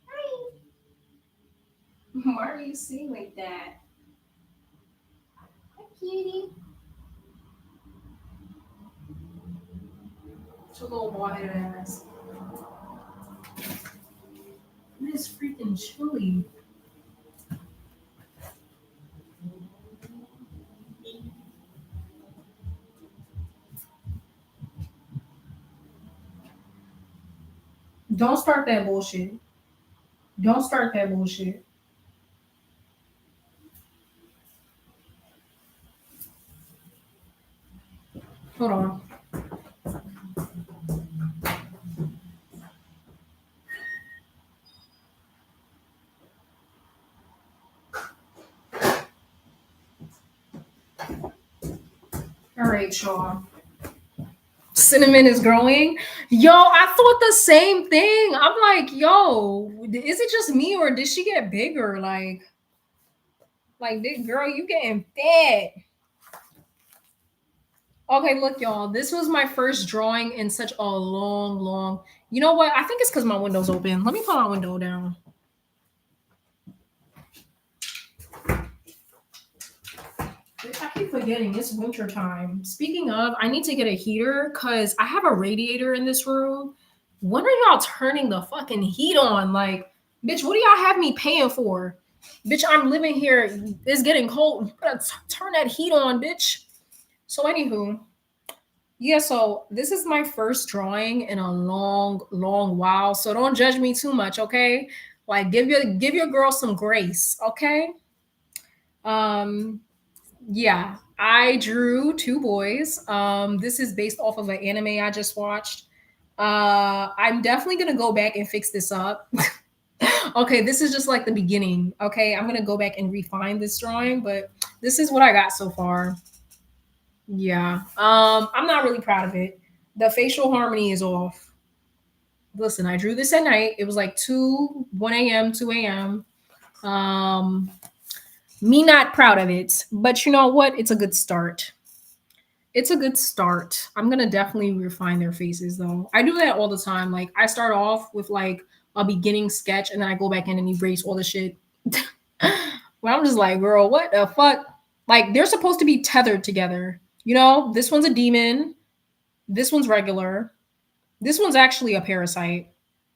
Hi. Why are you sitting like that? Hi, cutie. It's a little bald-headed ass. It is freaking chilly. Don't start that bullshit. Don't start that bullshit. Hold on. All right, y'all. Cinnamon is growing. Yo, I thought the same thing. I'm like, yo, is it just me or did she get bigger? Like this girl, you getting fat. Okay, look, y'all. This was my first drawing in such a long. You know what? I think it's because my window's open. Let me put my window down. I keep forgetting it's winter time. Speaking of, I need to get a heater because I have a radiator in this room. When are y'all turning the fucking heat on? Like, bitch, what do y'all have me paying for? Bitch, I'm living here. It's getting cold. You better turn that heat on, bitch. So, anywho, yeah, so this is my first drawing in a long while. So don't judge me too much, okay? Like give your girl some grace, okay? Um, yeah, I drew two boys. This is based off of an anime I just watched. I'm definitely gonna go back and fix this up. Okay, this is just like the beginning. Okay, I'm gonna go back and refine this drawing, but this is what I got so far. Yeah. I'm not really proud of it. The facial harmony is off. Listen, I drew this at night. It was like 1 a.m., 2 a.m. Um, me not proud of it, but you know what? It's a good start. It's a good start. I'm gonna definitely refine their faces though. I do that all the time. Like I start off with like a beginning sketch and then I go back in and erase all the shit. Well, I'm just like, girl, what the fuck? Like they're supposed to be tethered together. You know, this one's a demon. This one's regular. This one's actually a parasite.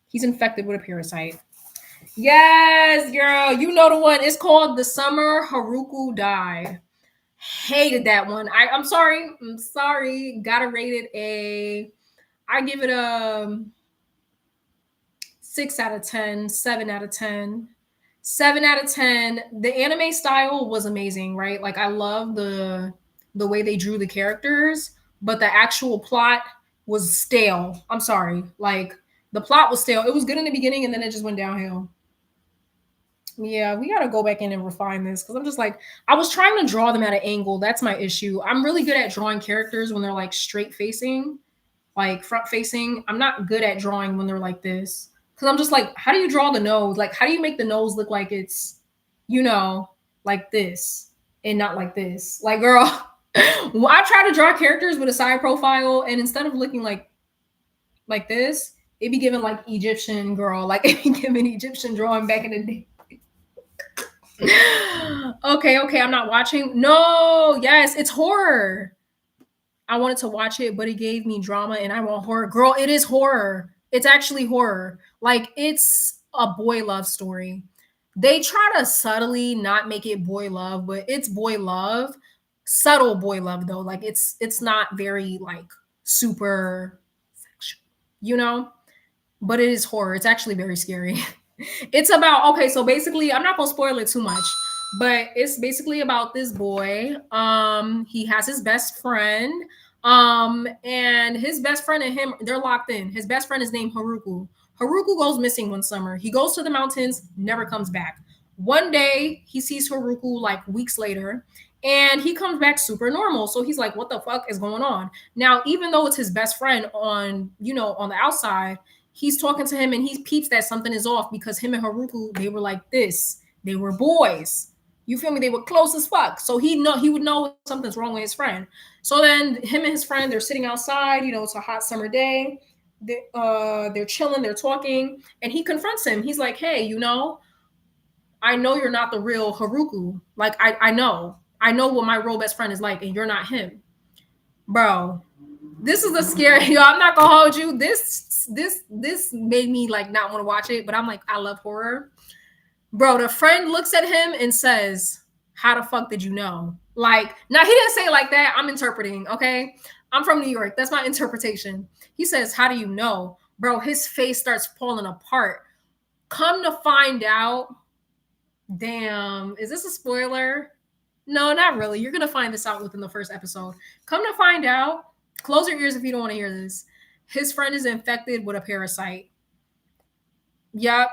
He's infected with a parasite. Yes, girl. You know the one. It's called The Summer Haruko Died. Hated that one. I'm sorry. I'm sorry. Gotta rate it a. I give it a 6 out of 10, 7 out of 10. 7 out of 10. The anime style was amazing, right? Like I love the way they drew the characters, but the actual plot was stale. I'm sorry. Like the plot was stale. It was good in the beginning and then it just went downhill. Yeah, we got to go back in and refine this because I'm just like, I was trying to draw them at an angle. That's my issue. I'm really good at drawing characters when they're like straight facing, like front facing. I'm not good at drawing when they're like this because I'm just like, how do you draw the nose? Like, how do you make the nose look like it's, like this and not like this? Like, girl, well, I try to draw characters with a side profile and instead of looking like this, it be given like Egyptian girl, like it be given Egyptian drawing back in the day. Okay, I'm not watching. No, yes, it's horror. I wanted to watch it, but it gave me drama and I want horror. Girl, it is horror. It's actually horror. Like it's a boy love story. They try to subtly not make it boy love, but it's boy love. Subtle boy love though. Like it's not very like super sexual, you know? But it is horror. It's actually very scary. It's about, okay, so basically, I'm not gonna spoil it too much, but it's basically about this boy. He has his best friend. And his best friend and him, they're locked in. His best friend is named Haruku. Haruku goes missing one summer. He goes to the mountains, never comes back. One day he sees Haruku like weeks later, and he comes back super normal. So he's like, what the fuck is going on? Now, even though it's his best friend on, on the outside, he's talking to him and he peeps that something is off because him and Haruku, they were like this. They were boys. You feel me? They were close as fuck. So he would know something's wrong with his friend. So then him and his friend, they're sitting outside, it's a hot summer day. They're chilling, they're talking, and he confronts him. He's like, hey, I know you're not the real Haruku. Like, I know what my real best friend is like, and you're not him. Bro, this is a scary, yo, I'm not gonna hold you. This made me like not want to watch it, but I'm like, I love horror. Bro, the friend looks at him and says, how the fuck did you know? Like, now he didn't say it like that. I'm interpreting, okay? I'm from New York. That's my interpretation. He says, how do you know? Bro, his face starts falling apart. Come to find out, damn, is this a spoiler? No, not really. You're going to find this out within the first episode. Come to find out, close your ears if you don't want to hear this. His friend is infected with a parasite. Yep.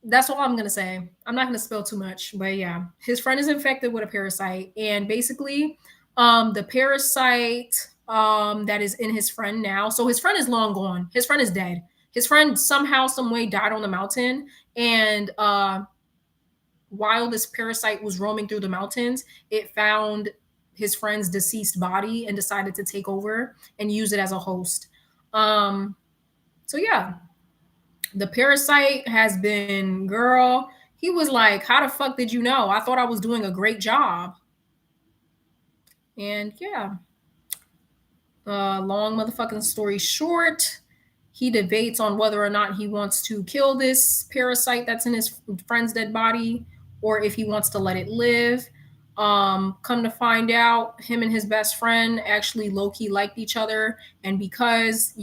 That's all I'm going to say. I'm not going to spill too much, but yeah. His friend is infected with a parasite. And basically, the parasite that is in his friend now. So his friend is long gone. His friend is dead. His friend somehow, some way died on the mountain. And while this parasite was roaming through the mountains, it found his friend's deceased body and decided to take over and use it as a host. So yeah, the parasite has been, girl, he was like, how the fuck did you know? I thought I was doing a great job. And yeah, long motherfucking story short, he debates on whether or not he wants to kill this parasite that's in his friend's dead body or if he wants to let it live. Come to find out, him and his best friend actually low-key liked each other. And because,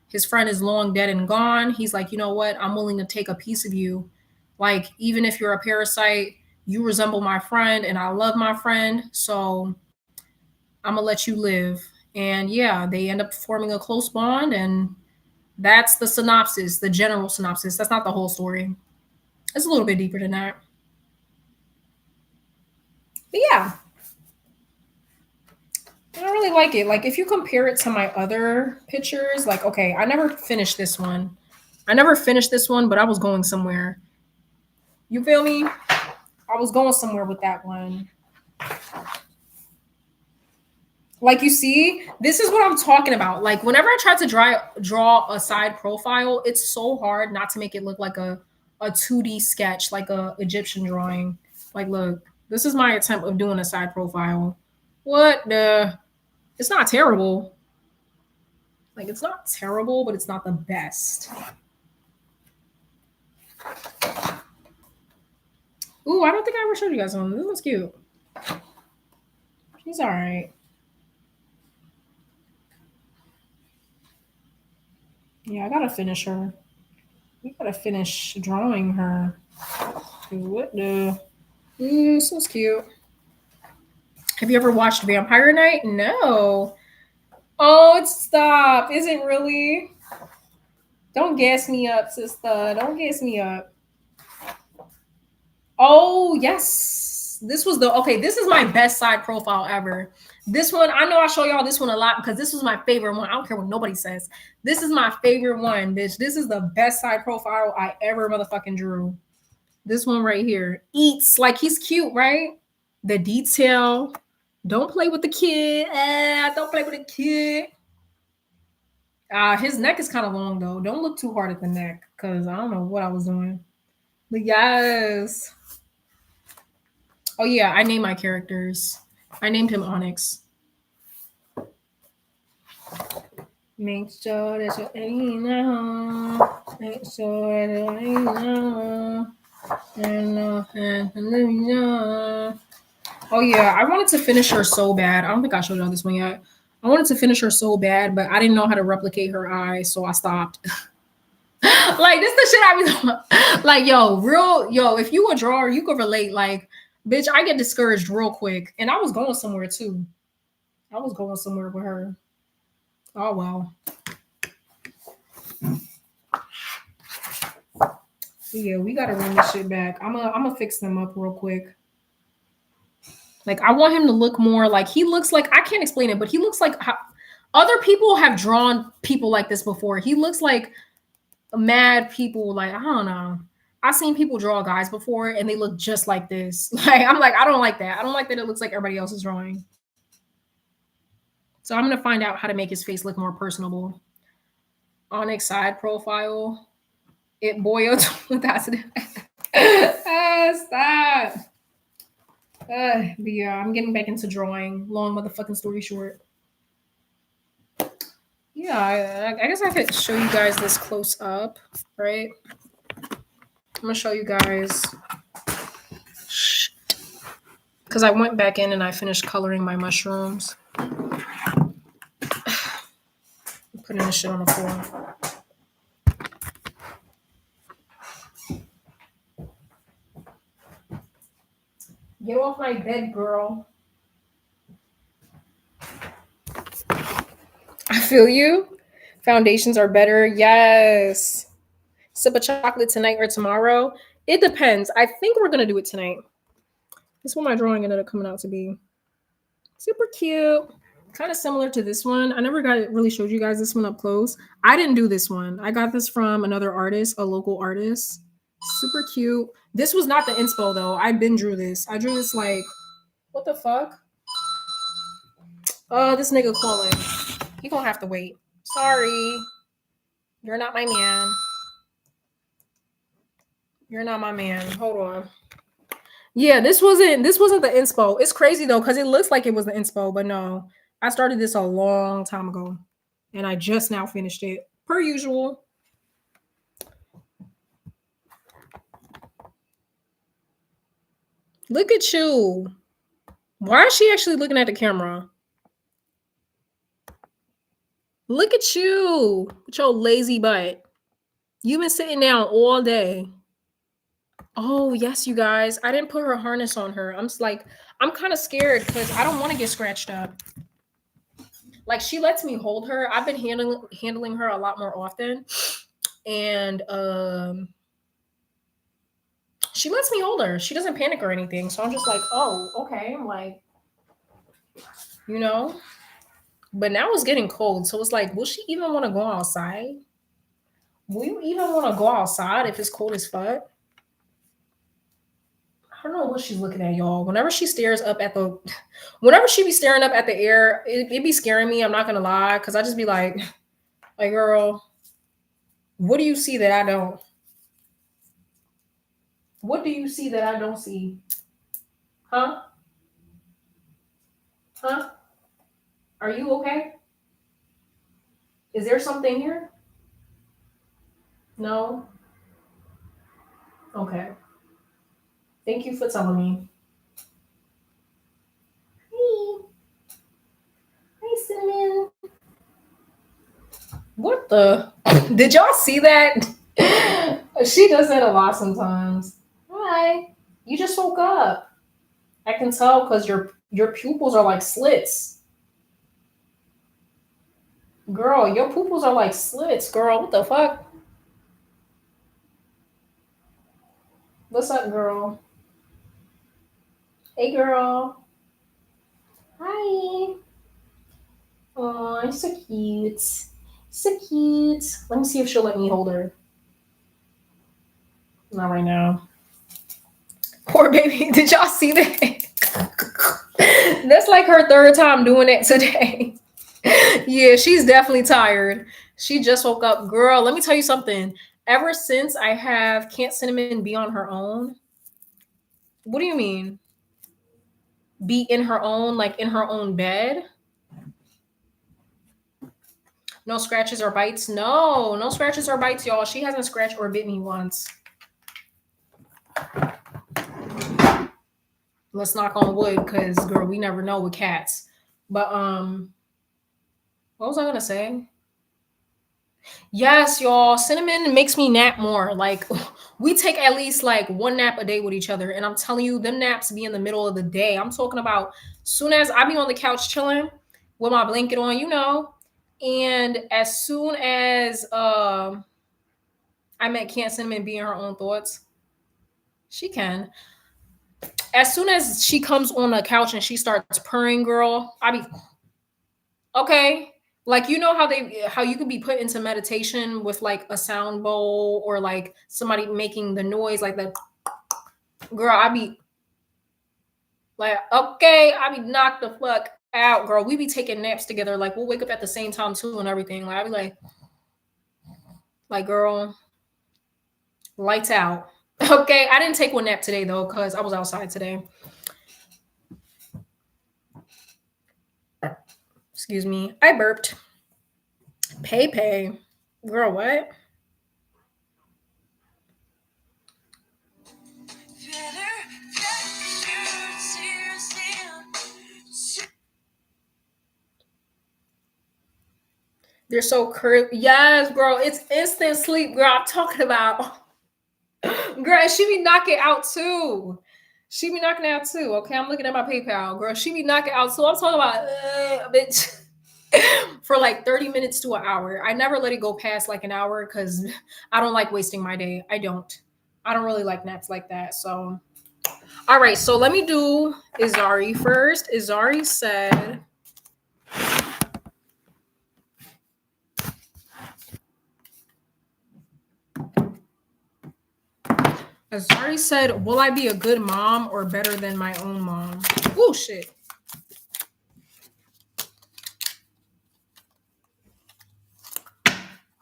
his friend is long dead and gone, he's like, you know what? I'm willing to take a piece of you. Like, even if you're a parasite, you resemble my friend and I love my friend. So I'm going to let you live. And yeah, they end up forming a close bond. And that's the synopsis, the general synopsis. That's not the whole story. It's a little bit deeper than that. But yeah, I don't really like it. Like, if you compare it to my other pictures, like, okay, I never finished this one. But I was going somewhere. You feel me? I was going somewhere with that one. Like, you see, this is what I'm talking about. Like, whenever I try to draw a side profile, it's so hard not to make it look like a 2D sketch, like a Egyptian drawing. Like, look, this is my attempt of doing a side profile. What the? It's not terrible. Like, it's not terrible, but it's not the best. Ooh, I don't think I ever showed you guys one. This one's cute. She's all right. Yeah, I gotta finish her. We gotta finish drawing her. What the? Ooh, so cute. Have you ever watched Vampire Night? No. Oh, it's stop. Is it really? Don't gas me up, sister. Don't gas me up. Oh, yes. This is my best side profile ever. This one, I know I show y'all this one a lot because this was my favorite one. I don't care what nobody says. This is my favorite one, bitch. This is the best side profile I ever motherfucking drew. This one right here. Eats. Like, he's cute, right? The detail. Don't play with the kid. Don't play with the kid. His neck is kind of long, though. Don't look too hard at the neck because I don't know what I was doing. But yes. Oh, yeah. I named my characters. I named him Onyx. Make sure that you ain't know. Make sure that you ain't know. Oh yeah, I wanted to finish her so bad. I don't think I showed y'all this one yet. I wanted to finish her so bad, but I didn't know how to replicate her eyes, so I stopped. Like this the shit I be doing. Like yo, if you a drawer, you could relate. Like, bitch, I get discouraged real quick. And I was going somewhere too. I was going somewhere with her. Oh well. Yeah, we gotta run this shit back. I'm gonna fix them up real quick. Like I want him to look more like he looks like I can't explain it, but he looks like how other people have drawn people like this before. He looks like mad people. Like I don't know. I've seen people draw guys before and they look just like this. Like I'm like I don't like that. I don't like that it looks like everybody else's drawing. So I'm gonna find out how to make his face look more personable. Onyx side profile. It boiled with acid. Stop. But yeah, I'm getting back into drawing. Long motherfucking story short. Yeah, I guess I could show you guys this close up, right? I'm gonna show you guys because I went back in and I finished coloring my mushrooms. Putting this shit on the floor. Get off my bed, girl. I feel you. Foundations are better. Yes. Sip of chocolate tonight or tomorrow. It depends. I think we're going to do it tonight. This is what my drawing ended up coming out to be. Super cute. Kind of similar to this one. I never really showed you guys this one up close. I didn't do this one. I got this from another artist, a local artist. Super cute. This was not the inspo though. I been drew this. I drew this like, what the fuck? Oh, this nigga calling. He gonna have to wait. Sorry. You're not my man. You're not my man. Hold on. Yeah, this wasn't the inspo. It's crazy though, because it looks like it was the inspo, but no. I started this a long time ago. And I just now finished it. Per usual. Look at you. Why is she actually looking at the camera? Look at you with your lazy butt. You've been sitting down all day. Oh, yes, you guys. I didn't put her harness on her. I'm kind of scared because I don't want to get scratched up. Like, she lets me hold her. I've been handling her a lot more often. And she lets me hold her. She doesn't panic or anything. So I'm just like, oh, okay. I'm like, you know. But now it's getting cold. So it's like, will she even want to go outside? Will you even want to go outside if it's cold as fuck? I don't know what she's looking at, y'all. Whenever she be staring up at the air, it be scaring me. I'm not gonna lie, because I just be like, girl, what do you see that I don't? What do you see that I don't see? Huh? Huh? Are you okay? Is there something here? No? Okay. Thank you for telling me. Hey. Hey, Cinnamon. What the? Did y'all see that? She does that a lot sometimes. Hi. You just woke up. I can tell because your pupils are like slits. Girl, your pupils are like slits, girl. What the fuck? What's up, girl? Hey, girl. Hi. Oh, you're so cute. So cute. Let me see if she'll let me hold her. Not right now. Poor baby. Did y'all see that? That's like her third time doing it today. Yeah, she's definitely tired. She just woke up. Girl, let me tell you something. Ever since I have Can't Cinnamon be on her own. What do you mean? Be in her own, like in her own bed? No scratches or bites? No scratches or bites, y'all. She hasn't scratched or bit me once. Let's knock on wood, because girl, we never know with cats. But what was I gonna say? Yes, y'all. Cinnamon makes me nap more. Like we take at least like one nap a day with each other. And I'm telling you, them naps be in the middle of the day. I'm talking about soon as I be on the couch chilling with my blanket on, and as soon as I met Can't Cinnamon be in her own thoughts, she can. As soon as she comes on the couch and she starts purring, girl, I be okay. Like how you could be put into meditation with like a sound bowl or like somebody making the noise like that. Girl, I be like, okay, I be knocked the fuck out, girl. We be taking naps together. Like we'll wake up at the same time too and everything. Like I be like, girl, lights out. Okay, I didn't take one nap today though because I was outside today. Excuse me, I burped. Pay, girl, what? They're so curvy. Yes, girl, it's instant sleep, girl. I'm talking about, girl. And she be knocking out too. She be knocking out too. Okay, I'm looking at my PayPal, girl. She be knocking out too. I'm talking about, bitch. For like 30 minutes to an hour. I never let it go past like an hour because I don't like wasting my day. I don't. I don't really like naps like that. So, all right. So let me do Izari first. Izari said, Azari said, will I be a good mom or better than my own mom? Oh, shit.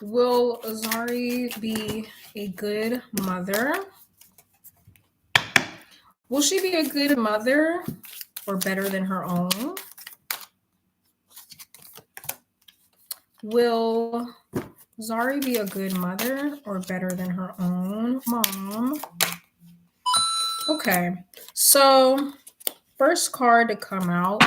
Will Azari be a good mother? Will she be a good mother or better than her own? Will Zari be a good mother or better than her own mom? Okay, so first card to come out.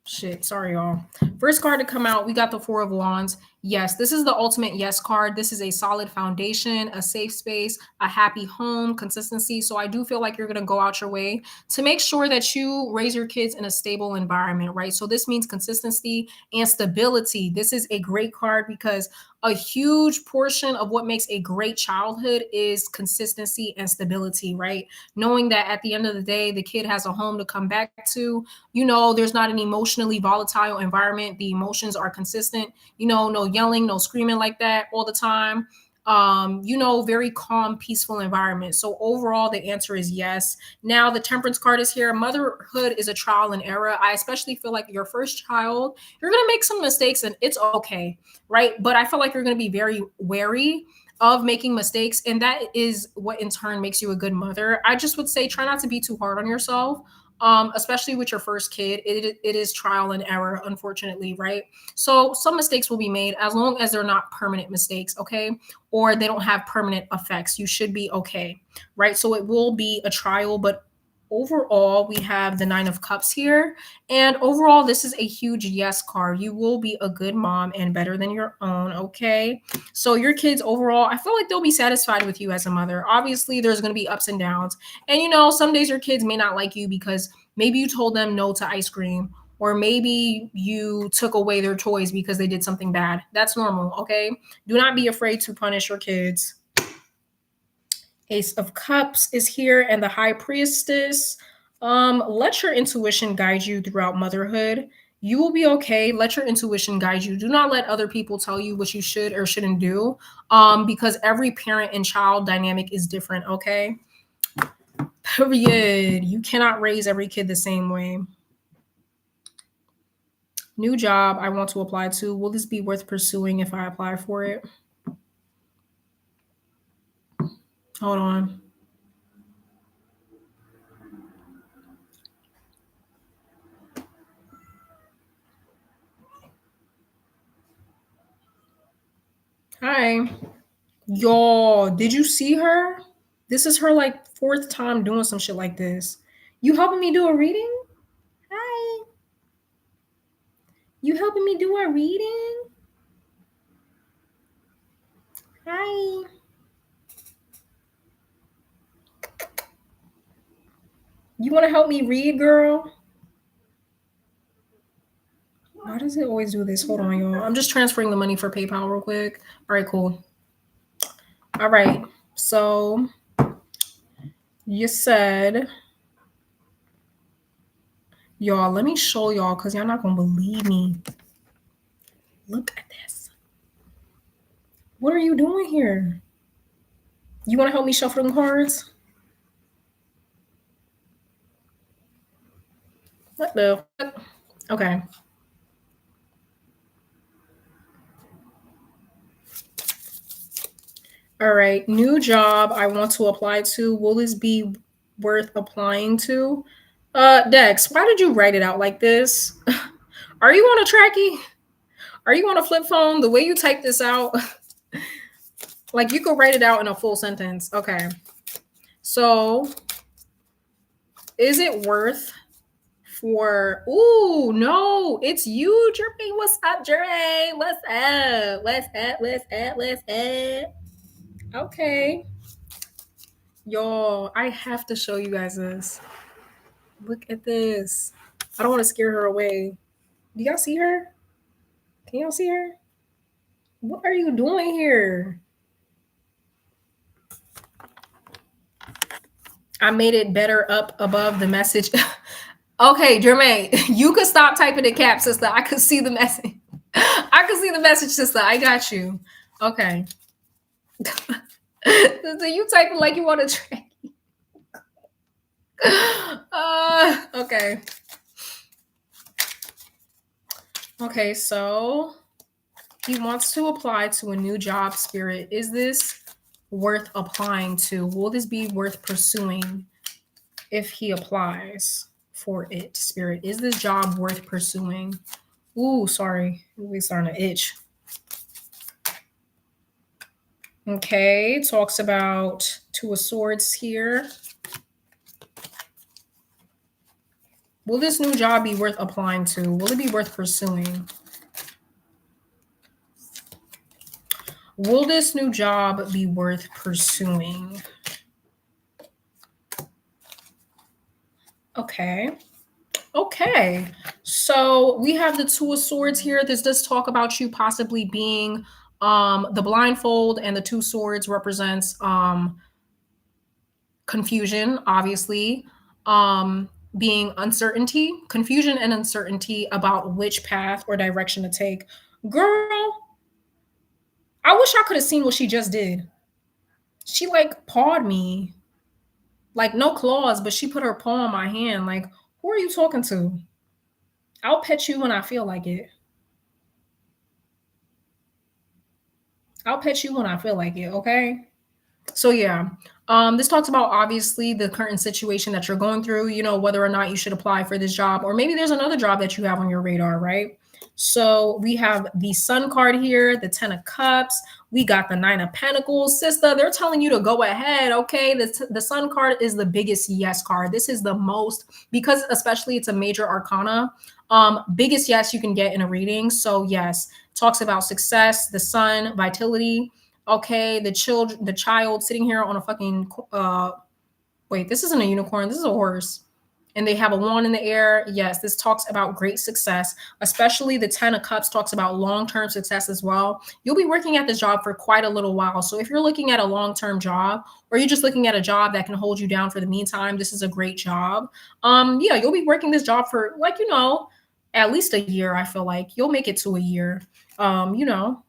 Shit, sorry, y'all. First card to come out, we got the Four of Wands. Yes, this is the ultimate yes card. This is a solid foundation, a safe space, a happy home, consistency. So I do feel like you're going to go out your way to make sure that you raise your kids in a stable environment, right? So this means consistency and stability. This is a great card because a huge portion of what makes a great childhood is consistency and stability, right? Knowing that at the end of the day, the kid has a home to come back to. There's not an emotionally volatile environment. The emotions are consistent. No yelling, no screaming like that all the time. Very calm, peaceful environment. So overall, the answer is yes. Now the Temperance card is here. Motherhood is a trial and error. I especially feel like your first child, you're gonna make some mistakes and it's okay, right? But I feel like you're gonna be very wary of making mistakes, and that is what in turn makes you a good mother. I just would say try not to be too hard on yourself, especially with your first kid. It is trial and error, unfortunately, right? So some mistakes will be made as long as they're not permanent mistakes, okay? Or they don't have permanent effects. You should be okay, right? So it will be a trial, but overall, we have the Nine of Cups here. And overall, this is a huge yes card. You will be a good mom and better than your own, okay? So your kids overall, I feel like they'll be satisfied with you as a mother. Obviously, there's going to be ups and downs. And some days your kids may not like you because maybe you told them no to ice cream, or maybe you took away their toys because they did something bad. That's normal, okay? Do not be afraid to punish your kids. Ace of Cups is here, and the High Priestess. Let your intuition guide you throughout motherhood. You will be okay. Let your intuition guide you. Do not let other people tell you what you should or shouldn't do, because every parent and child dynamic is different, okay? Period. You cannot raise every kid the same way. New job I want to apply to. Will this be worth pursuing if I apply for it? Hold on. Hi. Y'all, did you see her? This is her like fourth time doing some shit like this. You helping me do a reading? Hi. You helping me do a reading? Hi. You want to help me read, girl? Why does it always do this? Hold on, y'all. I'm just transferring the money for PayPal real quick. All right, cool. All right. So you said, y'all, let me show y'all because y'all not going to believe me. Look at this. What are you doing here? You want to help me shuffle them cards? What the fuck? Okay. All right. New job I want to apply to. Will this be worth applying to? Dex, why did you write it out like this? Are you on a trackie? Are you on a flip phone? The way you type this out, like you could write it out in a full sentence. Okay. So is it worth for ooh no, it's you, Jeremy. What's up, Jeremy? What's up? What's up? What's up? What's up? Okay. Y'all, I have to show you guys this. Look at this. I don't want to scare her away. Do y'all see her? Can y'all see her? What are you doing here? I made it better up above the message. Okay, Jermaine, you could stop typing in cap, sister. I could see the message. I could see the message, sister. I got you. Okay. So you typing like you want to track. Okay. Okay, so he wants to apply to a new job, Spirit. Is this worth applying to? Will this be worth pursuing if he applies for it, Spirit? Is this job worth pursuing? Ooh, sorry. We're starting to itch. Okay, talks about Two of Swords here. Will this new job be worth applying to? Will it be worth pursuing? Will this new job be worth pursuing? Okay. Okay. So we have the Two of Swords here. This does talk about you possibly being the blindfold, and the Two Swords represents confusion, obviously. Being uncertainty, confusion and uncertainty about which path or direction to take. Girl, I wish I could have seen what she just did. She like pawed me. Like no claws, but she put her paw on my hand. Like, who are you talking to? I'll pet you when I feel like it. I'll pet you when I feel like it, okay? So yeah, this talks about obviously the current situation that you're going through, you know, whether or not you should apply for this job, or maybe there's another job that you have on your radar, right? So we have the Sun card here, the Ten of Cups. We got the Nine of Pentacles. Sister, they're telling you to go ahead, okay? The Sun card is the biggest yes card. This is the most, because especially it's a major arcana, biggest yes you can get in a reading. So yes, talks about success, the Sun, vitality. Okay, the child sitting here on a fucking wait, this isn't a unicorn, this is a horse. And they have a wand in the air. Yes, this talks about great success, especially the Ten of Cups talks about long-term success as well. You'll be working at this job for quite a little while. So if you're looking at a long-term job, or you're just looking at a job that can hold you down for the meantime, this is a great job. Yeah, you'll be working this job for like, you know, at least a year. I feel like you'll make it to a year. You know,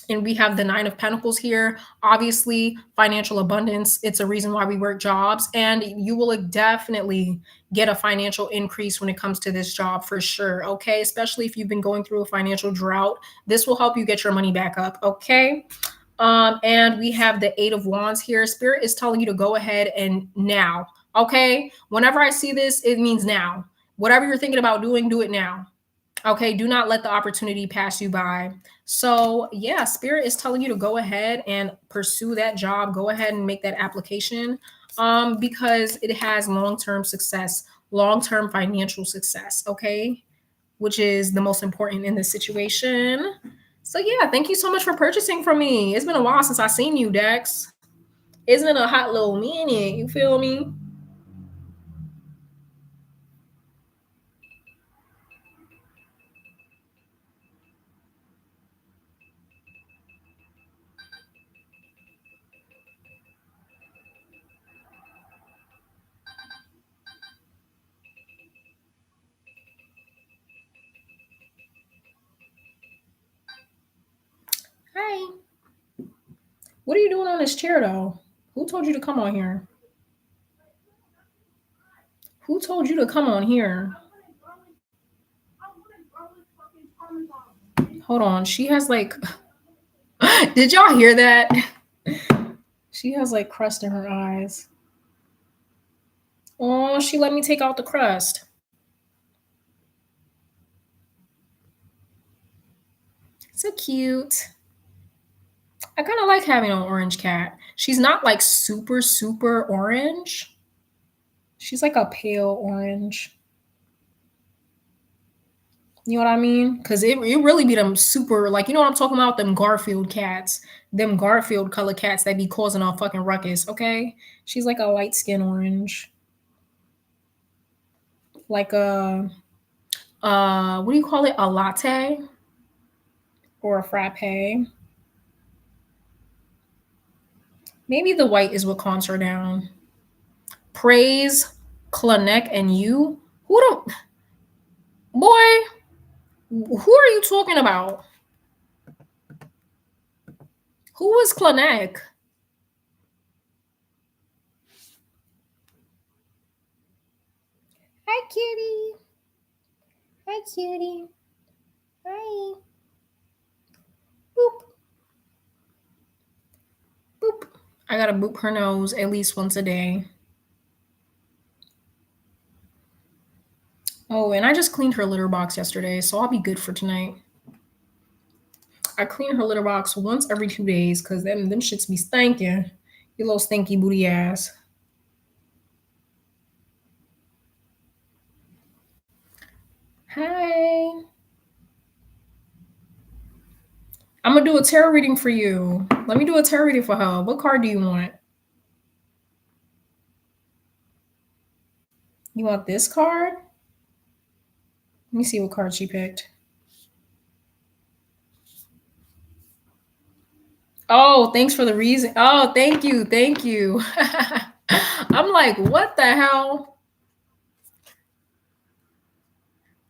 and we have the Nine of Pentacles here. Obviously, financial abundance. It's a reason why we work jobs. And you will definitely get a financial increase when it comes to this job for sure. Okay. Especially if you've been going through a financial drought. This will help you get your money back up. Okay. And we have the Eight of Wands here. Spirit is telling you to go ahead and now. Okay. Whenever I see this, it means now. Whatever you're thinking about doing, do it now. Okay, do not let the opportunity pass you by. So, yeah, Spirit is telling you to go ahead and pursue that job. Go ahead and make that application because it has long-term success, long-term financial success, okay, which is the most important in this situation. So yeah, thank you so much for purchasing from me. It's been a while since I seen you, Dex. It's been a hot little minute. You feel me? Hi. What are you doing on this chair though? Who told you to come on here? Who told you to come on here? Hold on. She has like did y'all hear that? She has like crust in her eyes. Oh, she let me take out the crust. So cute. I kind of like having an orange cat. She's not like super, super orange. She's like a pale orange. You know what I mean? Because it really be them super, like, you know what I'm talking about? Them Garfield cats. Them Garfield color cats that be causing a fucking ruckus, okay? She's like a light skin orange. Like what do you call it? A latte? Or a frappe? Maybe the white is what calms her down. Praise, Klanek, and you? Who don't. Boy, who are you talking about? Who is Klanek? Hi, kitty. Hi, cutie. Hi. Boop. Boop. I gotta boop her nose at least once a day. Oh, and I just cleaned her litter box yesterday, so I'll be good for tonight. I clean her litter box once every 2 days because them shits be stinking. You little stinky booty ass. Hi. I'm gonna do a tarot reading for you. Let me do a tarot reading for her. What card do you want? You want this card? Let me see what card she picked. Oh, thanks for the reason. Oh, thank you. Thank you. I'm like, what the hell?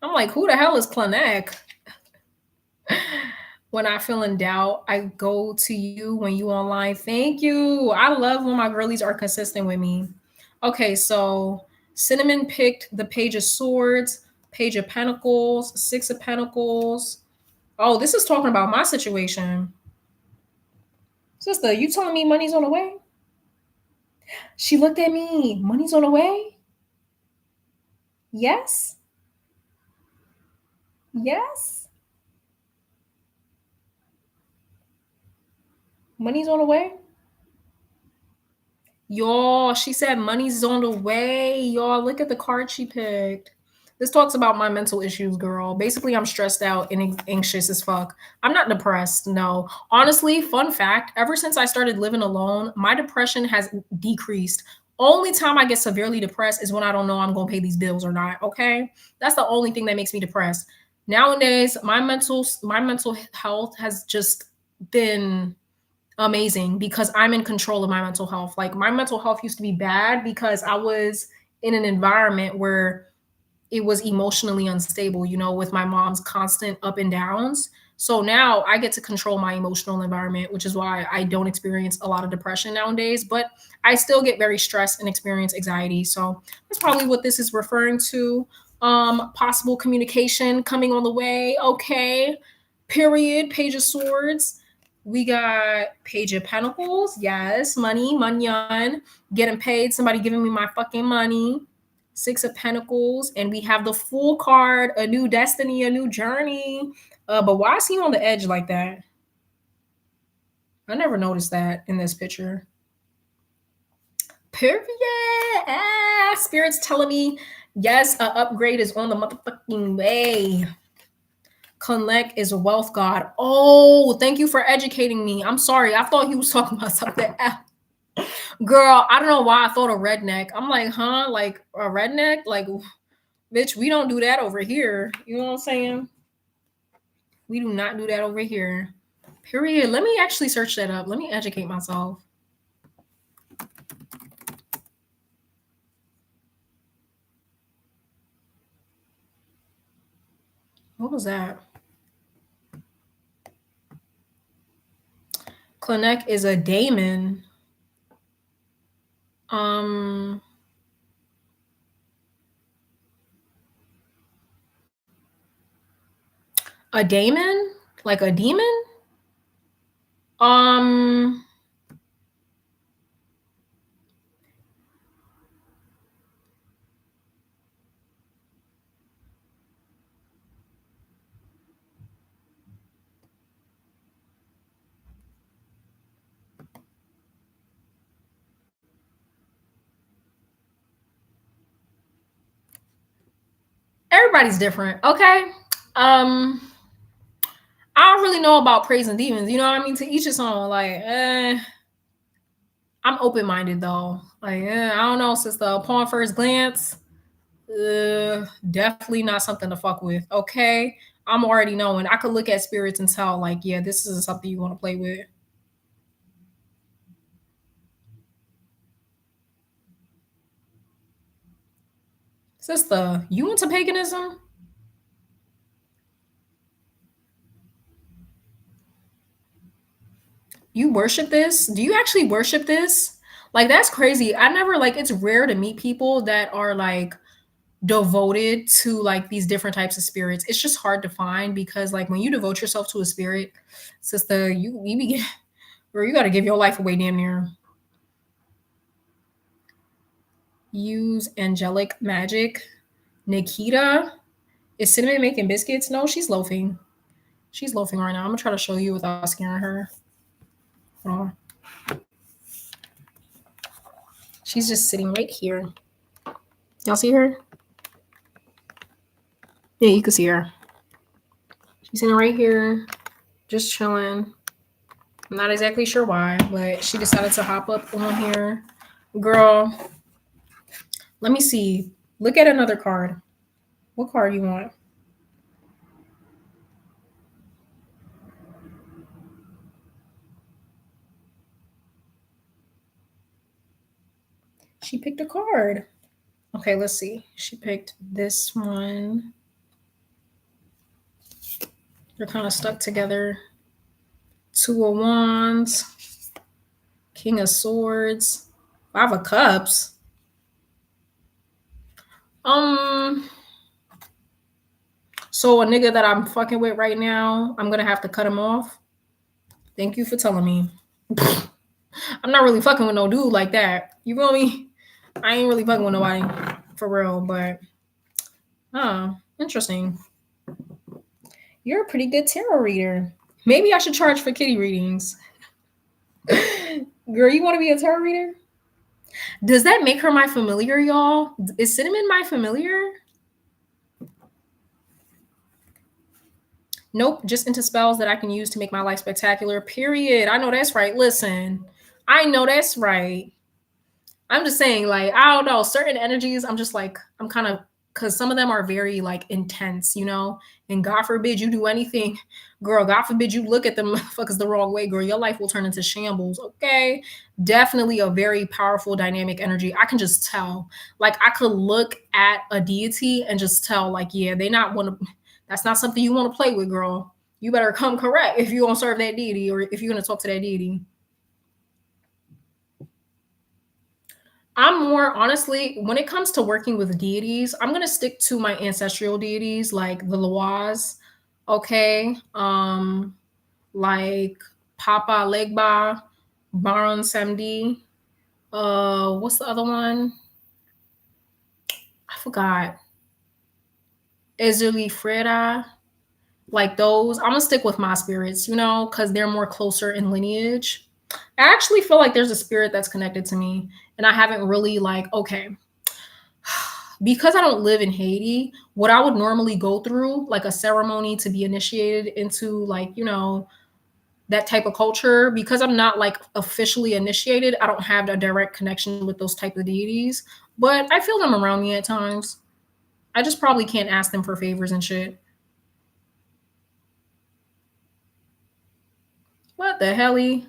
I'm like, who the hell is Klanek? When I feel in doubt, I go to you when you online. Thank you. I love when my girlies are consistent with me. Okay, so Cinnamon picked the Page of Swords, Page of Pentacles, Six of Pentacles. Oh, this is talking about my situation. Sister, you telling me money's on the way? She looked at me. Money's on the way? Yes? Yes? Money's on the way? Y'all, she said money's on the way. Y'all, look at the card she picked. This talks about my mental issues, girl. Basically, I'm stressed out and anxious as fuck. I'm not depressed, no. Honestly, fun fact, ever since I started living alone, my depression has decreased. Only time I get severely depressed is when I don't know I'm going to pay these bills or not, okay? That's the only thing that makes me depressed. Nowadays, my mental health has just been amazing because I'm in control of my mental health. Like my mental health used to be bad because I was in an environment where it was emotionally unstable, you know, with my mom's constant up and downs. So now I get to control my emotional environment, which is why I don't experience a lot of depression nowadays, but I still get very stressed and experience anxiety. So that's probably what this is referring to. Possible communication coming on the way. Okay. Period. Page of Swords. We got Page of Pentacles. Yes. Money. Manyan. Getting paid. Somebody giving me my fucking money. Six of Pentacles, and we have the Fool card, a new destiny, a new journey. But why is he on the edge like that? I never noticed that in this picture. Period. Spirit's telling me, yes, an upgrade is on the motherfucking way. Connect is a wealth god. Oh, thank you for educating me. I'm sorry. I thought he was talking about something else. Girl, I don't know why I thought a redneck. I'm like, huh? Like a redneck? Like, bitch, we don't do that over here. You know what I'm saying? We do not do that over here. Period. Let me actually search that up. Let me educate myself. What was that? Connect is a daemon. Um, a daemon? Like a demon? Um, everybody's different. Okay. I don't really know about praising demons. You know what I mean? To each his own. Like, I'm open minded though. Like, I don't know. Sister, upon first glance, definitely not something to fuck with. Okay, I'm already knowing. I could look at spirits and tell, like, yeah, this isn't something you want to play with. Sister, you into paganism? You worship this? Do you actually worship this? Like, that's crazy. I never, like, it's rare to meet people that are like devoted to like these different types of spirits. It's just hard to find because like when you devote yourself to a spirit, sister, you begin or you got to give your life away damn near. Use angelic magic. Nikita, is Cinnamon making biscuits? No, she's loafing. She's loafing right now. I'm gonna try to show you without scaring her. Hold on. She's just sitting right here. Y'all see her? Yeah, you can see her. She's sitting right here, just chilling. I'm not exactly sure why, but she decided to hop up on here. Girl, let me see. Look at another card. What card you want? She picked a card. Okay, let's see. She picked this one. They're kind of stuck together. Two of Wands, King of Swords, Five of Cups. So a nigga that I'm fucking with right now, I'm gonna have to cut him off. Thank you for telling me. I'm not really fucking with no dude like that. You feel me? I ain't really fucking with nobody for real, but interesting. You're a pretty good tarot reader. Maybe I should charge for kitty readings. Girl, you want to be a tarot reader? Does that make her my familiar, y'all? Is Cinnamon my familiar? Nope, just into spells that I can use to make my life spectacular. Period. I know that's right. Listen, I know that's right. I'm just saying, like, I don't know, certain energies, I'm just like, I'm kind of, because some of them are very like intense, you know? And God forbid you do anything, girl, God forbid you look at them motherfuckers the wrong way, girl, your life will turn into shambles, okay? Definitely a very powerful dynamic energy. I can just tell. Like, I could look at a deity and just tell, like, yeah, they not want to, that's not something you want to play with, girl. You better come correct if you want to serve that deity or if you're going to talk to that deity. I'm more honestly, when it comes to working with deities, I'm gonna stick to my ancestral deities like the Loas, okay, like Papa Legba, Baron Samdi. What's the other one? I forgot. Ezuli Freda, like those. I'm gonna stick with my spirits, you know, because they're more closer in lineage. I actually feel like there's a spirit that's connected to me, and I haven't really like okay. because I don't live in Haiti, what I would normally go through, like a ceremony to be initiated into, like, that type of culture, because I'm not like officially initiated, I don't have a direct connection with those type of deities, but I feel them around me at times. I just probably can't ask them for favors and shit. What the helly?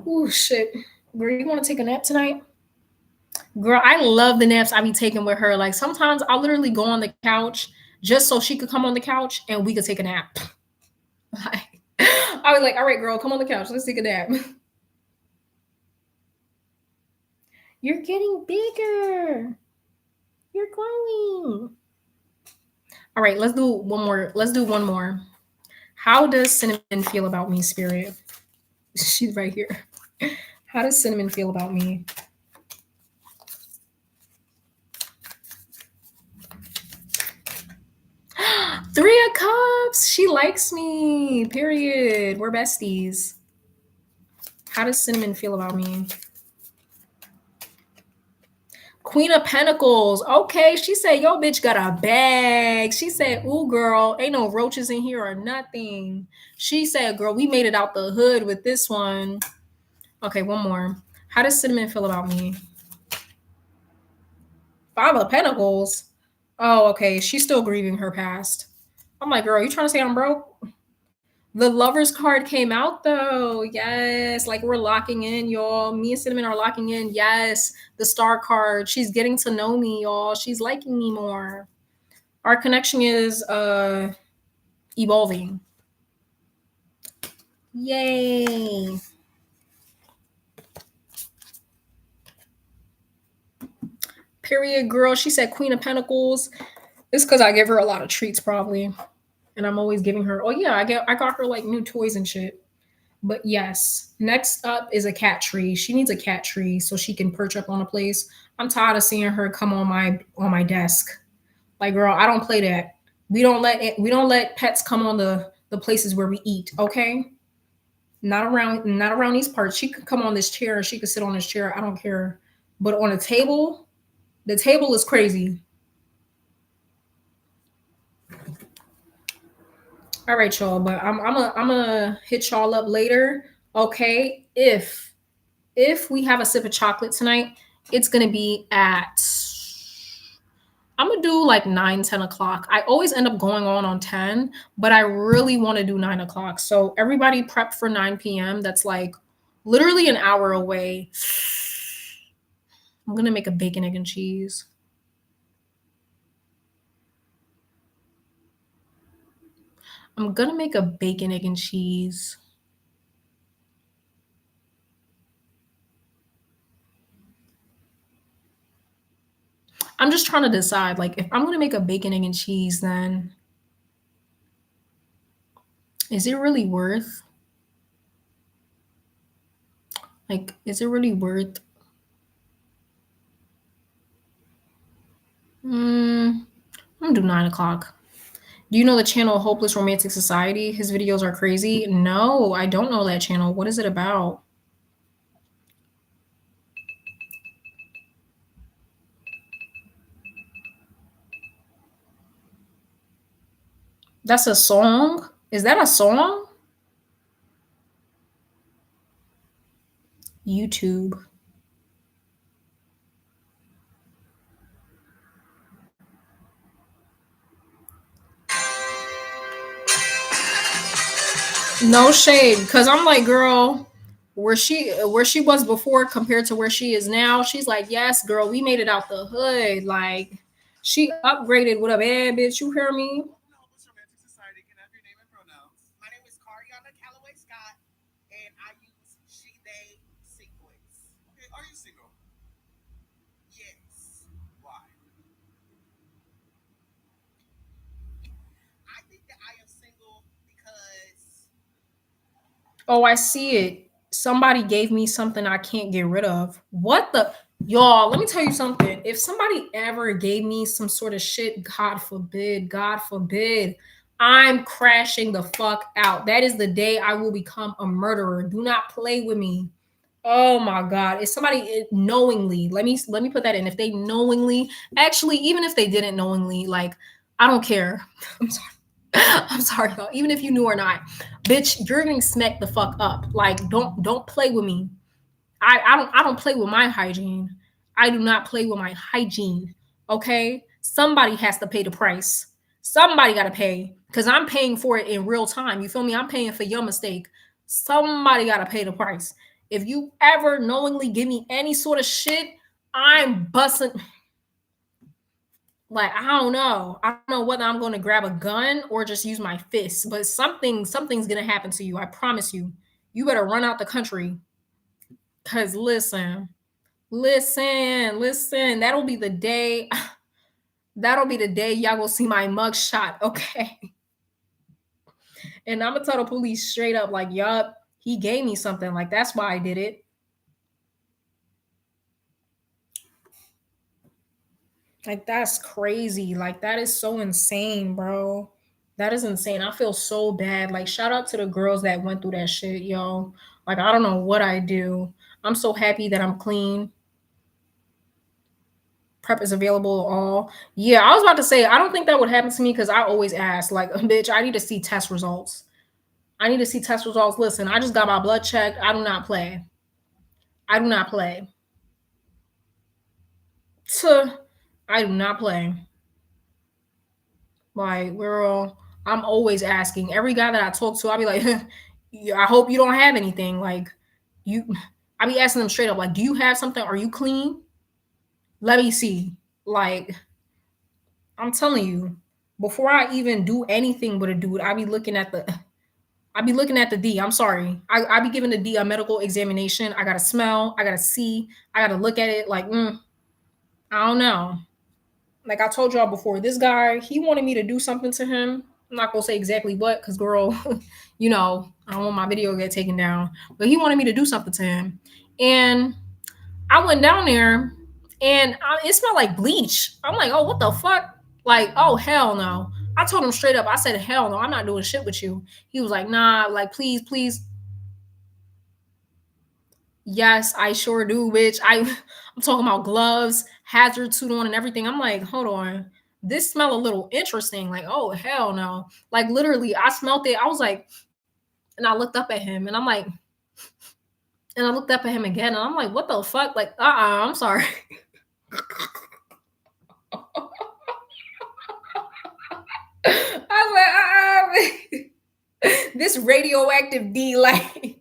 Oh shit. Girl, you want to take a nap tonight? Girl, I love the naps I be taking with her. Like sometimes I'll literally go on the couch just so she could come on the couch and we could take a nap. Like, I was like, all right, girl, come on the couch. Let's take a nap. You're getting bigger. You're growing. All right, let's do one more. Let's do one more. How does Cinnamon feel about me, Spirit? She's right here. How does Cinnamon feel about me? Three of Cups. She likes me. Period. We're besties. How does Cinnamon feel about me? Queen of Pentacles. Okay, she said, yo, bitch got a bag. She said, ooh, girl, ain't no roaches in here or nothing. She said, girl, we made it out the hood with this one. Okay, one more. How does Cinnamon feel about me? Five of Pentacles. Oh, okay. She's still grieving her past. I'm like, girl, you trying to say I'm broke? The Lovers card came out though. Yes. Like we're locking in, y'all. Me and Cinnamon are locking in. Yes. The Star card. She's getting to know me, y'all. She's liking me more. Our connection is evolving. Yay. Period, girl. She said Queen of Pentacles. It's because I give her a lot of treats, probably. And I'm always giving her, oh yeah, I got her like new toys and shit. But yes, next up is a cat tree. She needs a cat tree so she can perch up on a place. I'm tired of seeing her come on my desk. Like, girl, I don't play that. We don't let pets come on the places where we eat, okay? Not around these parts. She could come on this chair, she could sit on this chair. I don't care. But on a table, the table is crazy. All right, y'all. But I'm gonna hit y'all up later. Okay. If we have a sip of chocolate tonight, it's gonna be at I'm gonna do like 9, 10 o'clock. I always end up going on 10, but I really want to do 9 o'clock. So everybody prep for 9 p.m. That's like literally an hour away. I'm gonna make a bacon, egg, and cheese. I'm gonna make a bacon, egg, and cheese. I'm just trying to decide, like, if I'm gonna make a bacon, egg, and cheese, then is it really worth? Like, is it really worth? I'm gonna do 9 o'clock. Do you know the channel Hopeless Romantic Society? His videos are crazy. No, I don't know that channel. What is it about? That's a song? Is that a song? YouTube. No shade, because I'm like, girl, where she was before compared to where she is now. She's like, yes, girl, we made it out the hood. Like, she upgraded with a bad bitch. You hear me? Oh, I see it. Somebody gave me something I can't get rid of. What the? Y'all, let me tell you something. If somebody ever gave me some sort of shit, God forbid, I'm crashing the fuck out. That is the day I will become a murderer. Do not play with me. Oh my god. If somebody knowingly, let me put that in. If they knowingly, actually, even if they didn't knowingly, like, I don't care. I'm sorry. I'm sorry, y'all. Even if you knew or not, bitch, you're getting smacked the fuck up. Like, don't play with me. I don't play with my hygiene. I do not play with my hygiene. Okay? Somebody has to pay the price. Somebody got to pay cuz I'm paying for it in real time. You feel me? I'm paying for your mistake. Somebody got to pay the price. If you ever knowingly give me any sort of shit, I'm busting, like, I don't know. I don't know whether I'm going to grab a gun or just use my fists, but something's going to happen to you. I promise you. You better run out the country cuz listen, that'll be the day. That'll be the day y'all will see my mug shot, okay? And I'm gonna tell the police straight up, like, yup, he gave me something. Like, that's why I did it. Like, that's crazy. Like, that is so insane, bro. That is insane. I feel so bad. Like, shout out to the girls that went through that shit, yo. Like, I don't know what I do. I'm so happy that I'm clean. Prep is available all. Yeah, I was about to say I don't think that would happen to me because I always ask, like, bitch, I need to see test results. I need to see test results. Listen, I just got my blood checked. I do not play. I do not play. Tuh. I do not play. Like, girl, I'm always asking. Every guy that I talk to, I'll be like, I hope you don't have anything. Like, you, I be asking them straight up, like, do you have something? Are you clean? Let me see. Like, I'm telling you, before I even do anything with a dude, I be looking at the D. I'm sorry. I be giving the D a medical examination. I gotta smell. I gotta see. I gotta look at it. Like, I don't know. Like I told y'all before, this guy, he wanted me to do something to him. I'm not gonna say exactly what, because girl, I don't want my video to get taken down. But he wanted me to do something to him. And I went down there and it smelled like bleach. I'm like, oh, what the fuck? Like, oh, hell no. I told him straight up, I said, hell no, I'm not doing shit with you. He was like, nah, like, please, please. Yes, I sure do, bitch. I'm talking about gloves, hazard suit on, and everything. I'm like, hold on. This smell a little interesting. Like, oh, hell no. Like, literally, I smelled it. I was like, and I looked up at him and I'm like, and I looked up at him again and I'm like, what the fuck? Like, I'm sorry. I was like, this radioactive D, like,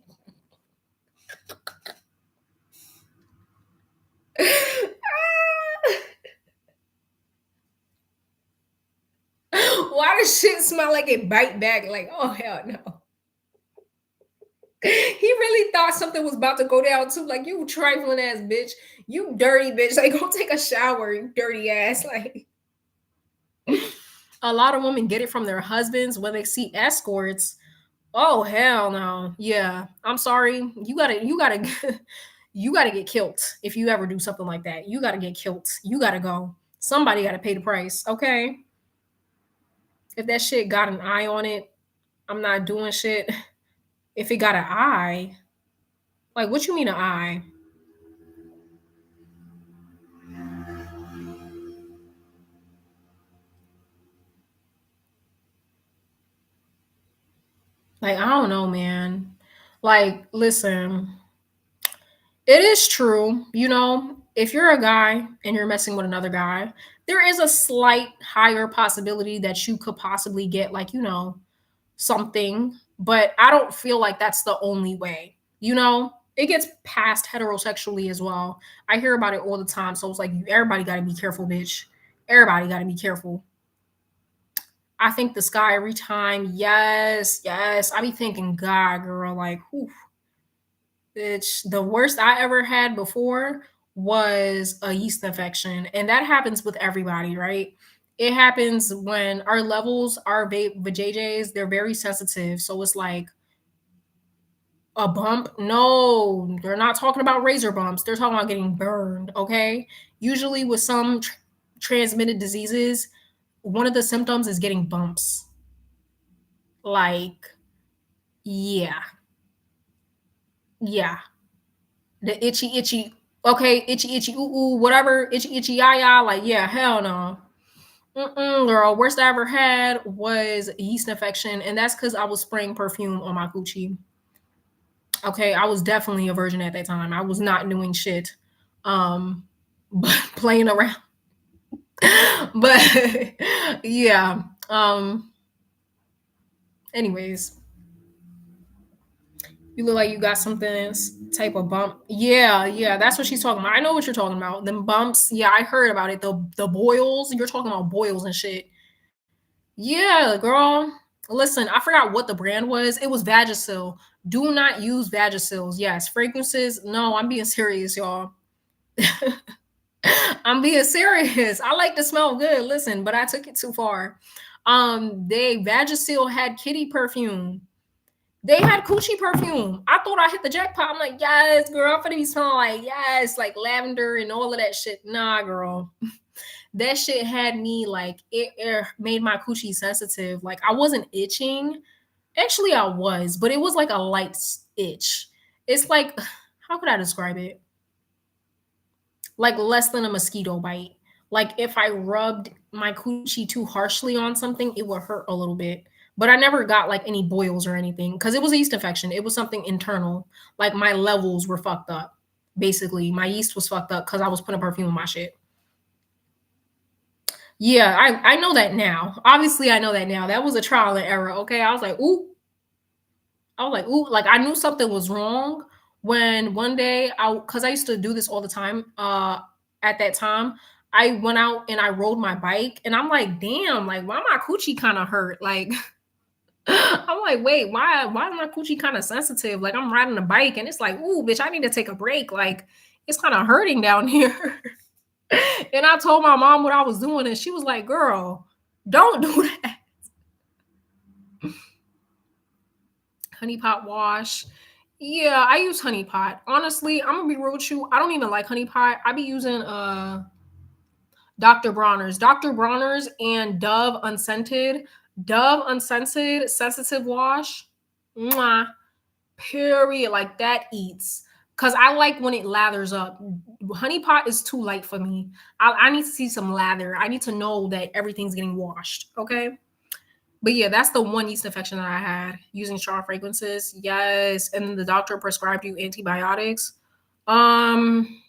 why does shit smell like it bite back? Like, oh hell no. He really thought something was about to go down too. Like, you trifling ass bitch. You dirty bitch. Like, go take a shower, you dirty ass. Like, a lot of women get it from their husbands when they see escorts. Oh hell no. Yeah. I'm sorry. You gotta you gotta get killed if you ever do something like that. You gotta get killed. You gotta go. Somebody gotta pay the price. Okay. If that shit got an eye on it, I'm not doing shit. If it got an eye, like, what you mean an eye? Like, I don't know, man. Like, listen, it is true, if you're a guy and you're messing with another guy, there is a slight higher possibility that you could possibly get, like, something, but I don't feel like that's the only way. It gets past heterosexually as well. I hear about it all the time. So it's like, everybody got to be careful, bitch. Everybody got to be careful. I think the sky every time. Yes, yes. I be thinking, God, girl, like, whew, bitch. The worst I ever had before was a yeast infection. And that happens with everybody, right? It happens when our levels, our vajayjays, they're very sensitive. So it's like, A bump? No, they're not talking about razor bumps. They're talking about getting burned, okay? Usually with some transmitted diseases, one of the symptoms is getting bumps. Like, yeah. Yeah. The itchy, okay, itchy, ooh, whatever, itchy, yah, like, yeah, hell no. Girl, worst I ever had was a yeast infection, and that's because I was spraying perfume on my coochie. Okay, I was definitely a virgin at that time. I was not doing shit, but playing around. But yeah. Anyways, you look like you got something type of bump. Yeah, that's what she's talking about. I know what you're talking about. Them bumps. Yeah, I heard about it. The boils. You're talking about boils and shit. Yeah, girl. Listen, I forgot what the brand was. It was Vagisil. Do not use Vagisils. Yes, fragrances. No, I'm being serious, y'all. I'm being serious. I like to smell good. Listen, but I took it too far. They Vagisil had kitty perfume. They had coochie perfume. I thought I hit the jackpot. I'm like, yes, girl. I'm gonna be smelling like yes, like lavender and all of that shit. Nah, girl. That shit had me like it made my coochie sensitive. Like I wasn't itching. Actually, I was, but it was like a light itch. It's like, how could I describe it? Like less than a mosquito bite. Like if I rubbed my coochie too harshly on something, it would hurt a little bit. But I never got like any boils or anything because it was a yeast infection. It was something internal. Like my levels were fucked up. Basically, my yeast was fucked up because I was putting perfume on my shit. Yeah, I know that now. Obviously, I know that now. That was a trial and error. Okay, I was like, ooh, like I knew something was wrong when one day cuz I used to do this all the time at that time. I went out and I rode my bike and I'm like, "Damn, like why my coochie kind of hurt?" Like I'm like, "Wait, why is my coochie kind of sensitive?" Like I'm riding a bike and it's like, "Ooh, bitch, I need to take a break." Like it's kind of hurting down here. And I told my mom what I was doing and she was like, "Girl, don't do that." Honey pot wash. Yeah, I use honey pot. Honestly, I'm gonna be real with you. I don't even like honey pot. I be using Dr. Bronner's. Dr. Bronner's and Dove Unscented. Dove Unscented Sensitive Wash. Mwah. Period. Like that eats. Cause I like when it lathers up. Honey pot is too light for me. I need to see some lather. I need to know that everything's getting washed. Okay. But yeah, that's the one yeast infection that I had using strong fragrances. Yes, and then the doctor prescribed you antibiotics. Um,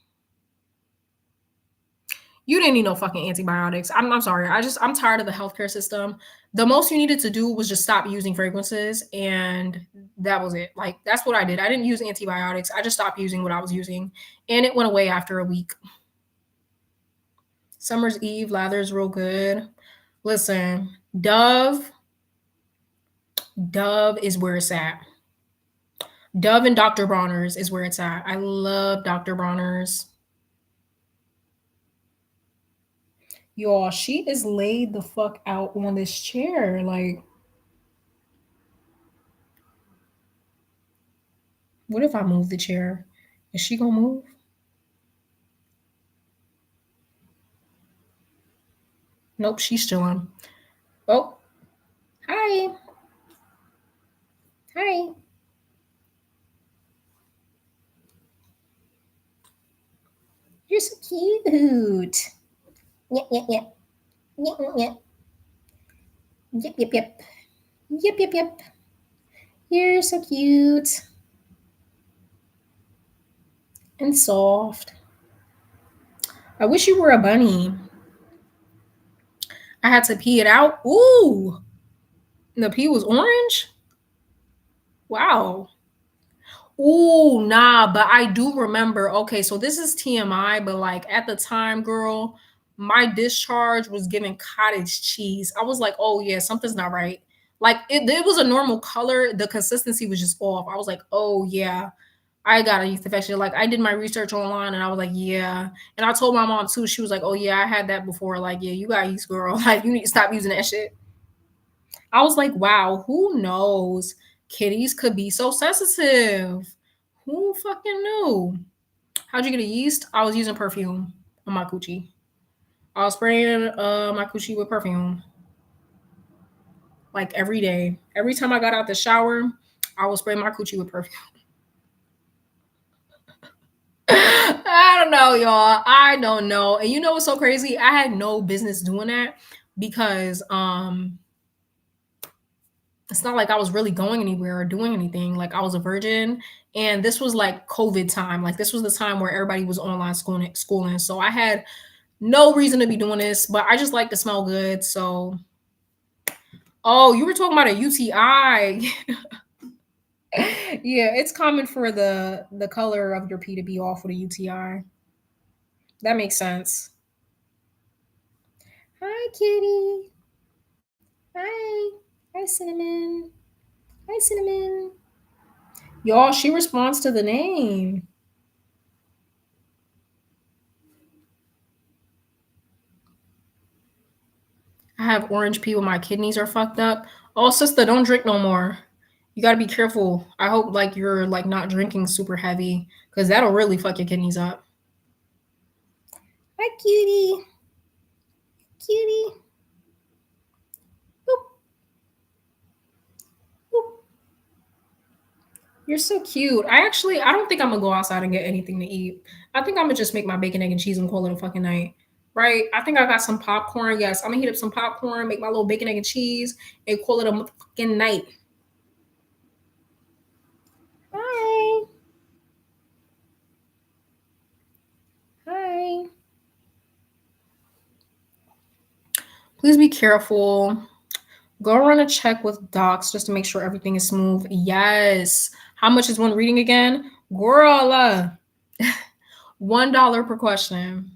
you didn't need no fucking antibiotics. I'm sorry. I'm tired of the healthcare system. The most you needed to do was just stop using fragrances, and that was it. Like that's what I did. I didn't use antibiotics. I just stopped using what I was using, and it went away after a week. Summer's Eve lather's real good. Listen, Dove is where it's at. Dove and Dr. Bronner's is where it's at. I love Dr. Bronner's. Y'all, she is laid the fuck out on this chair. Like, what if I move the chair? Is she gonna move? Nope, she's chilling. Oh, hi. Hi. You're so cute. Yep, yep, yep. Yep, yep, yep. Yep, yep, yep. Yep, yep, yep. You're so cute and soft. I wish you were a bunny. I had to pee it out. Ooh, the pee was orange. Wow. Ooh, nah, but I do remember. Okay, so this is TMI, but like at the time, girl, my discharge was giving cottage cheese. I was like, oh yeah, something's not right. Like it was a normal color, the consistency was just off. I was like, oh yeah, I got a yeast infection. Like I did my research online and I was like, yeah. And I told my mom too. She was like, oh yeah, I had that before. Like, yeah, you got yeast, girl. Like you need to stop using that shit. I was like, wow, who knows? Kitties could be so sensitive. Who fucking knew? How'd you get a yeast? I was using perfume on my coochie. I was spraying my coochie with perfume like every day. Every time I got out the shower, I would spray my coochie with perfume. I don't know, y'all. I don't know. And you know what's so crazy? I had no business doing that because it's not like I was really going anywhere or doing anything. Like I was a virgin, and this was like COVID time. Like this was the time where everybody was online schooling. So I had no reason to be doing this, but I just like to smell good. So, oh, you were talking about a UTI. Yeah, it's common for the color of your pee to be off with a UTI. That makes sense. Hi, kitty. Hi. Hi, Cinnamon. Hi, Cinnamon. Y'all, she responds to the name. I have orange pee when my kidneys are fucked up. Oh, sister, don't drink no more. You gotta be careful. I hope like you're like not drinking super heavy because that'll really fuck your kidneys up. Hi, cutie. Cutie. Boop. Boop. You're so cute. I don't think I'm gonna go outside and get anything to eat. I think I'm gonna just make my bacon, egg, and cheese and call it a fucking night. Right? I think I got some popcorn. Yes, I'm gonna heat up some popcorn, make my little bacon, egg, and cheese, and call it a fucking night. Hi. Hi. Please be careful. Go run a check with docs just to make sure everything is smooth. Yes. How much is one reading again? Girl, $1 per question.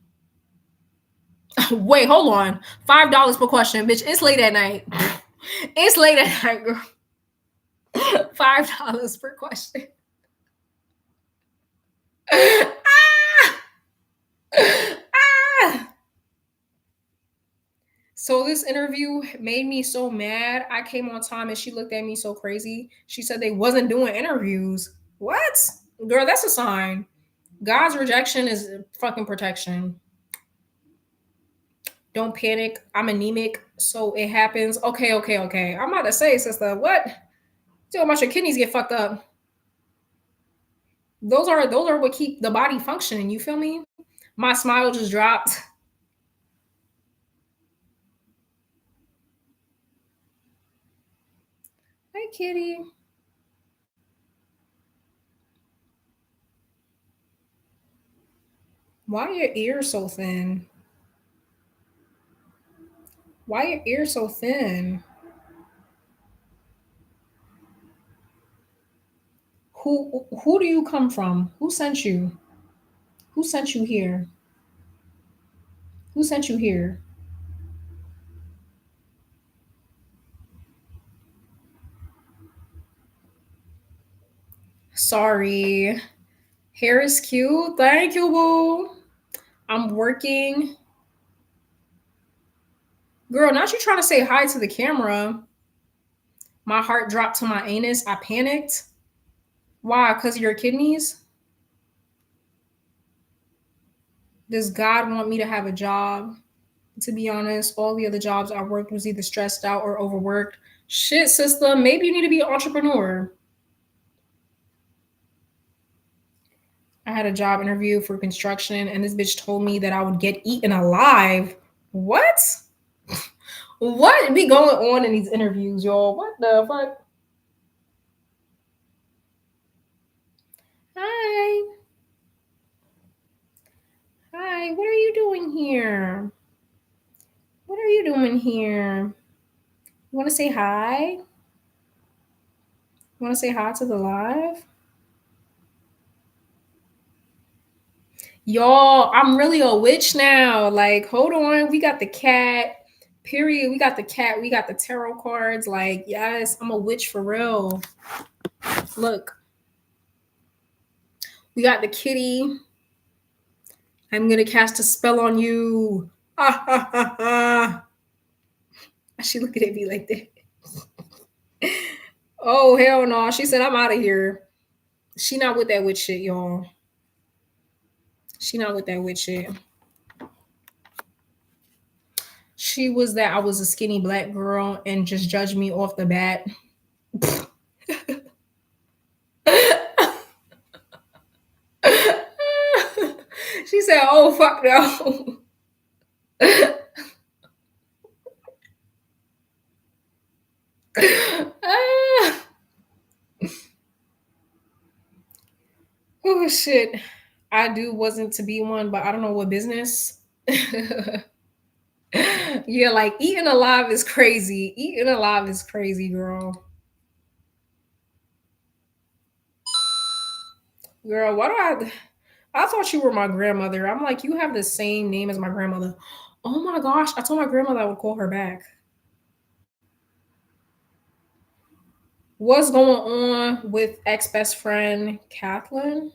Wait, hold on. $5 per question, bitch. It's late at night. It's late at night, girl. $5 per question. Ah! Ah! So this interview made me so mad. I came on time and she looked at me so crazy. She said they wasn't doing interviews. What? Girl, that's a sign. God's rejection is fucking protection. Don't panic. I'm anemic, so it happens. Okay. I'm about to say, sister, what? Tell about your kidneys get fucked up. Those are what keep the body functioning. You feel me? My smile just dropped. Hi, kitty. Why are your ears so thin? Why are your ears so thin? Who do you come from? Who sent you? Who sent you here? Who sent you here? Sorry. Hair is cute. Thank you, boo. I'm working. Girl, not you trying to say hi to the camera. My heart dropped to my anus. I panicked. Why? Because of your kidneys? Does God want me to have a job? To be honest, all the other jobs I worked was either stressed out or overworked. Shit, sister, maybe you need to be an entrepreneur. I had a job interview for construction, and this bitch told me that I would get eaten alive. What? What be going on in these interviews, y'all? What the fuck? Hi. Hi. What are you doing here? What are you doing here? You want to say hi? You want to say hi to the live? Y'all, I'm really a witch now. Like, hold on. We got the cat. Period. We got the cat. We got the tarot cards. Like, yes, I'm a witch for real. Look, we got the kitty. I'm gonna cast a spell on you. Ha ha ha ha. She looking at me like that. Oh hell no. She said I'm out of here. She not with that witch shit, y'all. She not with that witch shit. She was that I was a skinny black girl and just judged me off the bat. She said, "Oh fuck no." Oh shit. I do wasn't to be one, but I don't know what business. Yeah, like eating alive is crazy. Eating alive is crazy, girl. Girl, why do I thought you were my grandmother. I'm like, you have the same name as my grandmother. Oh my gosh, I told my grandmother I would call her back. What's going on with ex best friend Kathleen?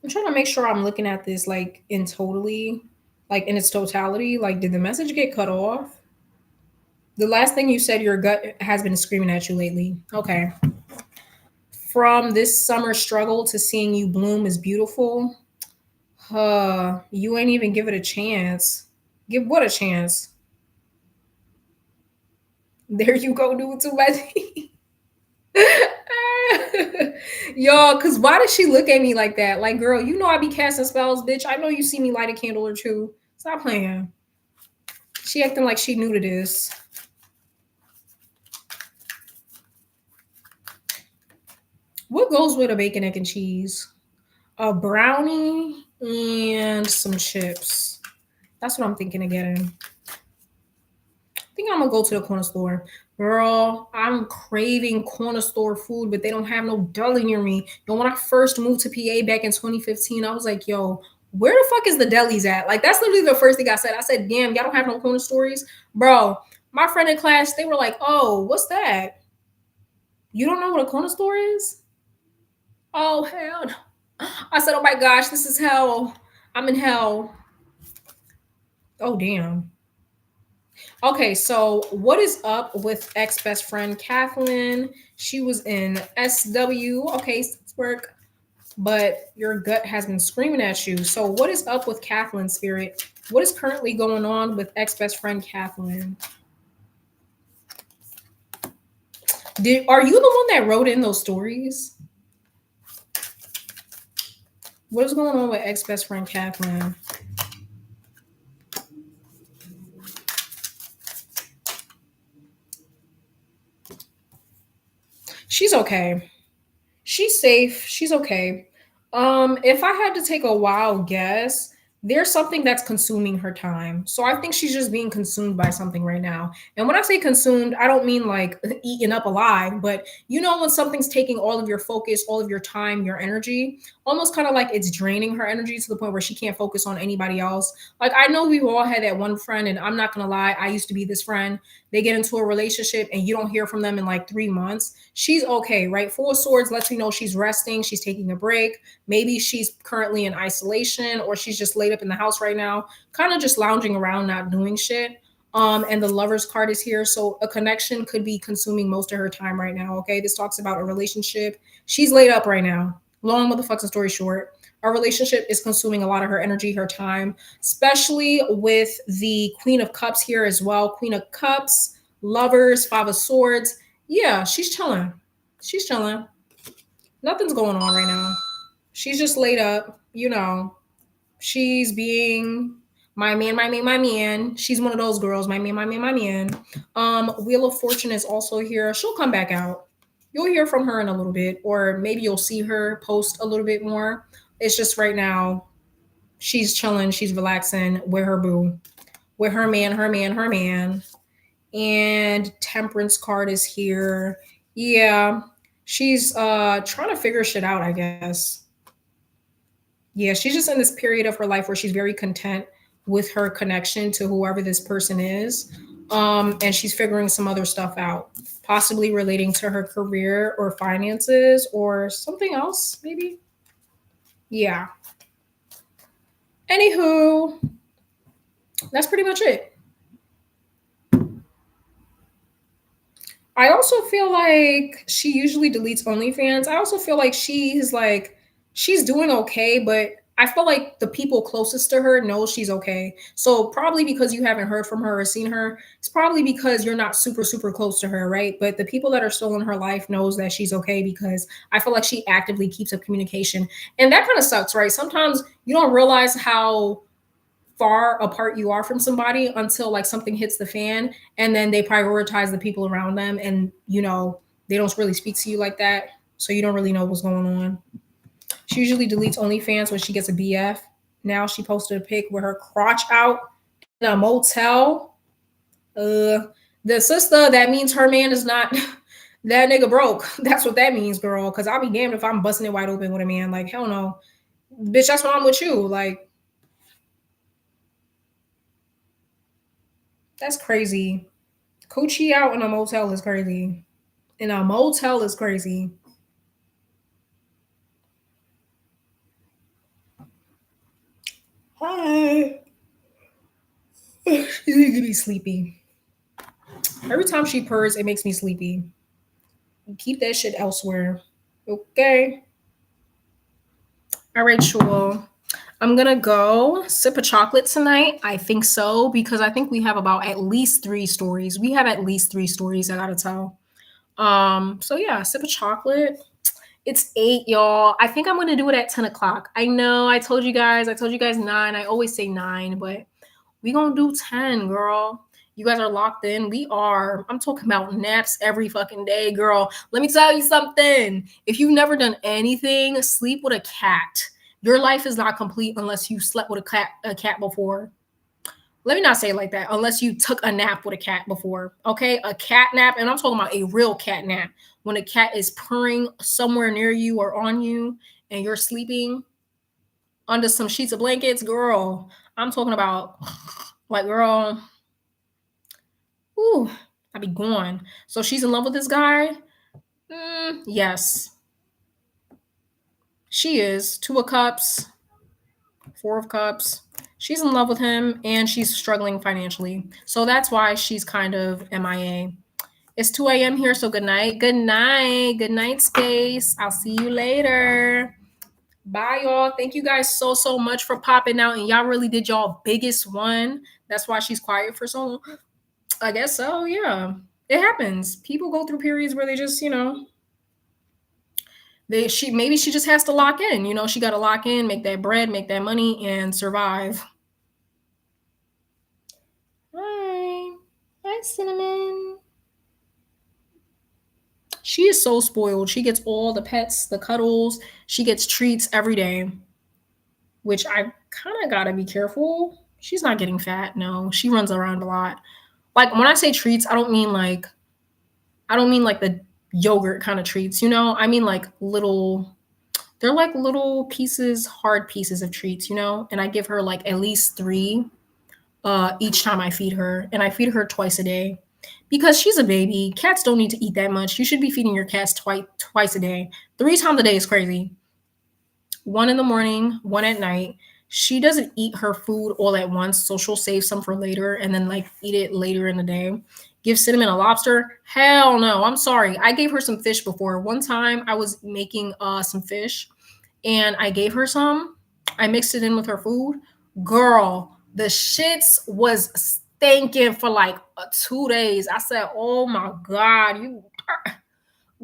I'm trying to make sure I'm looking at this like in totally, like in its totality. Like, did the message get cut off? The last thing you said, your gut has been screaming at you lately. Okay. From this summer struggle to seeing you bloom is beautiful. You ain't even give it a chance. Give what a chance? There you go, do it too much. Y'all, cause why does she look at me like that? Like, girl, you know I be casting spells, bitch. I know you see me light a candle or two. Stop playing. She acting like she new to this. What goes with a bacon, egg, and cheese? A brownie and some chips. That's what I'm thinking of getting. I think I'm gonna go to the corner store. Girl, I'm craving corner store food, but they don't have no deli near me. And when I first moved to PA back in 2015, I was like, yo, where the fuck is the delis at? Like, that's literally the first thing I said. I said, damn, y'all don't have no corner stores? Bro, my friend in class, they were like, oh, what's that? You don't know what a corner store is? Oh, hell no. I said, oh my gosh, this is hell. I'm in hell. Oh, damn. Okay, so what is up with ex best friend Kathleen? She was in SW. Okay, work, but your gut has been screaming at you. So what is up with Kathleen Spirit? What is currently going on with ex best friend Kathleen? Are you the one that wrote in those stories? What is going on with ex best friend Kathleen? She's okay. She's safe. She's okay. If I had to take a wild guess, there's something that's consuming her time. So I think she's just being consumed by something right now. And when I say consumed, I don't mean like eaten up alive, but you know when something's taking all of your focus, all of your time, your energy, almost kind of like it's draining her energy to the point where she can't focus on anybody else. Like I know we've all had that one friend, and I'm not gonna lie, I used to be this friend. They get into a relationship and you don't hear from them in like 3 months. She's okay, right? Four of Swords lets you know she's resting, she's taking a break. Maybe she's currently in isolation or she's just laid up in the house right now, kind of just lounging around, not doing shit. And the Lover's card is here. So a connection could be consuming most of her time right now. Okay. This talks about a relationship. She's laid up right now. Long motherfucking story short. Our relationship is consuming a lot of her energy, her time, especially with the Queen of Cups here as well. Queen of Cups, Lovers, Five of Swords. Yeah, she's chilling. She's chilling. Nothing's going on right now. She's just laid up, you know. She's being my man, my man, my man. She's one of those girls, my man, my man, my man. Wheel of Fortune is also here. She'll come back out. You'll hear from her in a little bit, or maybe you'll see her post a little bit more. It's just right now, she's chilling, she's relaxing with her boo, with her man, her man, her man. And Temperance card is here. Yeah, she's trying to figure shit out, I guess. Yeah, she's just in this period of her life where she's very content with her connection to whoever this person is. And she's figuring some other stuff out, possibly relating to her career or finances or something else, maybe. Yeah. Anywho, that's pretty much it. I also feel like she usually deletes OnlyFans. I also feel like she's doing okay, but I feel like the people closest to her know she's okay. So probably because you haven't heard from her or seen her, it's probably because you're not super close to her, right? But the people that are still in her life knows that she's okay because I feel like she actively keeps up communication. And that kind of sucks, right? Sometimes you don't realize how far apart you are from somebody until like something hits the fan and then they prioritize the people around them and they don't really speak to you like that, so you don't really know what's going on. She usually deletes OnlyFans when she gets a BF. Now she posted a pic with her crotch out in a motel. The sister, that means her man is not that nigga broke. That's what that means, girl, because I'll be damned if I'm busting it wide open with a man. Like, hell no, bitch, that's why I'm with you. Like, that's crazy. Coochie out in a motel is crazy. In a motel is crazy. Hi. She's making me sleepy. Every time she purrs, it makes me sleepy. Keep that shit elsewhere. Okay. All right, sure. I'm gonna go sip a chocolate tonight. I think so because I think we have about at least 3 stories. We have at least 3 stories I gotta tell. So yeah, sip a chocolate. It's 8, y'all. I think I'm gonna do it at 10 o'clock. I know I told you guys 9. I always say 9, but we gonna do 10, girl. You guys are locked in. We are. I'm talking about naps every fucking day, girl. Let me tell you something. If you've never done anything, sleep with a cat. Your life is not complete unless you slept with a cat before. Let me not say it like that. Unless you took a nap with a cat before. Okay? A cat nap, and I'm talking about a real cat nap. When a cat is purring somewhere near you or on you and you're sleeping under some sheets of blankets, girl. I'm talking about like, girl, ooh, I'd be gone. So she's in love with this guy? Yes, she is. 2 of Cups, 4 of Cups. She's in love with him and she's struggling financially. So that's why she's kind of MIA. It's 2 a.m. here, so good night. Good night. Good night, space. I'll see you later. Bye, y'all. Thank you guys so much for popping out. And y'all really did y'all biggest one. That's why she's quiet for so long. I guess so, yeah. It happens. People go through periods where they just, she just has to lock in. She got to lock in, make that bread, make that money, and survive. Hi. Hi, Cinnamon. She is so spoiled. She gets all the pets, the cuddles. She gets treats every day, which I kind of got to be careful. She's not getting fat. No, she runs around a lot. Like when I say treats, I don't mean like the yogurt kind of treats, I mean like they're like little pieces, hard pieces of treats, and I give her like at least 3 each time I feed her, and I feed her twice a day because she's a baby. Cats don't need to eat that much. You should be feeding your cats twice a day. 3 times a day is crazy. 1 in the morning, 1 at night. She doesn't eat her food all at once, so she'll save some for later and then like eat it later in the day. Give Cinnamon a lobster? Hell no. I'm sorry. I gave her some fish before. One time I was making some fish and I gave her some. I mixed it in with her food. Girl, the shits was stinking for like 2 days. I said, oh my God,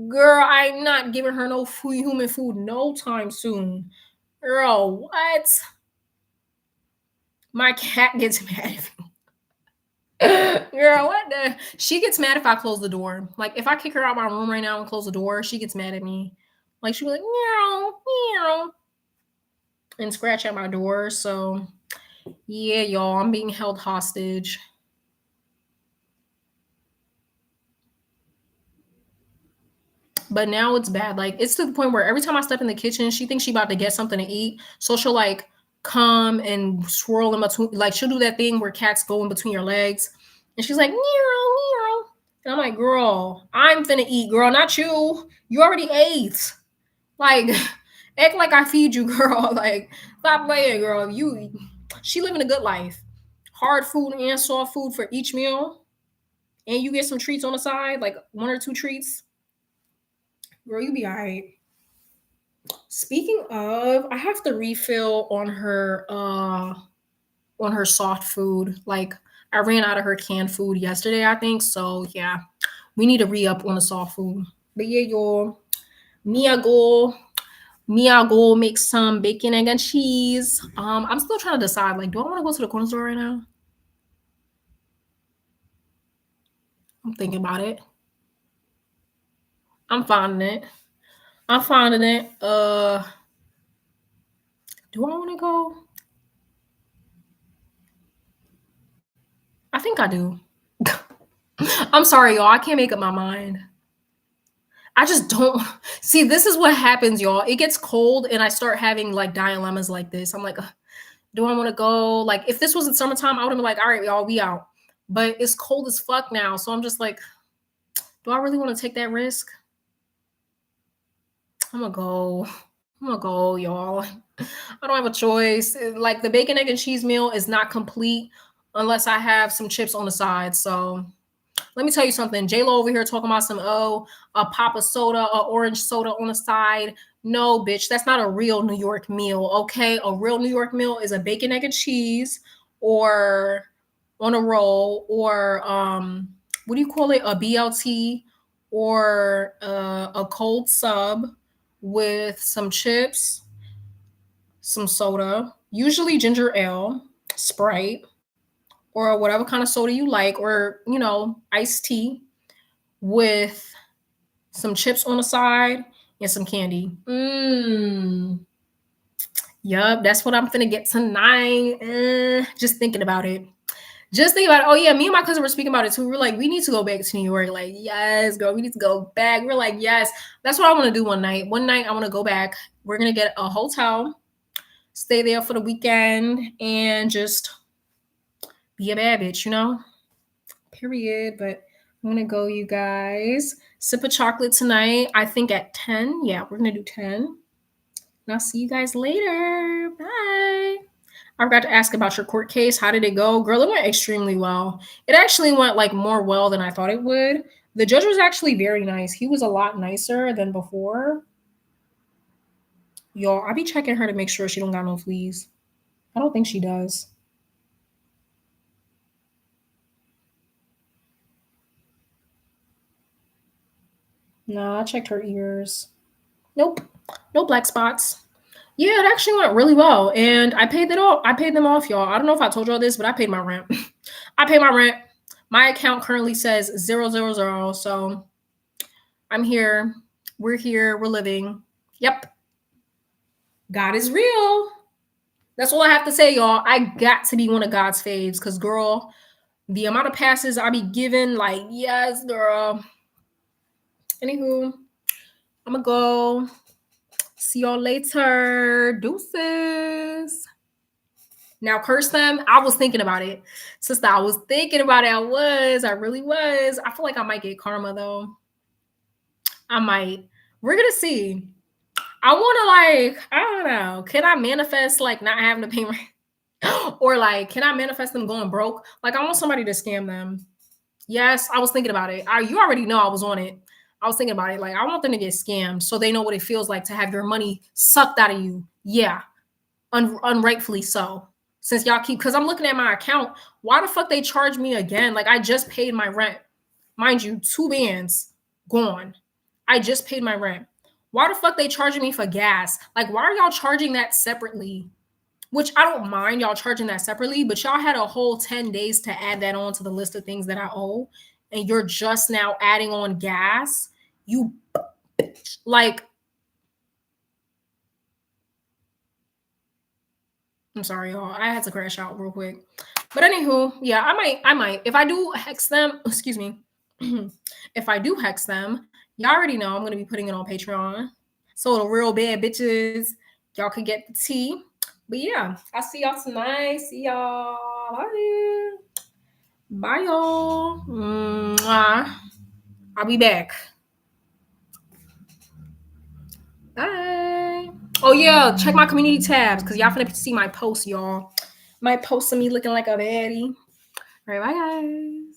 girl, I'm not giving her no human food no time soon. Girl, what? My cat gets mad at me. Girl, what the? She gets mad if I close the door. Like if I kick her out my room right now and close the door, she gets mad at me. Like she was like meow, meow, and scratch at my door. So yeah, y'all, I'm being held hostage. But now it's bad. Like it's to the point where every time I step in the kitchen, she thinks she about to get something to eat. So she'll like come and swirl in between. Like she'll do that thing where cats go in between your legs. And she's like, meow, meow. And I'm like, girl, I'm finna eat, girl, not you. You already ate. Like, act like I feed you, girl. Like, stop playing, girl. She living a good life. Hard food and soft food for each meal. And you get some treats on the side, like 1 or 2 treats. Girl, you be all right. Speaking of, I have to refill on her soft food. Like I ran out of her canned food yesterday, I think. So yeah, we need to re-up on the soft food. But yeah, y'all, me I go make some bacon, egg, and cheese. I'm still trying to decide. Like, do I want to go to the corner store right now? I'm thinking about it. I'm finding it. I'm finding it. Do I want to go? I think I do. I'm sorry, y'all. I can't make up my mind. I just don't see. This is what happens, y'all. It gets cold, and I start having like dilemmas like this. I'm like, do I want to go? Like, if this was in summertime, I would have been like, all right, y'all, we out. But it's cold as fuck now, so I'm just like, do I really want to take that risk? I'm gonna go. I'm gonna go, y'all. I don't have a choice. Like the bacon, egg, and cheese meal is not complete unless I have some chips on the side. So let me tell you something. J Lo over here talking about a pop of soda, a orange soda on the side. No, bitch, that's not a real New York meal. Okay, a real New York meal is a bacon, egg, and cheese, or on a roll, or what do you call it? A BLT, or a cold sub with some chips, some soda, usually ginger ale, Sprite, or whatever kind of soda you like, or iced tea with some chips on the side and some candy. Yup, that's what I'm gonna get tonight. Just thinking about it. Just think about it. Oh yeah, me and my cousin were speaking about it too. We're like, we need to go back to New York. Like, yes, girl, we need to go back. We're like, yes, that's what I want to do one night. One night, I want to go back. We're gonna get a hotel, stay there for the weekend, and just be a bad bitch, Period. But I'm gonna go, you guys. Sip of chocolate tonight. I think at 10. Yeah, we're gonna do 10. And I'll see you guys later. Bye. I forgot to ask about your court case. How did it go? Girl, it went extremely well. It actually went like more well than I thought it would. The judge was actually very nice. He was a lot nicer than before. Y'all, I be checking her to make sure she don't got no fleas. I don't think she does. No, I checked her ears. Nope. No black spots. Yeah, it actually went really well. And I paid it off. I paid them off, y'all. I don't know if I told y'all this, but I paid my rent. I paid my rent. My account currently says 000. So I'm here. We're here. We're living. Yep. God is real. That's all I have to say, y'all. I got to be one of God's faves because, girl, the amount of passes I be given, like, yes, girl. Anywho, I'm going to go. See y'all later. Deuces. Now, curse them. I was thinking about it. Sister, I was thinking about it. I really was. I feel like I might get karma, though. I might. We're going to see. I want to, I don't know. Can I manifest, not having to pay rent? Or, can I manifest them going broke? I want somebody to scam them. Yes, I was thinking about it. You already know I was on it. I was thinking about it. I want them to get scammed so they know what it feels like to have your money sucked out of you. Yeah, unrightfully so. Since y'all because I'm looking at my account. Why the fuck they charge me again? I just paid my rent. Mind you, 2 bands gone. I just paid my rent. Why the fuck they charging me for gas? Why are y'all charging that separately? Which I don't mind y'all charging that separately, but y'all had a whole 10 days to add that on to the list of things that I owe. And you're just now adding on gas. You I'm sorry, y'all. I had to crash out real quick. But anywho, yeah, I might. If I do hex them, excuse me. If I do hex them, y'all already know I'm gonna be putting it on Patreon. So the real bad bitches, y'all could get the tea. But yeah, I'll see y'all tonight. See y'all. Bye. Bye, y'all. Mwah. I'll be back. Bye. Oh yeah, check my community tabs because y'all finna see my posts, y'all. My posts of me looking like a baddie. All right, bye guys.